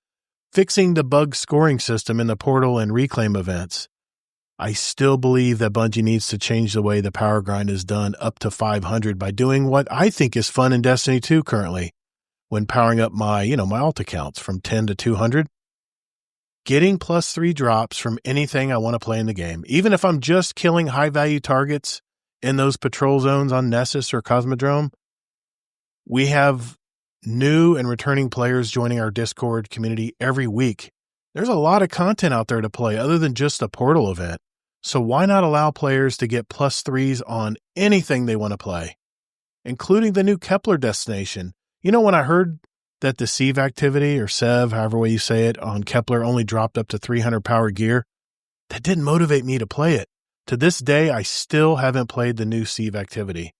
fixing the bug scoring system in the Portal and Reclaim events. I still believe that Bungie needs to change the way the power grind is done up to 500 by doing what I think is fun in Destiny 2 currently, when powering up my alt accounts from 10 to 200. Getting +3 drops from anything I want to play in the game, even if I'm just killing high-value targets in those patrol zones on Nessus or Cosmodrome. We have new and returning players joining our Discord community every week. There's a lot of content out there to play other than just a Portal event. So why not allow players to get +3s on anything they want to play, including the new Kepler destination? When I heard that the Sieve activity, or Sev, however way you say it, on Kepler only dropped up to 300 power gear, that didn't motivate me to play it. To this day, I still haven't played the new Sieve activity,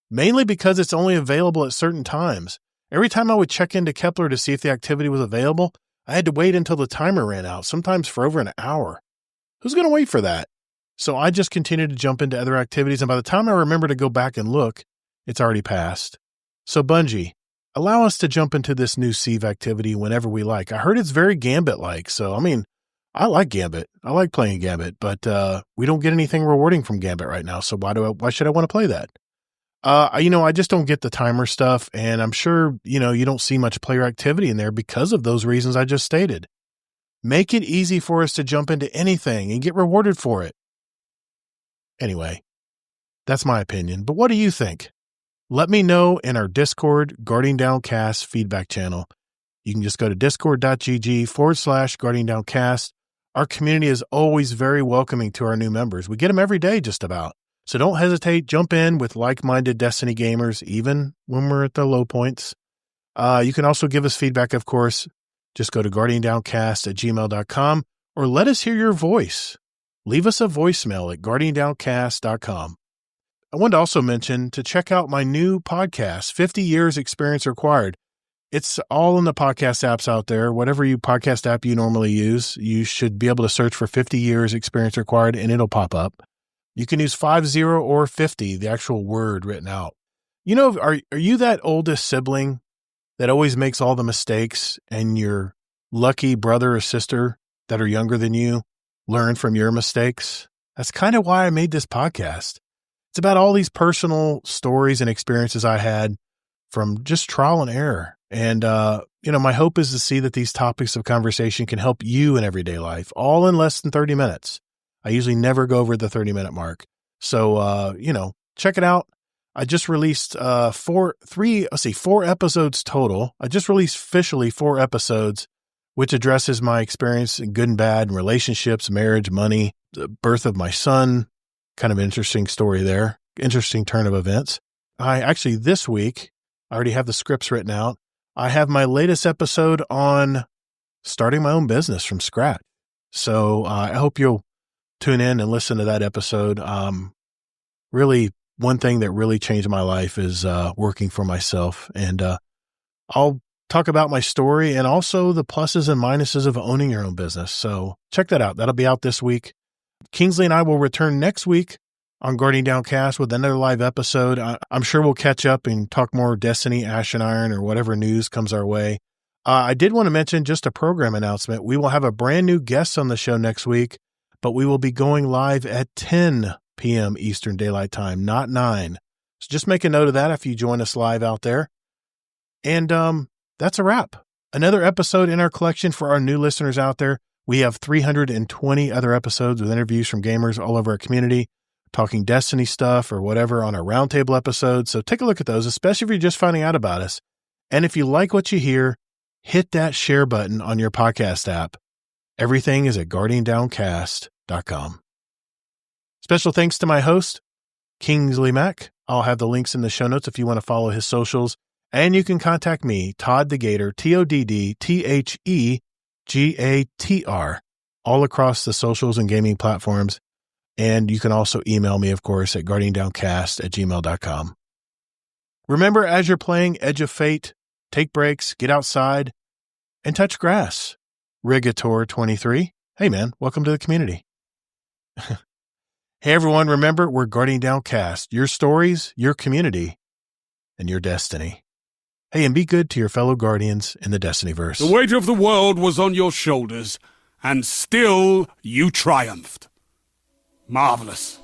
mainly because it's only available at certain times. Every time I would check into Kepler to see if the activity was available, I had to wait until the timer ran out, sometimes for over an hour. Who's going to wait for that? So I just continued to jump into other activities, and by the time I remember to go back and look, it's already passed. So Bungie, allow us to jump into this new Sieve activity whenever we like. I heard it's very Gambit-like, so I like Gambit. I like playing Gambit, but we don't get anything rewarding from Gambit right now, so why should I want to play that? I just don't get the timer stuff, and I'm sure, you don't see much player activity in there because of those reasons I just stated. Make it easy for us to jump into anything and get rewarded for it. Anyway, that's my opinion, but what do you think? Let me know in our Discord Guardian Downcast feedback channel. You can just go to discord.gg/Guardian Downcast. Our community is always very welcoming to our new members. We get them every day just about. So don't hesitate, jump in with like-minded Destiny gamers, even when we're at the low points. You can also give us feedback, of course. Just go to guardiandowncast@gmail.com or let us hear your voice. Leave us a voicemail at guardiandowncast.com. I wanted to also mention to check out my new podcast, 50 Years Experience Required. It's all in the podcast apps out there. Whatever podcast app you normally use, you should be able to search for 50 Years Experience Required and it'll pop up. You can use 50 or 50, the actual word written out. Are you that oldest sibling that always makes all the mistakes, and your lucky brother or sister that are younger than you learn from your mistakes? That's kind of why I made this podcast. It's about all these personal stories and experiences I had from just trial and error. And, my hope is to see that these topics of conversation can help you in everyday life, all in less than 30 minutes. I usually never go over the 30-minute mark. So, check it out. I just released 4 episodes total. I just released officially 4 episodes, which addresses my experience in good and bad in relationships, marriage, money, the birth of my son. Kind of interesting story there. Interesting turn of events. This week, I already have the scripts written out. I have my latest episode on starting my own business from scratch. So I hope you'll tune in and listen to that episode. Really, one thing that really changed my life is working for myself. And I'll talk about my story and also the pluses and minuses of owning your own business. So check that out. That'll be out this week. Kingsley and I will return next week on Guardian Downcast with another live episode. I'm sure we'll catch up and talk more Destiny, Ash and Iron, or whatever news comes our way. I did want to mention just a program announcement. We will have a brand new guest on the show next week, but we will be going live at 10 p.m. Eastern Daylight Time, not 9. So just make a note of that if you join us live out there. And that's a wrap. Another episode in our collection for our new listeners out there. We have 320 other episodes with interviews from gamers all over our community, talking Destiny stuff or whatever on our roundtable episodes. So take a look at those, especially if you're just finding out about us. And if you like what you hear, hit that share button on your podcast app. Everything is at guardiandowncast.com. Special thanks to my host, Kingsleymac. I'll have the links in the show notes if you want to follow his socials. And you can contact me, ToddtheGatr, ToddtheGatr, all across the socials and gaming platforms. And you can also email me, of course, at guardiandowncast@gmail.com. Remember, as you're playing Edge of Fate, take breaks, get outside, and touch grass. Rigator23. Hey, man, welcome to the community. Hey, everyone, remember, we're Guardian Downcast. Your stories, your community, and your destiny. Hey, and be good to your fellow Guardians in the Destinyverse. The weight of the world was on your shoulders, and still you triumphed. Marvelous.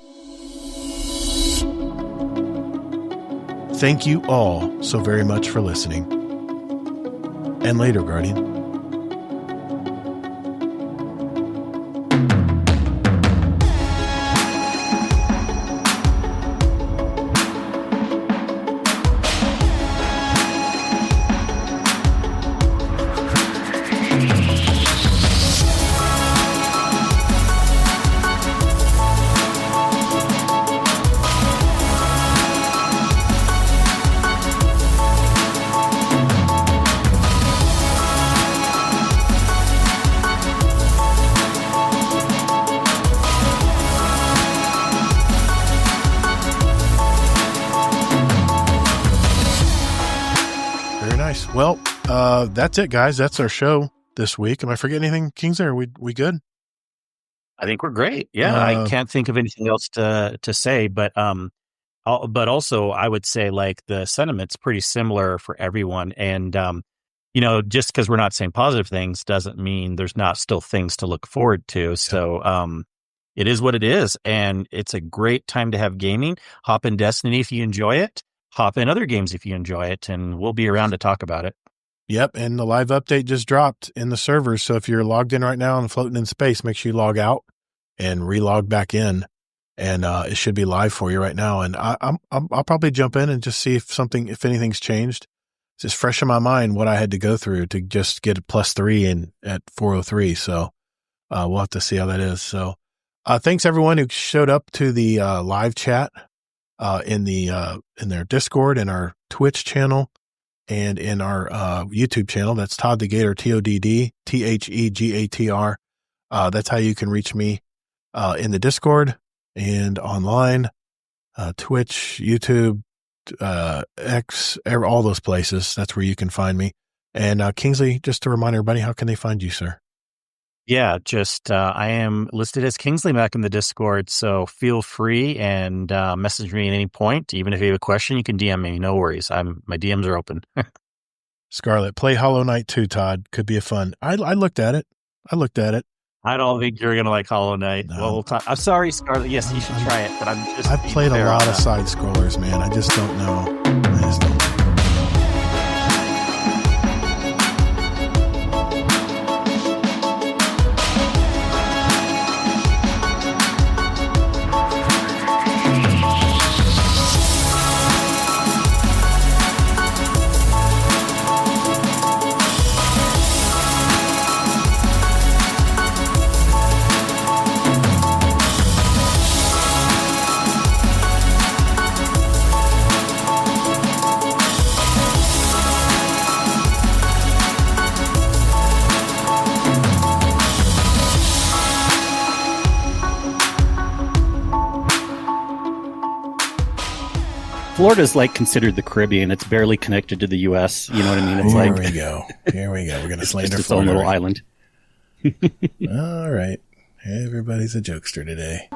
Thank you all so very much for listening. And later, Guardian. Well, that's it, guys. That's our show this week. Am I forgetting anything, Kingsley? Are we good? I think we're great. Yeah, I can't think of anything else to say, but also I would say like the sentiment's pretty similar for everyone, and just because we're not saying positive things doesn't mean there's not still things to look forward to. So it is what it is, and it's a great time to have gaming. Hop in Destiny if you enjoy it. Hop in other games if you enjoy it, and we'll be around to talk about it. Yep, and the live update just dropped in the servers, so if you're logged in right now and floating in space, make sure you log out and relog back in, and it should be live for you right now. And I'll probably jump in and just see if anything's changed. It's just fresh in my mind what I had to go through to just get a +3 at 403. So we'll have to see how that is. So thanks everyone who showed up to the live chat in their Discord and our Twitch channel and in our YouTube channel. That's Todd the Gator, ToddtheGatr. That's how you can reach me in the Discord and online, Twitch, YouTube, X, all those places. That's where you can find me. And Kingsley, just to remind everybody, how can they find you, sir? Yeah, just I am listed as Kingsleymac in the Discord, so feel free and message me at any point. Even if you have a question, you can DM me. No worries. My DMs are open. Scarlet, play Hollow Knight 2, Todd. Could be a fun. I looked at it. I don't think you're gonna like Hollow Knight. No. Well, we'll talk. I'm sorry, Scarlet. Yes, you should try it, but I've played a lot of side scrollers, man. I just don't know. Florida's like considered the Caribbean. It's barely connected to the U.S. You know what I mean? It's Here we go. We're going to slander its own little island. All right. Everybody's a jokester today.